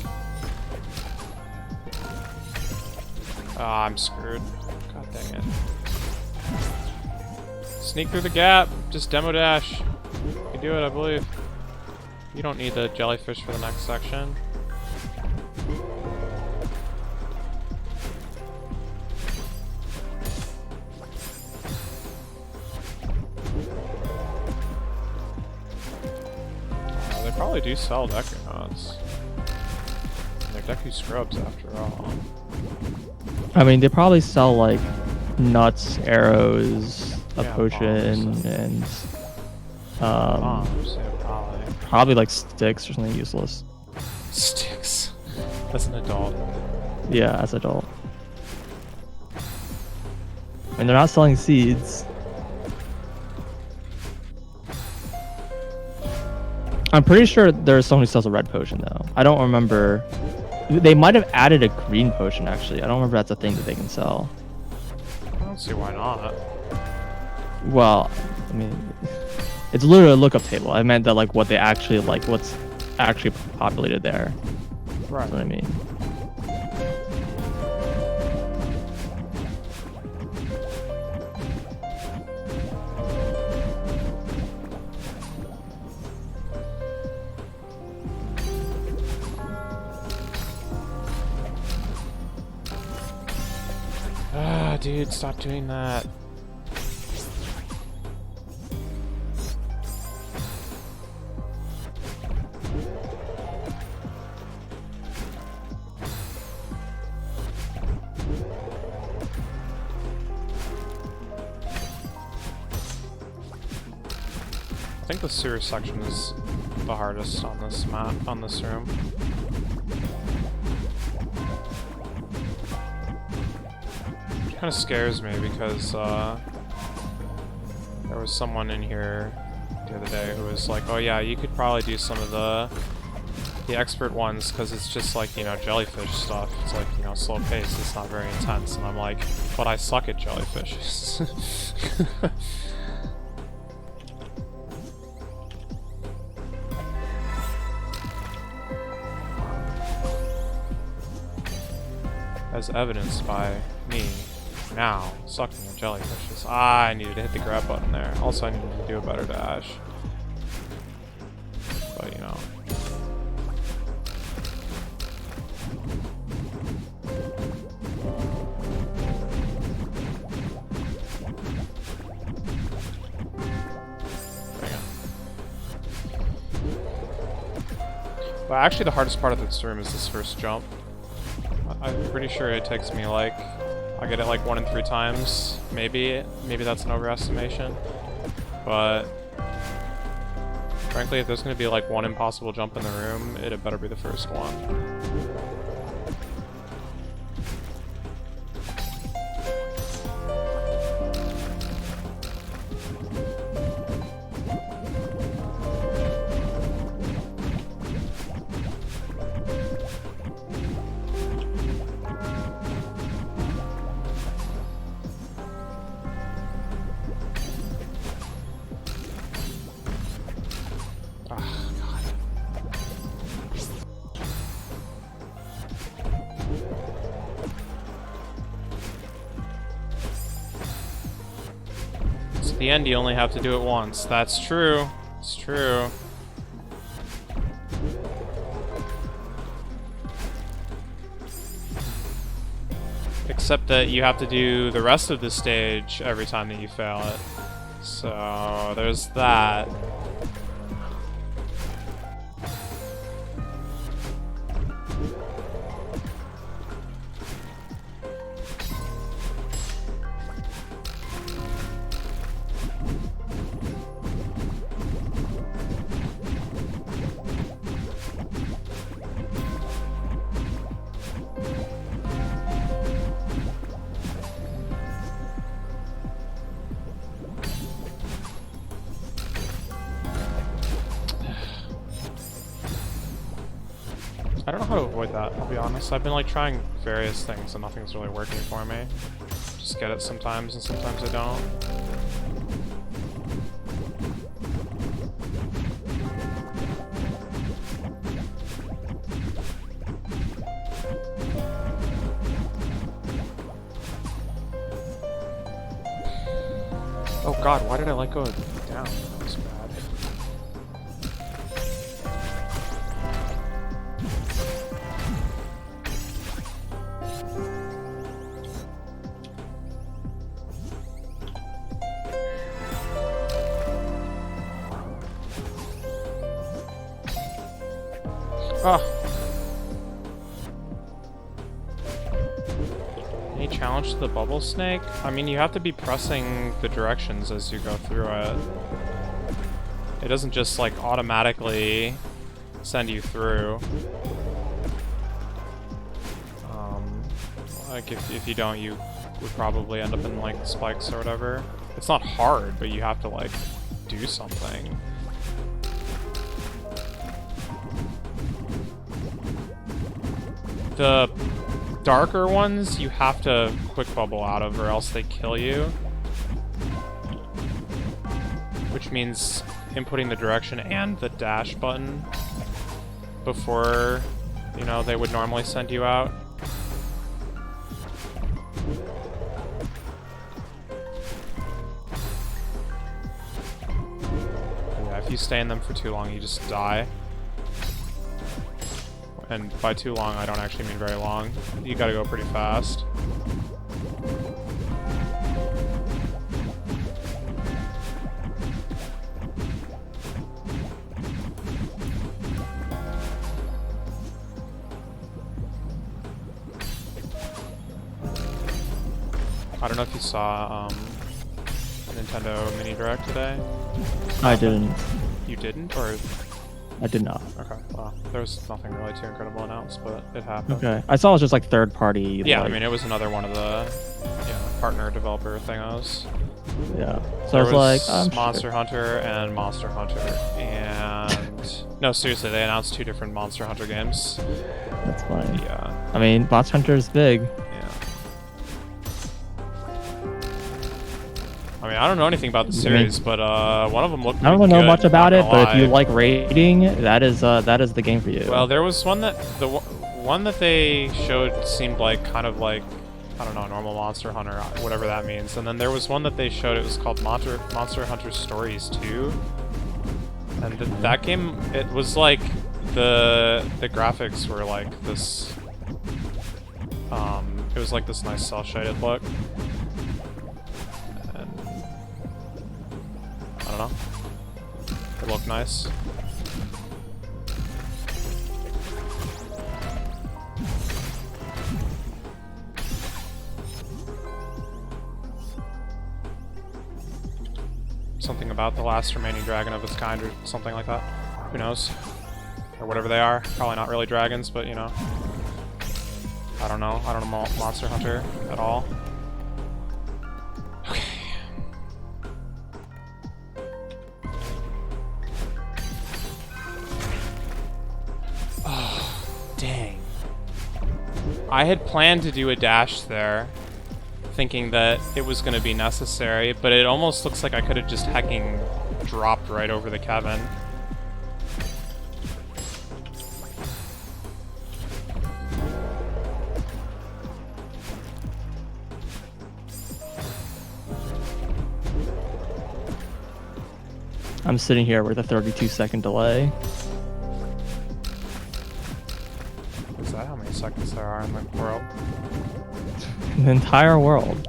Ah, I'm screwed. God dang it. Sneak through the gap. Just demo dash. You can do it, I believe. You don't need the jellyfish for the next section. They probably do sell Deku nuts. They're Deku scrubs after all. I mean, they probably sell like nuts, arrows, a potion, bombs. and Bombs, yeah, probably like sticks or something useless. Sticks. That's an adult. Yeah, as adult. And they're not selling seeds. I'm pretty sure there's someone who sells a red potion though. I don't remember. They might have added a green potion actually. I don't remember that's a thing that they can sell. I don't see why not. Well, I mean, it's literally a lookup table. I meant that like what they actually like, what's actually populated there. Right. That's what I mean. Ah, dude, stop doing that. I think the sewer section is the hardest on this map, on this room. It kind of scares me because there was someone in here the other day who was like, oh yeah, you could probably do some of the expert ones because it's just like, you know, jellyfish stuff. It's like, you know, slow pace. It's not very intense. And I'm like, but I suck at jellyfish. As evidenced by me now sucking at jellyfishes. I needed to hit the grab button there. Also, I needed to do a better dash. But, you know. But actually the hardest part of this room is this first jump. I'm pretty sure it takes me like, I get it like 1 in 3 times, maybe that's an overestimation, but frankly if there's going to be like one impossible jump in the room, it better be the first one. At the end, you only have to do it once. That's true. It's true. Except that you have to do the rest of the stage every time that you fail it. So, there's that. I don't know how to avoid that, I'll be honest. I've been like trying various things and nothing's really working for me. Just get it sometimes and sometimes I don't. Oh god, why did I let go down? That was bad. Oh. Any challenge to the bubble snake? I mean, you have to be pressing the directions as you go through it. It doesn't just, like, automatically send you through. Like, if you don't, you would probably end up in, like, spikes or whatever. It's not hard, but you have to, like, do something. The darker ones, you have to quick bubble out of or else they kill you. Which means inputting the direction and the dash button before, you know, they would normally send you out. Yeah, if you stay in them for too long, you just die. And by too long, I don't actually mean very long. You gotta go pretty fast. I don't know if you saw Nintendo Mini Direct today. I didn't. You didn't, or? I did not. Okay, well, there was nothing really too incredible announced, but it happened. Okay. I saw it was just like third party. Yeah, like... I mean, it was another one of the partner developer thingos. Yeah. So There I was like, was Monster Hunter and Monster Hunter, and no, seriously, they announced 2 different Monster Hunter games. That's fine. Yeah. I mean, Monster Hunter is big. Yeah. I mean, I don't know anything about the series, but one of them looked. I don't know much about it, but if you like like raiding, that is the game for you. Well, there was one that one that they showed seemed like kind of like, I don't know, normal Monster Hunter, whatever that means. And then there was one that they showed. It was called Monster Hunter Stories 2. And that game, it was like the graphics were like this. It was like this nice cel-shaded look. And I don't know. It looked nice. Something about the last remaining dragon of its kind or something like that. Who knows? Or whatever they are. Probably not really dragons, but you know. I don't know. I don't know Monster Hunter at all. Okay. Oh, dang. I had planned to do a dash there, thinking that it was going to be necessary, but it almost looks like I could have just hecking dropped right over the cabin. I'm sitting here with a 32-second delay. Is that how many seconds there are in the world? The entire world.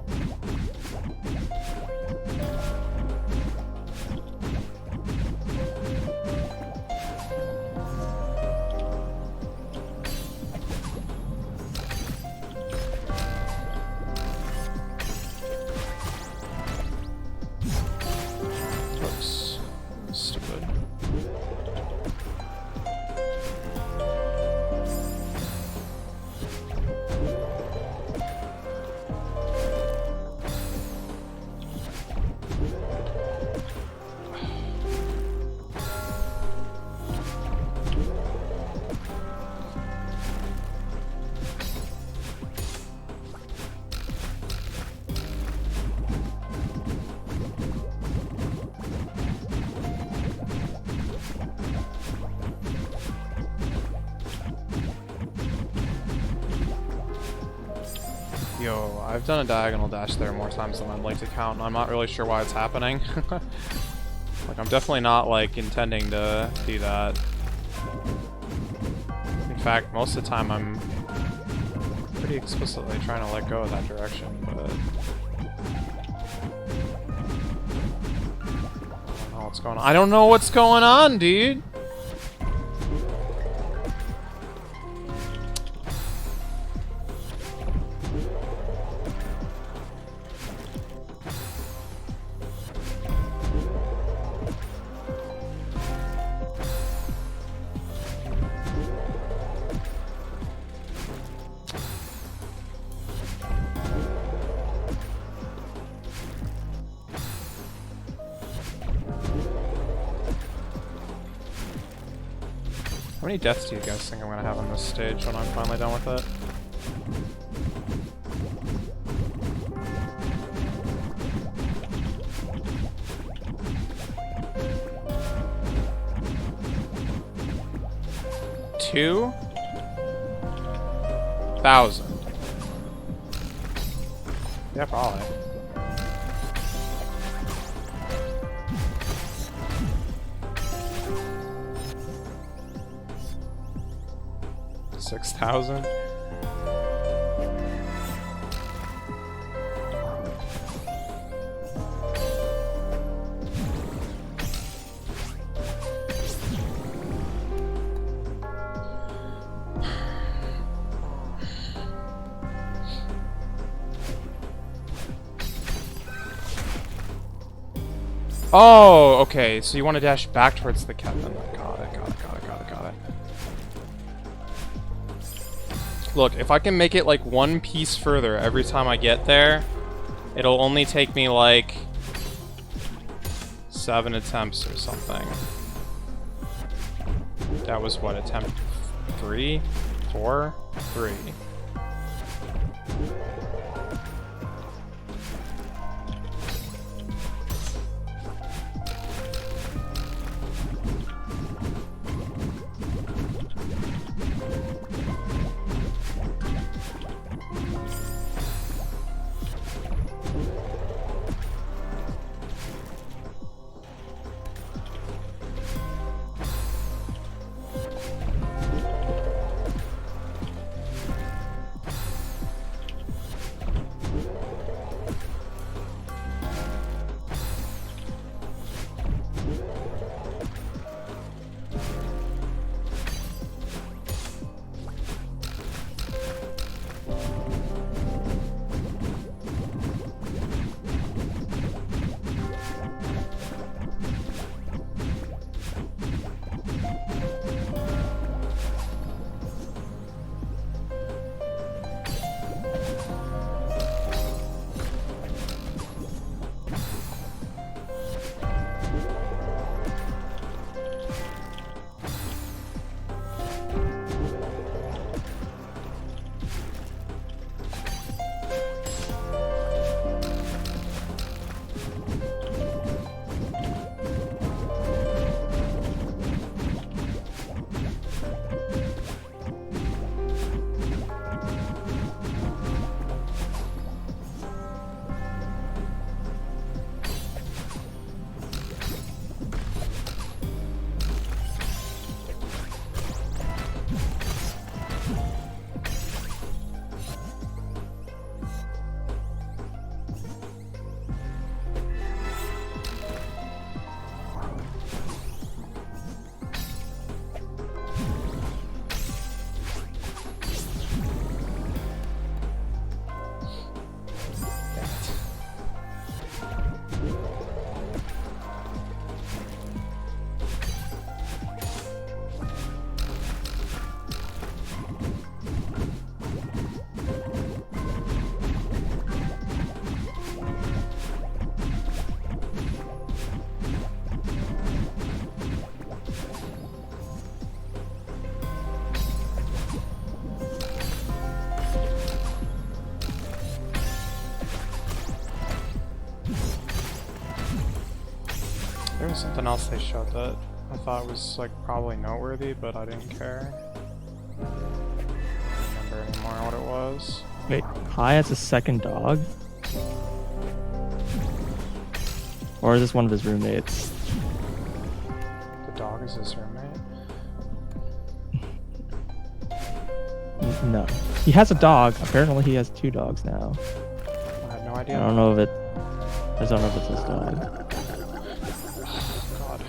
Oops. Stupid. Yo, I've done a diagonal dash there more times than I'd like to count, and I'm not really sure why it's happening. Like, I'm definitely not, like, intending to do that. In fact, most of the time I'm pretty explicitly trying to let go of that direction, but I don't know what's going on. I don't know what's going on, dude! How many deaths do you guys think I'm gonna have on this stage when I'm finally done with it? Two? 1,000. Yeah, probably. $6,000. Oh, okay. So you want to dash back towards the cabin. Got it. Look, if I can make it like one piece further every time I get there, it'll only take me like 7 attempts or something. That was what, attempt 3? 4? 3. There was something else they showed that I thought was like probably noteworthy, but I didn't care. I don't remember anymore what it was. Wait, Kai has a second dog? Or is this one of his roommates? The dog is his roommate? No. He has a dog. Apparently he has 2 dogs now. I had no idea. I don't know if it's his dog. God.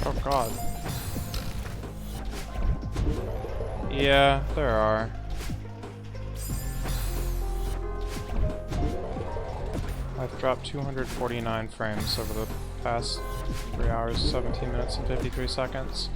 Oh God. Yeah, there are. I've dropped 249 frames over the past 3 hours, 17 minutes, and 53 seconds.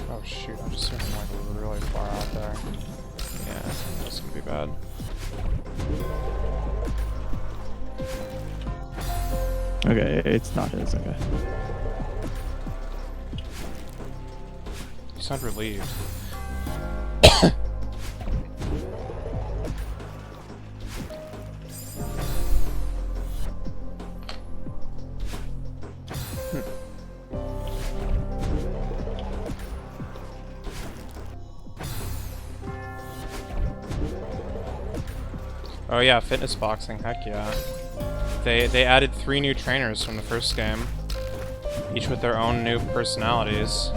Oh shoot, I'm just zooming like really far out there. Yeah, that's gonna be bad. Okay, it's not his, okay. You sound relieved. Oh yeah, fitness boxing, heck yeah. They added 3 new trainers from the first game, each with their own new personalities.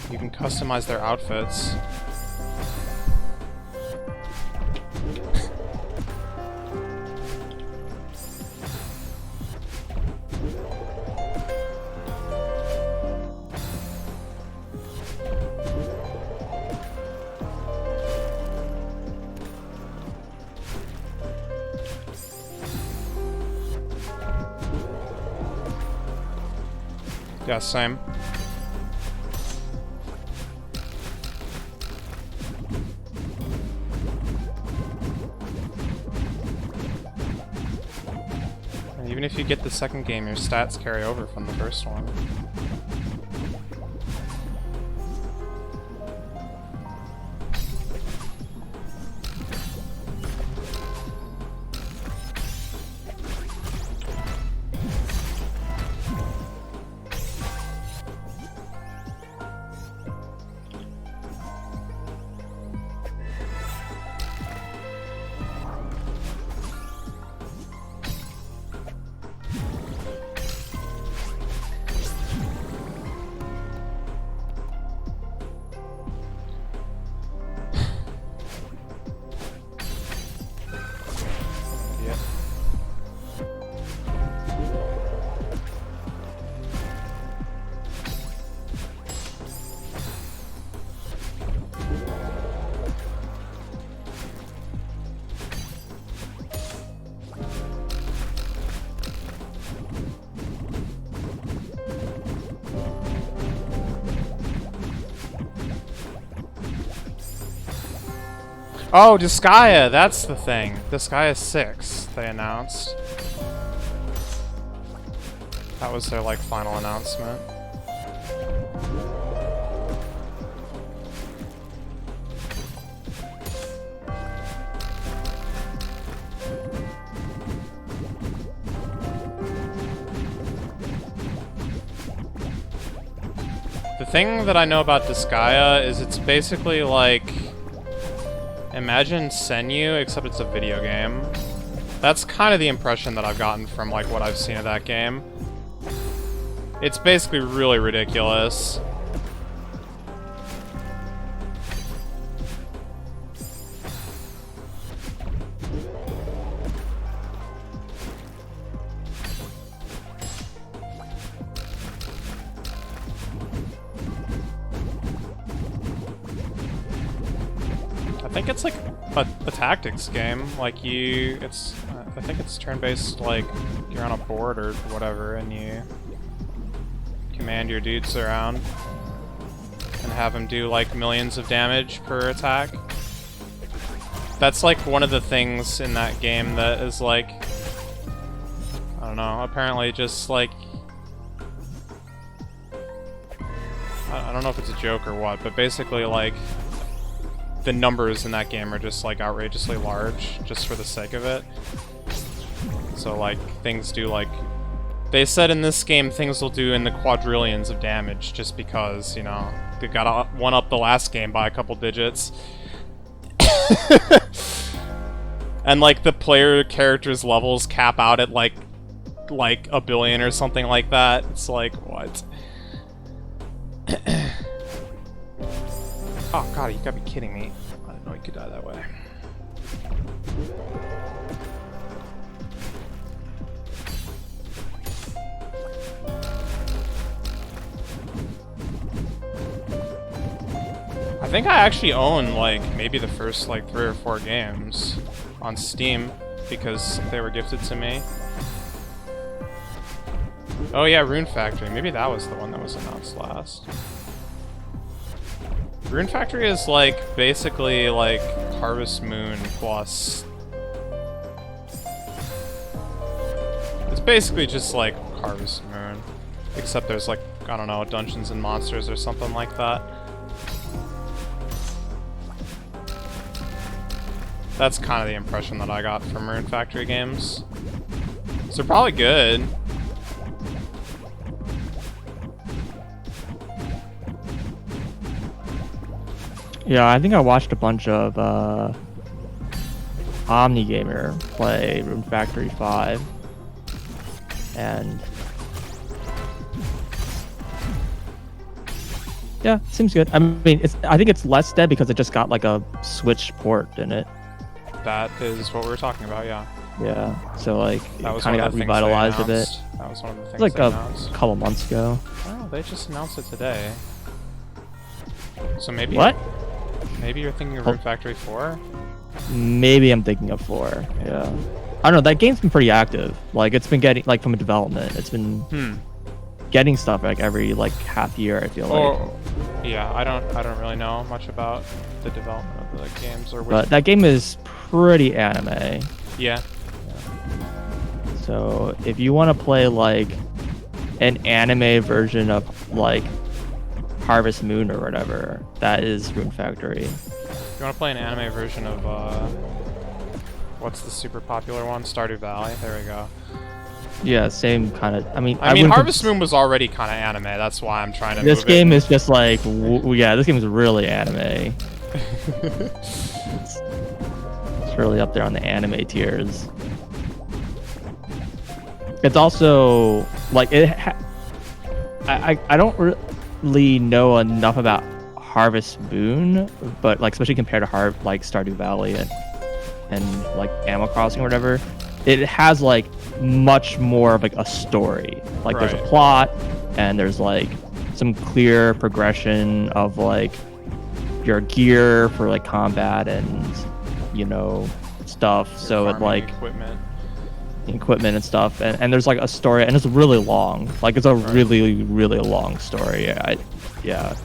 You can customize their outfits. Yeah, same. And even if you get the second game, your stats carry over from the first one. Oh, Disgaea, that's the thing. Disgaea 6, they announced. That was their, like, final announcement. The thing that I know about Disgaea is it's basically like... Imagine Senyu, except it's a video game. That's kind of the impression that I've gotten from like what I've seen of that game. It's basically really ridiculous. I think it's like a tactics game. Like I think it's turn-based. Like you're on a board or whatever, and you command your dudes around and have them do like millions of damage per attack. That's like one of the things in that game that is like, I don't know. Apparently, just like I don't know if it's a joke or what, but basically like. The numbers in that game are just like outrageously large just for the sake of it. So like things do like they said in this game things will do in the quadrillions of damage just because, you know, they got one up the last game by a couple digits. And like the player characters levels cap out at like a billion or something like that. It's like what? Oh god, you gotta be kidding me. I didn't know you could die that way. I think I actually own, like, maybe the first, like, 3 or 4 games on Steam because they were gifted to me. Oh yeah, Rune Factory. Maybe that was the one that was announced last. Rune Factory is like basically like Harvest Moon plus. It's basically just like Harvest Moon, except there's like, I don't know, Dungeons and Monsters or something like that. That's kind of the impression that I got from Rune Factory games. So they're probably good. Yeah, I think I watched a bunch of OmniGamer play Rune Factory 5, and yeah, seems good. I mean, I think it's less dead because it just got like a Switch port in it. That is what we were talking about, yeah. Yeah, so like That it was kind one of of got the things they revitalized a bit. announced. That was one of the things It's like they a announced. couple months ago. Oh, they just announced it today. So maybe What? Maybe you're thinking of Rune Factory 4? Maybe I'm thinking of 4. Yeah, I don't know. That game's been pretty active. Like it's been getting like from a development. It's been getting stuff like every like half year. I feel like. Yeah, I don't really know much about the development of the games or. But that game is pretty anime. Yeah. So if you want to play like an anime version of like Harvest Moon or whatever, that is Rune Factory. If you want to play an anime version of what's the super popular one? Stardew Valley. There we go. Yeah, same kind of. I mean, Harvest Moon was already kind of anime. That's why I'm trying to. This game is just like, yeah, this game is really anime. It's really up there on the anime tiers. It's also like I don't really know enough about Harvest Moon, but like especially compared to like Stardew Valley and like Animal Crossing or whatever, it has like much more of like a story. Like there's a plot and there's like some clear progression of like your gear for like combat and stuff. So it like equipment and stuff, and there's like a story, and it's really long. Like it's a really long story. Yeah.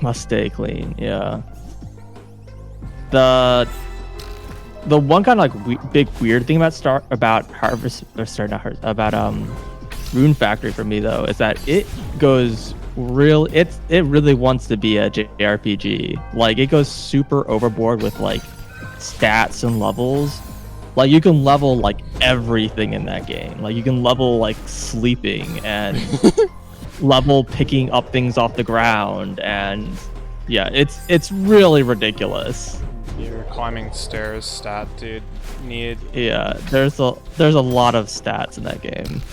Must stay clean. Yeah. The one kind of like big weird thing about Rune Factory for me though is that it goes it really wants to be a JRPG. Like it goes super overboard with like stats and levels. Like you can level like everything in that game. Like you can level like sleeping and level picking up things off the ground, and yeah, it's really ridiculous. Your climbing stairs stat, dude. Yeah, there's a lot of stats in that game.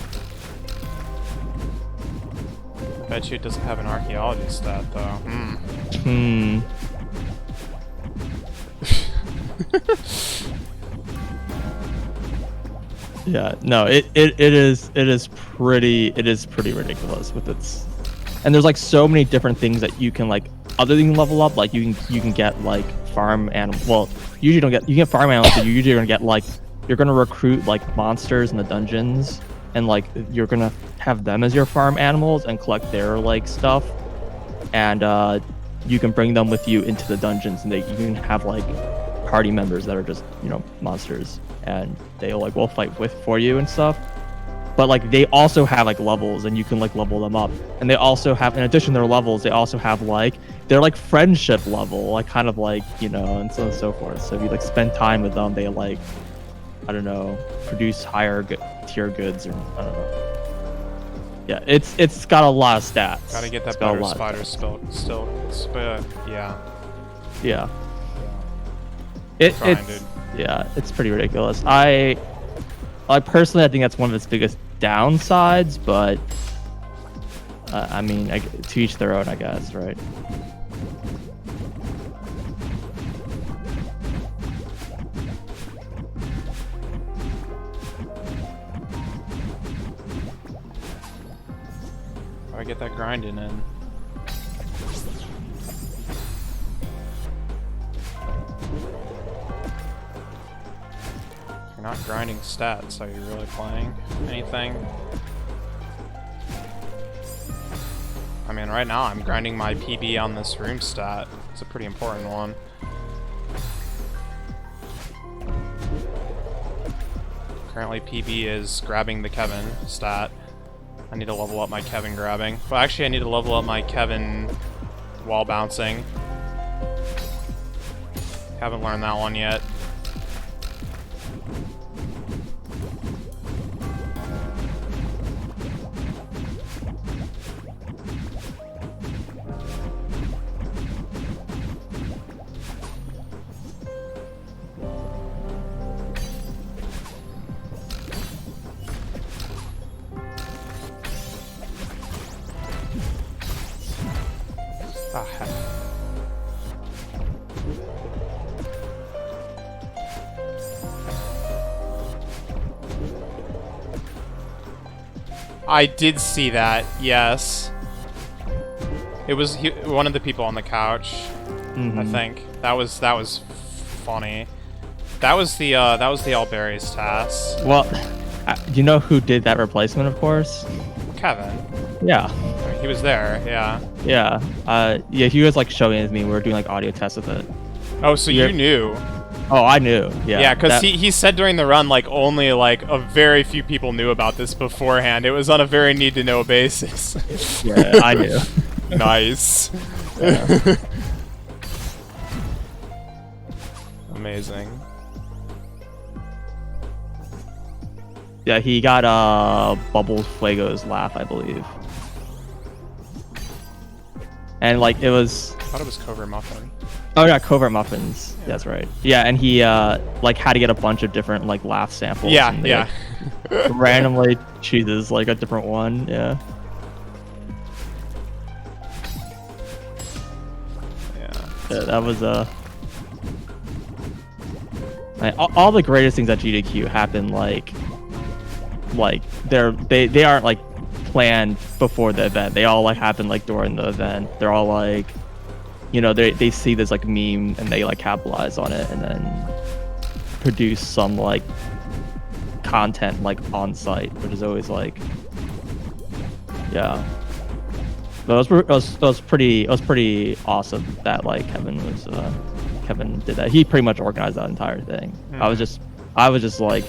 I bet you it doesn't have an archaeology stat though. Yeah, no, it is pretty ridiculous with its, and there's like so many different things that you can like other than level up. Like you can get like farm animals. Well, you get farm animals, but you usually gonna get like you're gonna recruit like monsters in the dungeons, and like you're gonna have them as your farm animals and collect their like stuff, and you can bring them with you into the dungeons, and you can have like party members that are just monsters, and will fight for you and stuff. But like they also have like levels, and you can like level them up, and they also have, in addition to their levels, they also have like their like friendship level, like kind of like and so on and so forth. So if you like spend time with them, they like produce higher tier goods, or I don't know. Yeah, it's got a lot of stats. Gotta get that better spider still, yeah. Yeah. It's pretty ridiculous. I personally, I think that's one of its biggest downsides, but I mean, to each their own, I guess, right? I get that grinding in. You're not grinding stats, are you really playing anything? I mean, right now I'm grinding my PB on this room stat. It's a pretty important one. Currently PB is grabbing the Kevin stat. I need to level up my Kevin grabbing. Well, actually I need to level up my Kevin wall bouncing. Haven't learned that one yet. Ah, heck. I did see that, yes. It was one of the people on the couch, I think. That was funny. That was the Alberry's task. Well, do you know who did that replacement, of course? Kevin. Yeah. I mean, he was there, yeah. Yeah. Yeah, he was like showing it to me. We were doing like audio tests with it. Oh, so you knew. Oh, I knew. Yeah. Yeah, because he said during the run, like, only, like, a very few people knew about this beforehand. It was on a very need-to-know basis. Yeah, I knew. Nice. Yeah. Amazing. Yeah, he got Bubbles Fuego's laugh, I believe. And, like, it was... I thought it was Covert Muffin. Oh yeah, Covert Muffins. Yeah. That's right. Yeah, and he like had to get a bunch of different like laugh samples. Yeah, and they, yeah. like, randomly chooses like a different one. Yeah. Yeah, that was all the greatest things at GDQ happen like they aren't like planned before the event. They all like happen like during the event. They're all like, you know, they see this like meme and they like capitalize on it and then produce some like content like on site, which is always like, yeah. But it was pretty awesome that like Kevin did that. He pretty much organized that entire thing. I was just like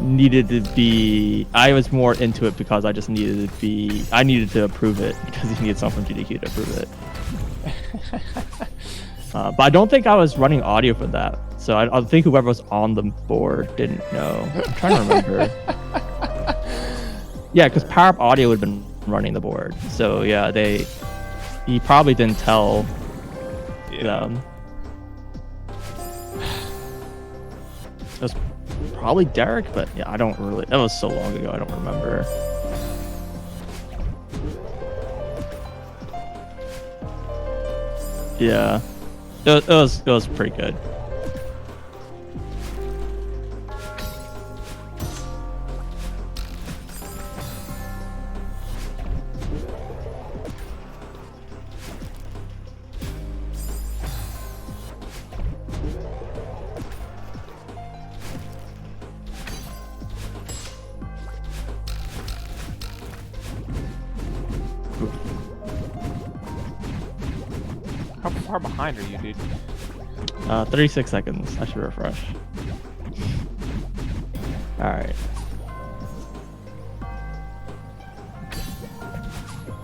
I was more into it because I just needed to approve it because he needed someone from GDQ to approve it. But I don't think I was running audio for that, so I think whoever was on the board didn't know. I'm trying to remember. Yeah, because Power Up Audio would have been running the board, so yeah, he probably didn't tell them. It was probably Derek, but yeah, I don't really. That was so long ago, I don't remember. Yeah, it was pretty good. How far behind are you, dude? 36 seconds. I should refresh. Alright.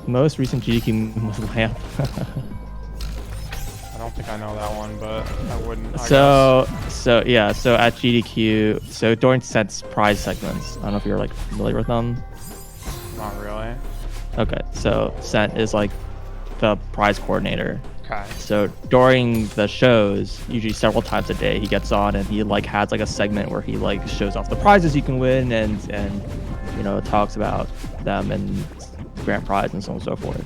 Most recent GDQ was Lamp. I don't think I know that one, but I wouldn't. So at GDQ, so during Set's prize segments, I don't know if you're like familiar with them. Not really. Okay, so Set is like the prize coordinator. Okay. So during the shows, usually several times a day, he gets on and he like has like a segment where he like shows off the prizes you can win and you know talks about them and the grand prize and so on and so forth.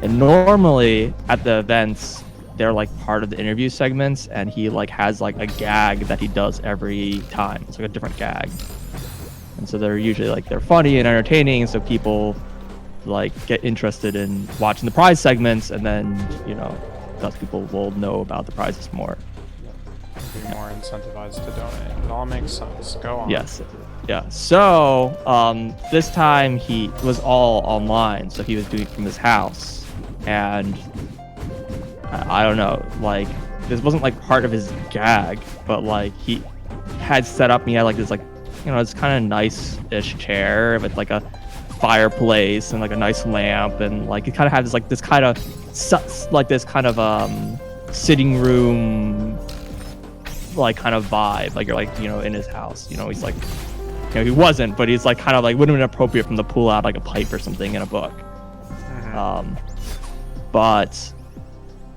And normally at the events, they're like part of the interview segments, and he like has like a gag that he does every time. It's like a different gag, and so they're usually like they're funny and entertaining, so people like get interested in watching the prize segments, and then you know thus people will know about the prizes more. Be more incentivized to donate. It all makes sense. Go on. Yes. Yeah. So this time he was all online, so he was doing it from his house, and I don't know, like this wasn't like part of his gag, but like he had set up. He had like this like you know this kind of nice-ish chair with like a fireplace and like a nice lamp, and like it kind of had this kind of sitting room like kind of vibe, like you're like you know in his house, you know he's like you know he wasn't, but he's like kind of like wouldn't have been appropriate from the pull out like a pipe or something in a book. But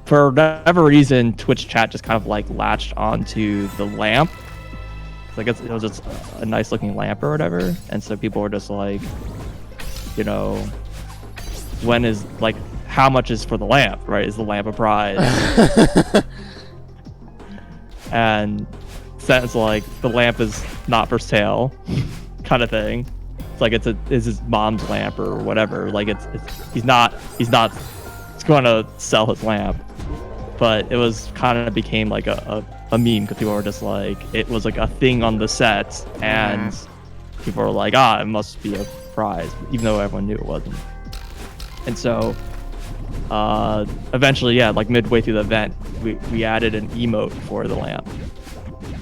for whatever reason Twitch chat just kind of like latched onto the lamp. I guess it was just a nice looking lamp or whatever, and so people were just like, you know, when is like how much is for the lamp, right? Is the lamp a prize? And says like the lamp is not for sale, kind of thing. It's like it's his mom's lamp or whatever. Like he's not going to sell his lamp. But it was kind of became like a meme because people were just like, it was like a thing on the set, and people were like, it must be a prize, even though everyone knew it wasn't. And so eventually, yeah, like midway through the event, we added an emote for the lamp,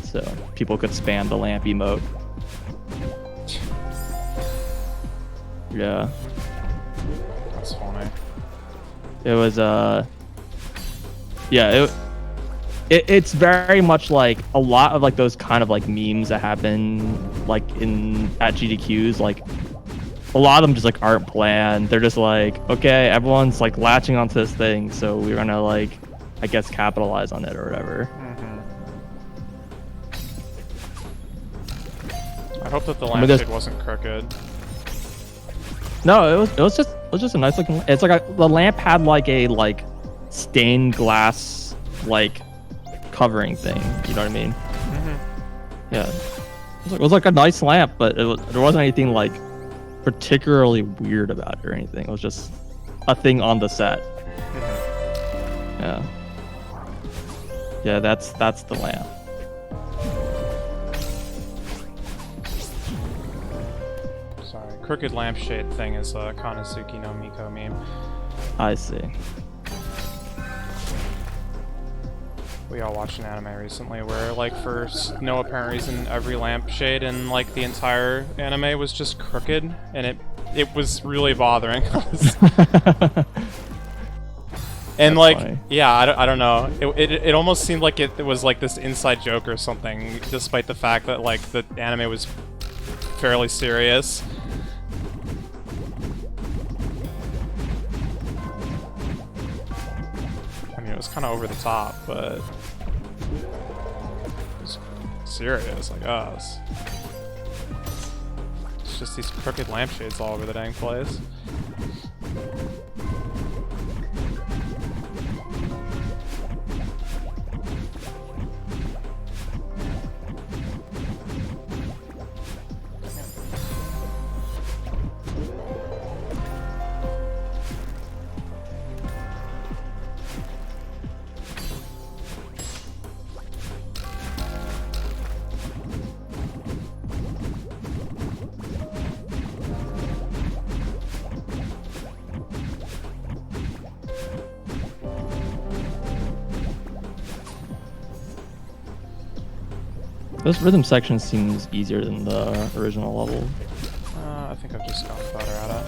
so people could spam the lamp emote. Yeah, That's funny. it was yeah, it's very much like a lot of like those kind of like memes that happen like at GDQs. Like a lot of them just like aren't planned. They're just like, okay, everyone's like latching onto this thing, so we're gonna like, I guess, capitalize on it or whatever. I hope that the lampshade wasn't crooked. No, it was just a nice looking. It's like the lamp had like a stained glass like covering thing. You know what I mean? Yeah. It was like a nice lamp, but there wasn't anything like particularly weird about it or anything. It was just a thing on the set. Yeah. Yeah, that's the lamp. Sorry, crooked lampshade thing is a Kanazuki no Miko meme. I see. We all watched an anime recently where, like, for no apparent reason, every lampshade in, like, the entire anime was just crooked, and it was really bothering us. And, like, funny. Yeah, I don't know. It almost seemed like it was, like, this inside joke or something, despite the fact that, like, the anime was fairly serious. It was kind of over the top, but it was serious, like us. It's just these crooked lampshades all over the dang place. This rhythm section seems easier than the original level. I think I've just gotten better at it.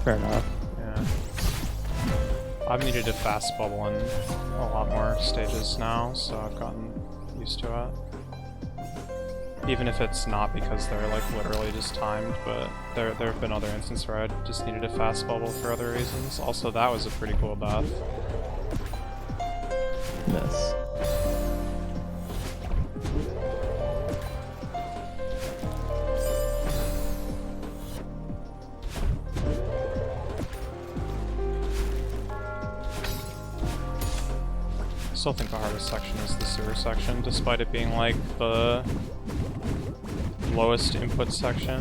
Fair enough. Yeah. I've needed to fast bubble in a lot more stages now, so I've gotten used to it. Even if it's not because they're like literally just timed, but there have been other instances where I just needed to fast bubble for other reasons. Also, that was a pretty cool death. Yes. I still think the hardest section is the sewer section, despite it being like the lowest input section. I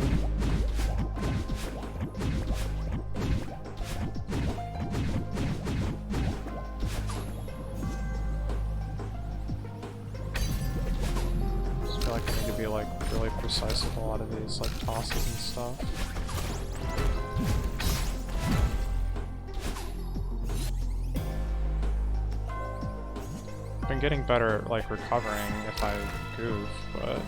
just feel like I need to be like really precise with a lot of these like tosses and stuff. Been getting better at like recovering if I goof, but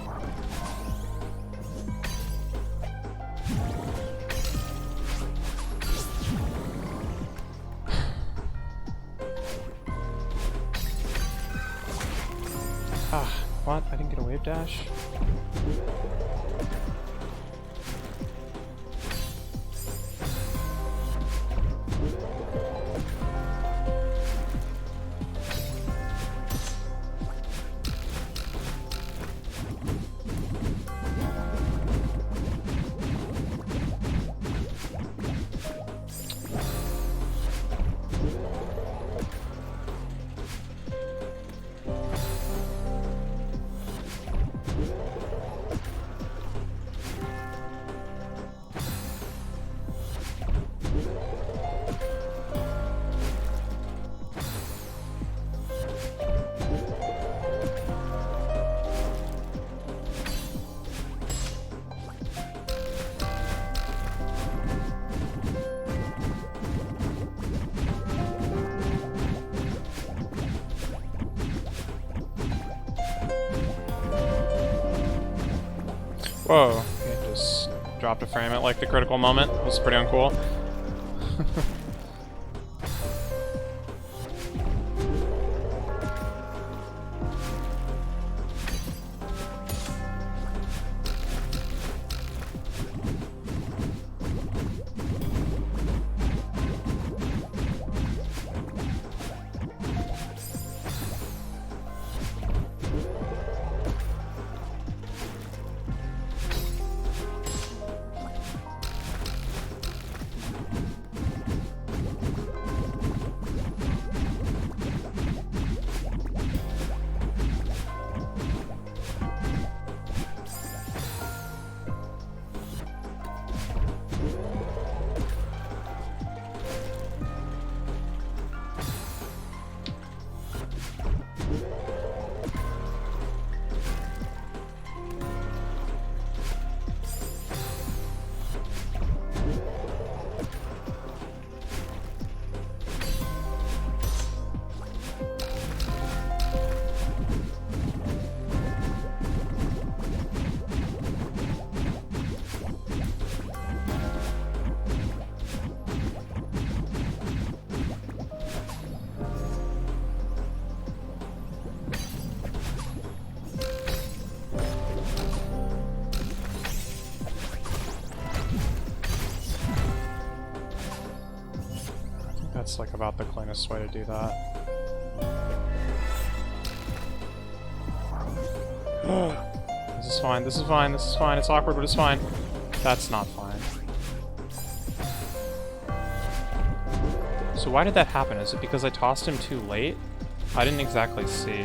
what? I didn't get a wave dash? Whoa, it just dropped a frame at like the critical moment. It was pretty uncool. That's like about the cleanest way to do that. This is fine, this is fine, this is fine. It's awkward, but it's fine. That's not fine. So why did that happen? Is it because I tossed him too late? I didn't exactly see.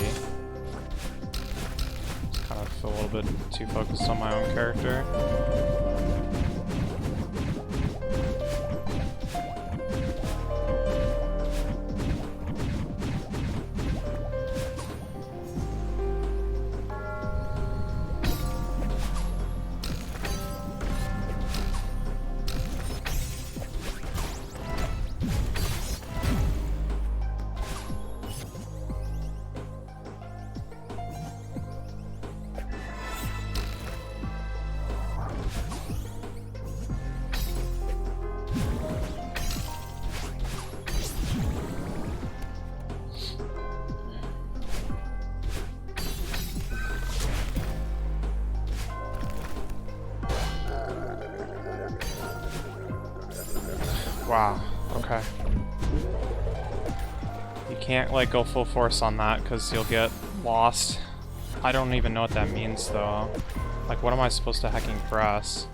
Just kind of feel a little bit too focused on my own character. Wow, okay. You can't, like, go full force on that, because you'll get lost. I don't even know what that means, though. Like, what am I supposed to hacking press?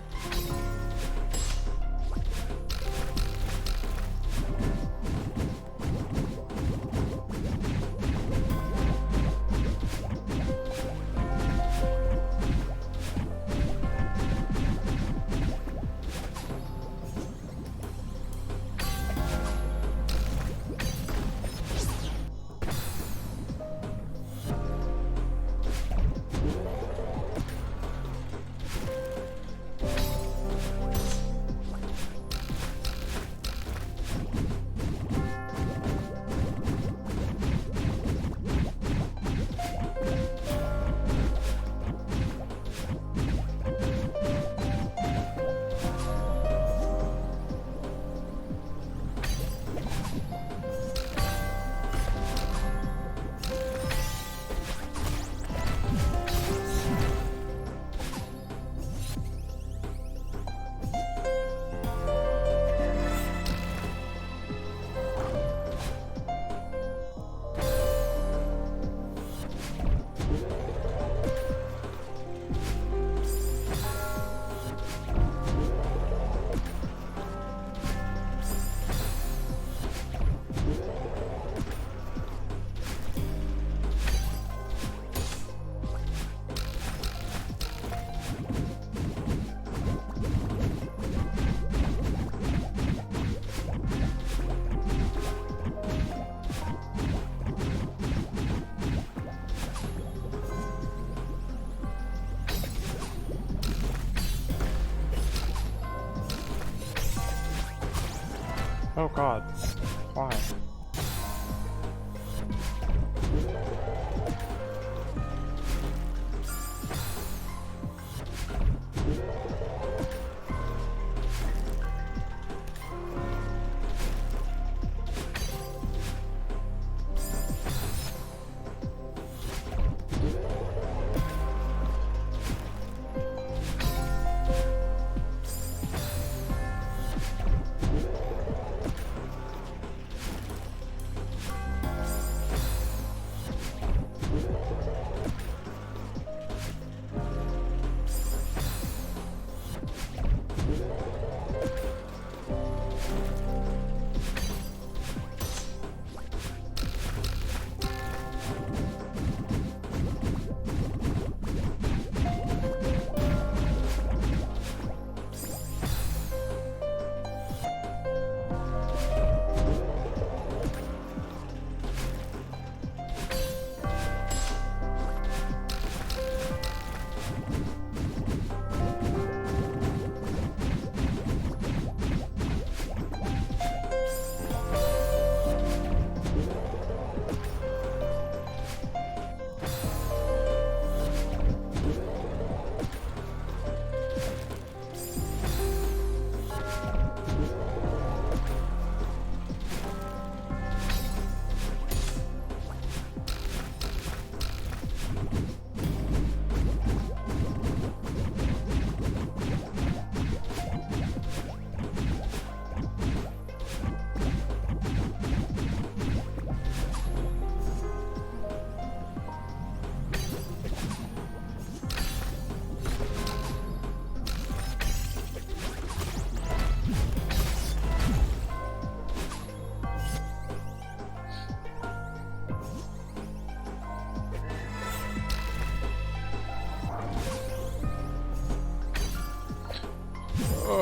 Oh god. Why?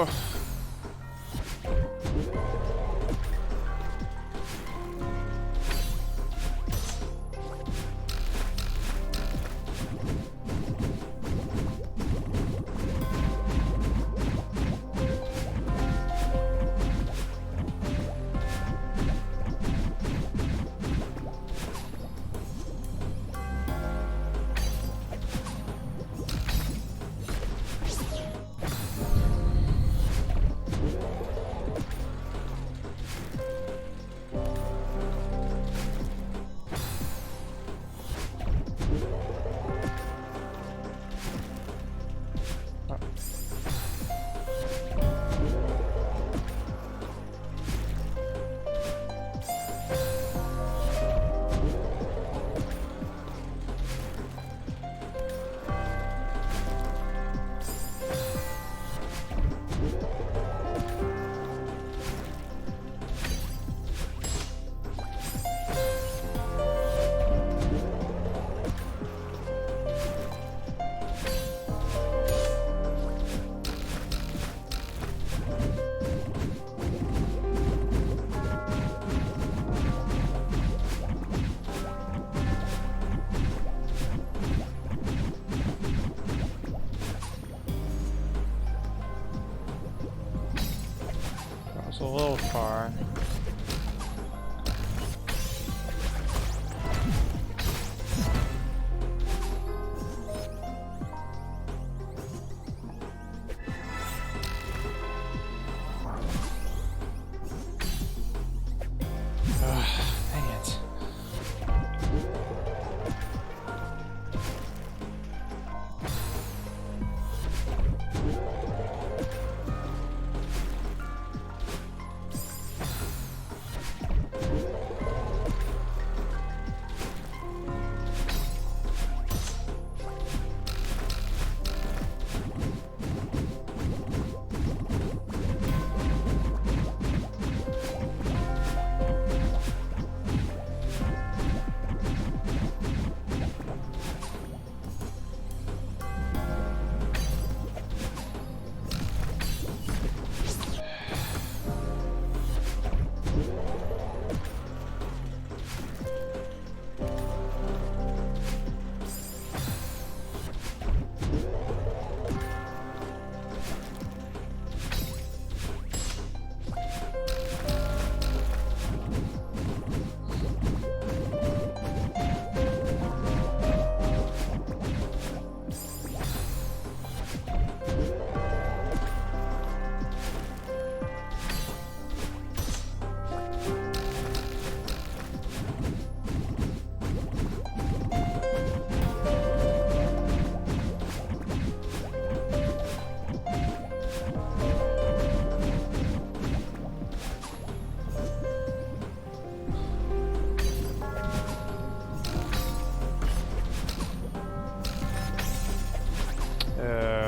Ugh. A little far. Dang it.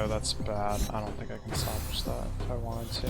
That's bad. I don't think I can salvage that if I wanted to.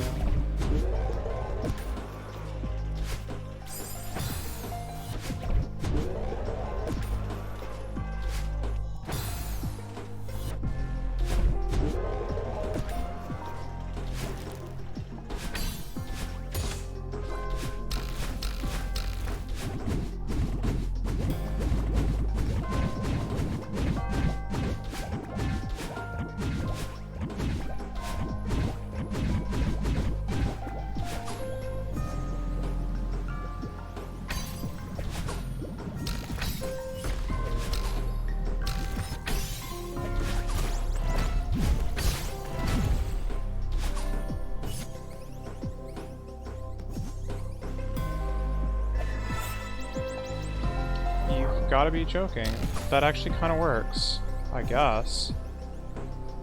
Gotta be joking. That actually kind of works, I guess.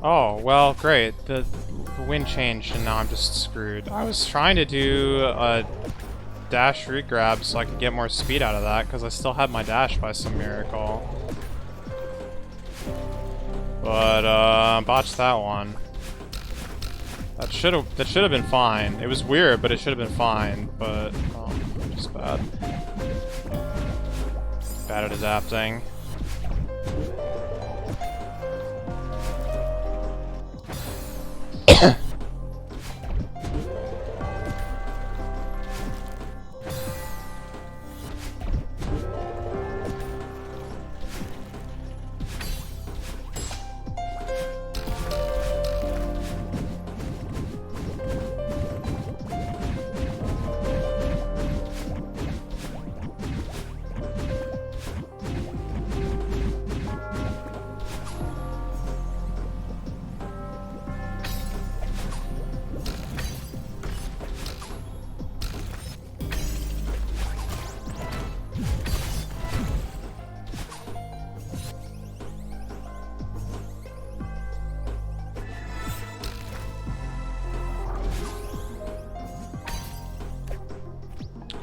Oh, well, great. The wind changed and now I'm just screwed. I was trying to do a dash root grab so I could get more speed out of that because I still had my dash by some miracle. But, botched that one. That should have been fine. It was weird, but it should have been fine, but, just bad. Bad at adapting.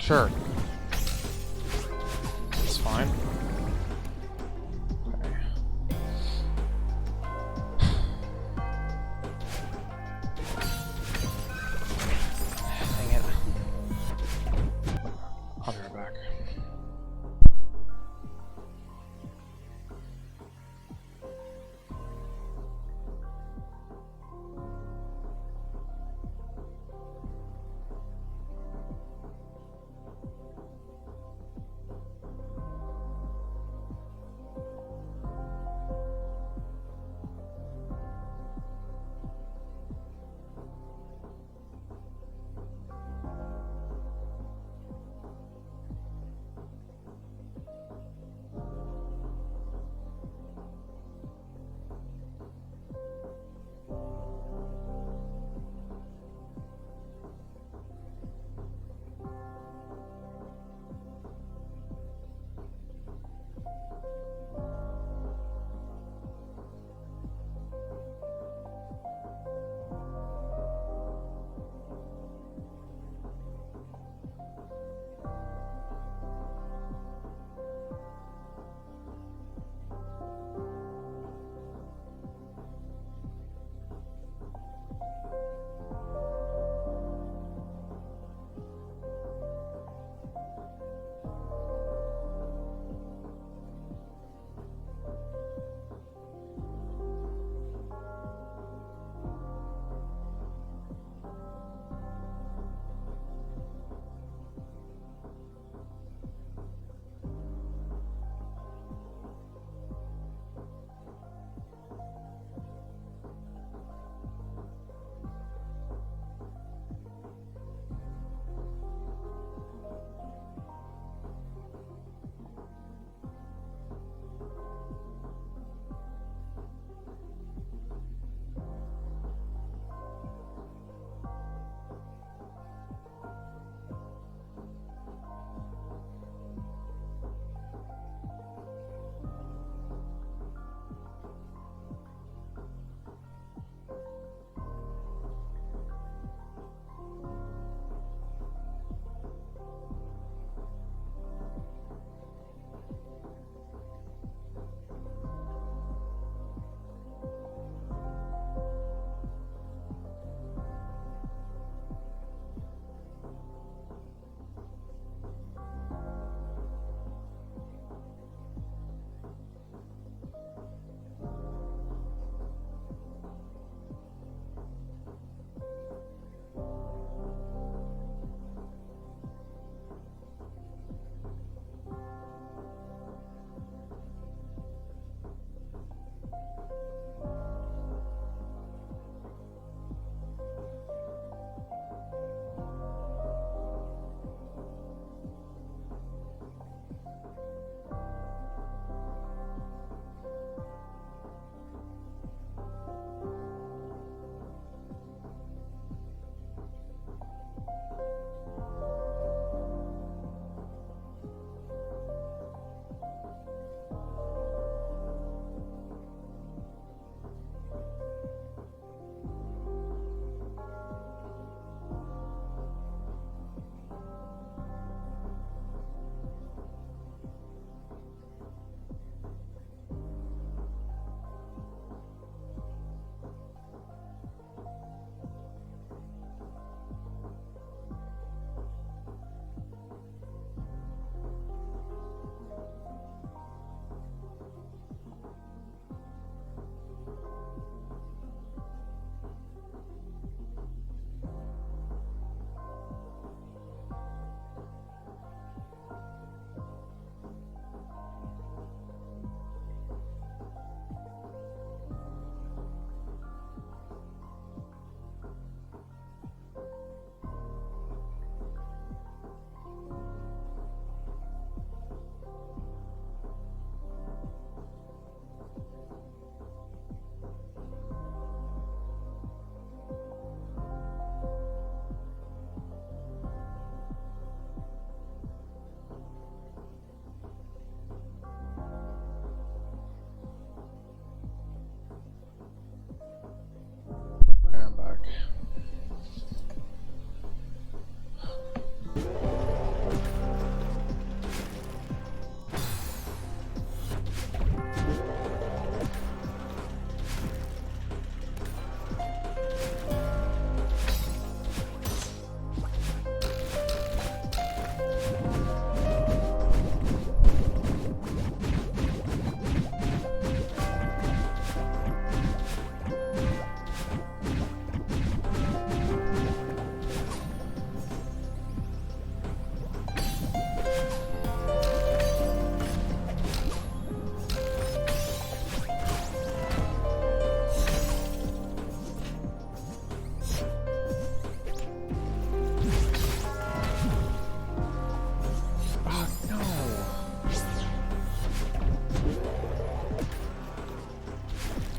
Sure. It's fine. Okay. Dang it. I'll be right back.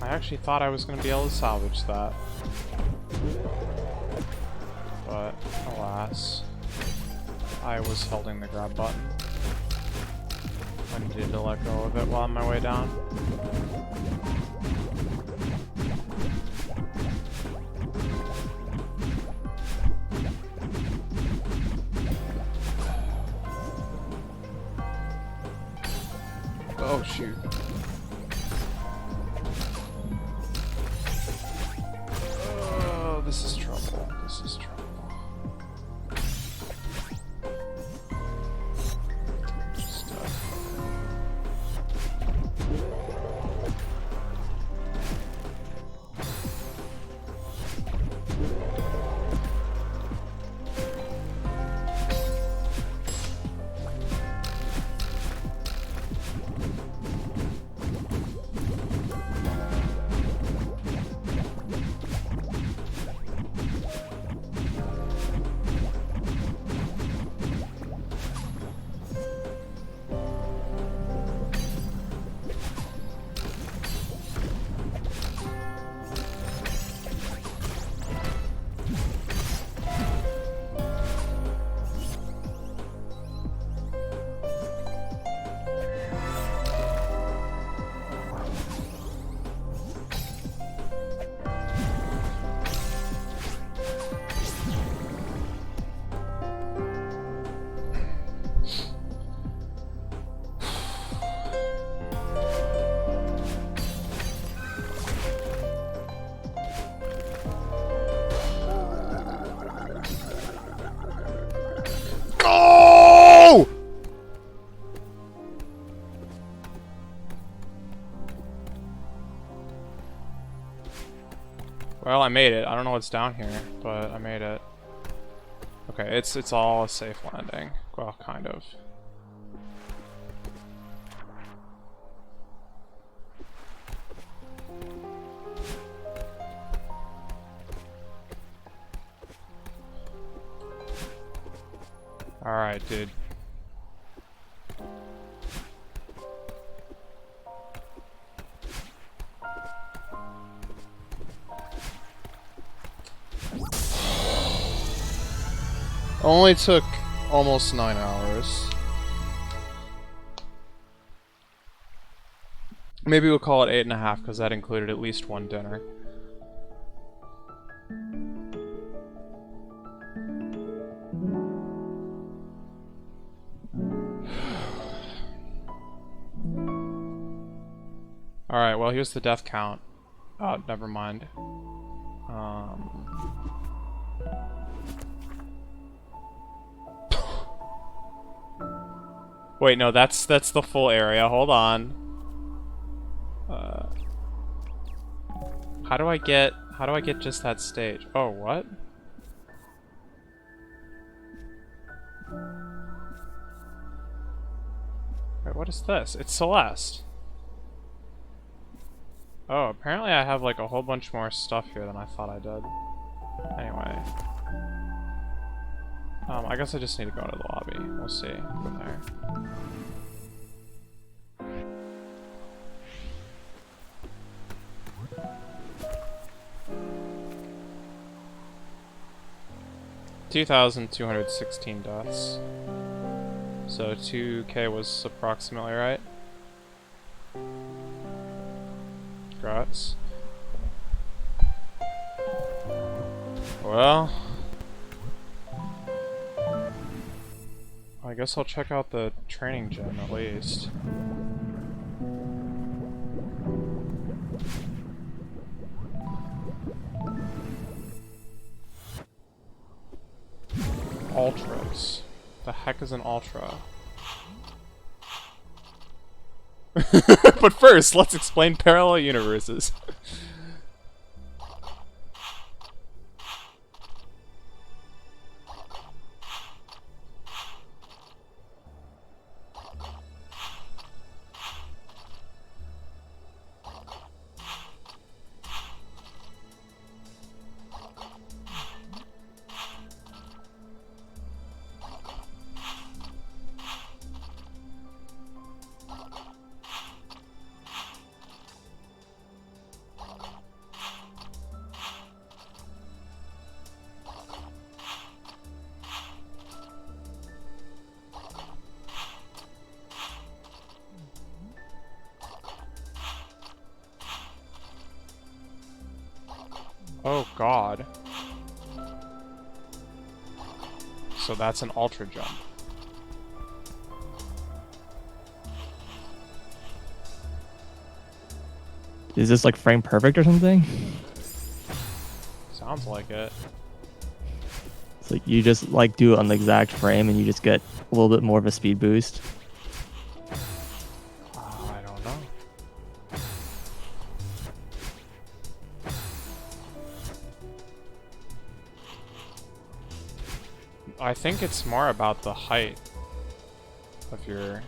actually thought I was going to be able to salvage that. But, alas, I was holding the grab button. I needed to let go of it while on my way down. Oh, shoot. Oh, this is trouble. This is trouble. Well, I made it. I don't know what's down here, but I made it. Okay, it's all a safe landing. Well, kind of. Alright, dude. Only took almost 9 hours. Maybe we'll call it 8.5 because that included at least one dinner. Alright, well here's the death count. Oh, never mind. Wait, no, that's the full area. Hold on. How do I get just that stage? Oh, what? Wait, what is this? It's Celeste. Oh, apparently I have like a whole bunch more stuff here than I thought I did. Anyway. I guess I just need to go into the lobby. We'll see from there. $2,216 deaths. So 2K was approximately right. Congrats. Well, I guess I'll check out the training gym at least. Ultras. The heck is an ultra? But first, let's explain parallel universes. Oh god. So that's an ultra jump. Is this like frame perfect or something? Sounds like it. It's like you just like do it on the exact frame and you just get a little bit more of a speed boost. I don't know. I think it's more about the height of your...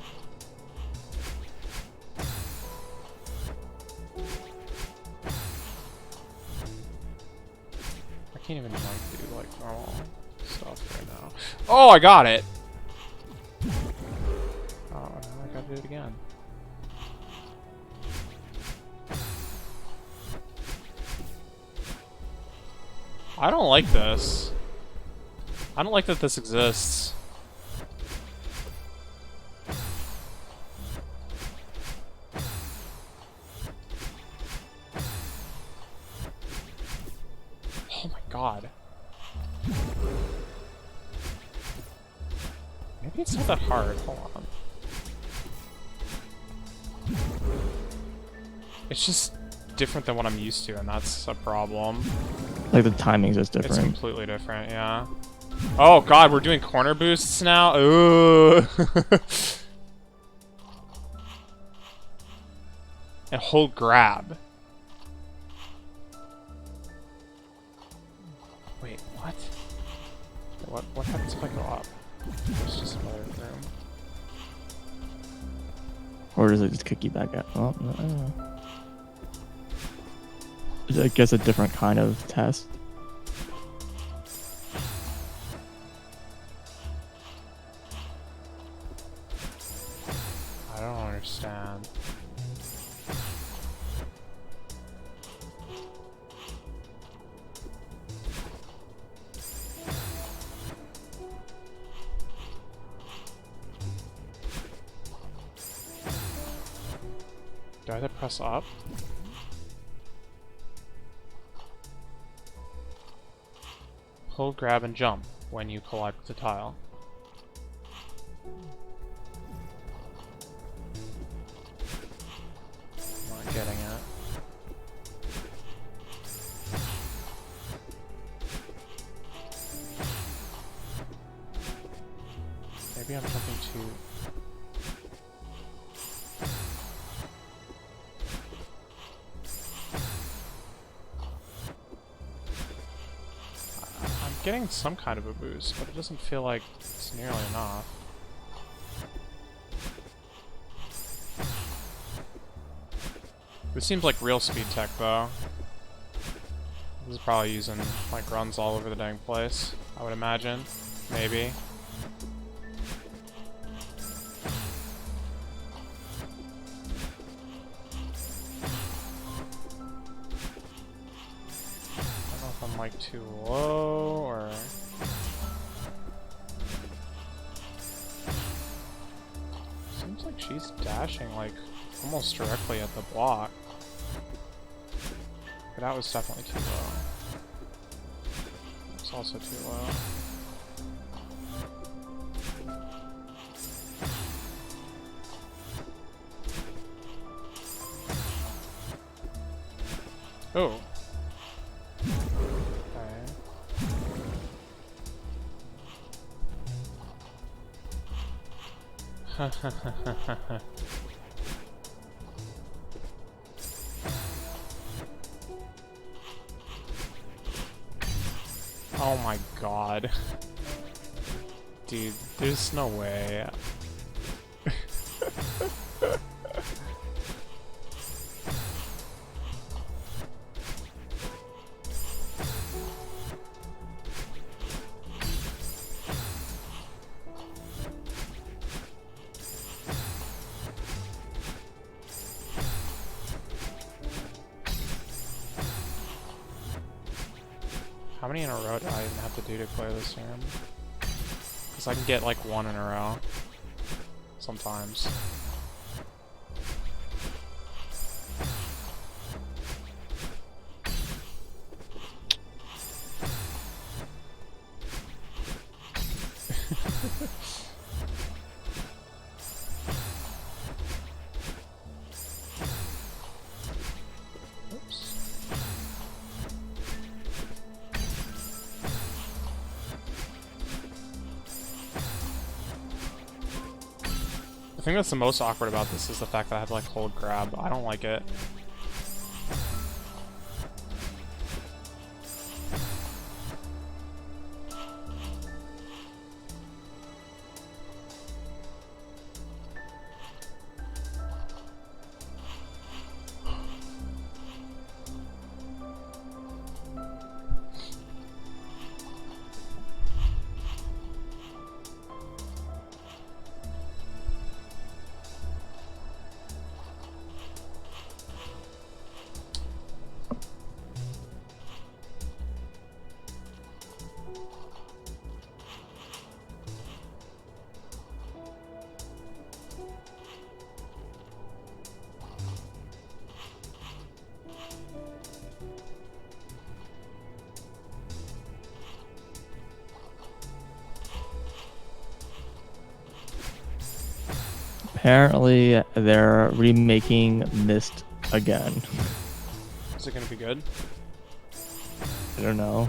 I can't even like do like normal stuff right now. Oh, I got it! Oh, now I gotta do it again. I don't like this. I don't like that this exists. Oh my god. Maybe it's not that hard. Hold on. It's just different than what I'm used to, and that's a problem. Like the timing's just different. It's completely different, yeah. Oh god, we're doing corner boosts now? Ooh. And hold grab. Wait, what? What happens if I go up? There's just another room. Or does it just kick you back out? Oh, I don't know. I guess a different kind of test. I don't understand. Do I have to press up? Hold, grab, and jump when you collide with the tile. I'm not getting it. Maybe I'm jumping too... I'm getting some kind of a boost, but it doesn't feel like it's nearly enough. This seems like real speed tech, though. This is probably using, like, runs all over the dang place, I would imagine. Maybe. I don't know if I'm, like, too low, or... Seems like she's dashing, like, almost directly at the block. But that was definitely too low. It's also too low. Oh. Okay. Oh my god. Dude, there's no way. How many in a row do I even have to do to clear this room? Because I can get like one in a row. Sometimes. The thing that's the most awkward about this is the fact that I have to like hold grab. I don't like it. Apparently, they're remaking Myst again. Is it gonna be good? I don't know.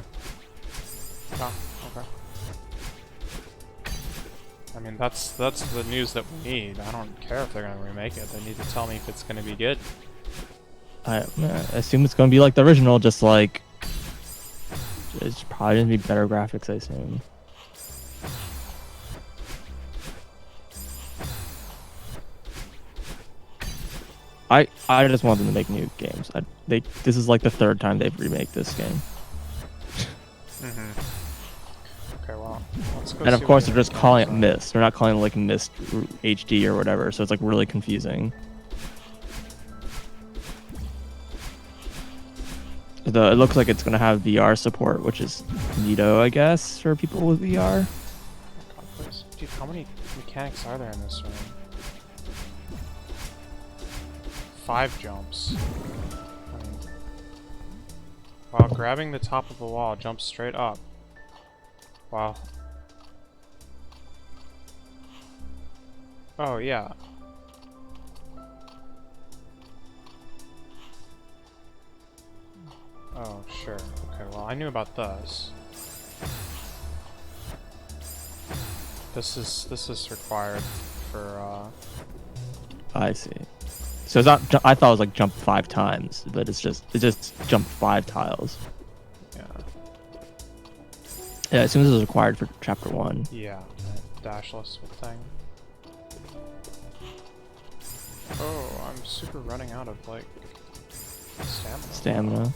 Oh, okay. I mean, that's the news that we need. I don't care if they're gonna remake it. They need to tell me if it's gonna be good. I assume it's gonna be like the original, just like it's probably gonna be better graphics, I assume. I just want them to make new games. This is like the third time they've remade this game. Okay, well, let's go. And of see course what they're just calling it Myst. They're not calling it like Myst HD or whatever, so it's like really confusing. It looks like it's gonna have VR support, which is neato, I guess, for people with VR. Oh God, please. Dude, how many mechanics are there in this room? 5 jumps. While grabbing the top of the wall, jump straight up. Wow. Oh, yeah. Oh, sure. Okay, well, I knew about this. This is required for, I see. So it's not. I thought it was like jump 5 times, but it just jumped 5 tiles. Yeah. Yeah, as soon as it was required for chapter 1. Yeah, that dashless thing. Oh, I'm super running out of, like, stamina.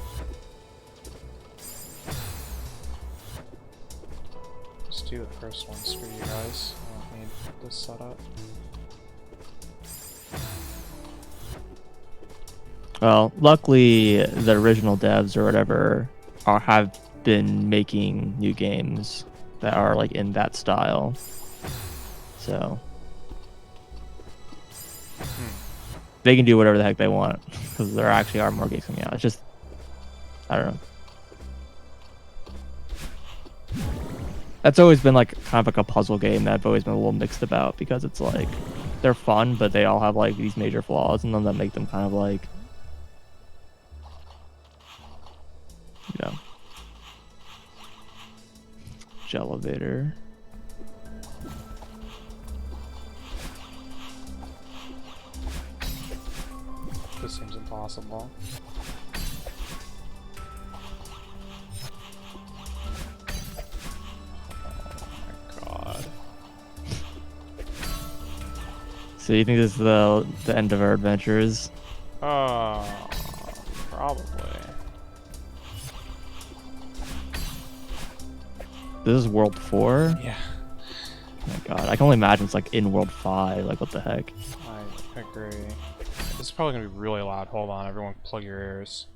Just do the first one, screw you guys. I don't need this setup. Well, luckily the original devs or whatever have been making new games that are like in that style. So they can do whatever the heck they want because there actually are more games coming out. It's just I don't know. That's always been like kind of like a puzzle game that I've always been a little mixed about because it's like they're fun, but they all have like these major flaws, and then that make them kind of like, you know, Elevator. This seems impossible. So you think this is the end of our adventures? Probably. This is World 4? Yeah. Oh my god, I can only imagine it's like in World 5, like what the heck? I agree. This is probably gonna be really loud. Hold on, everyone plug your ears.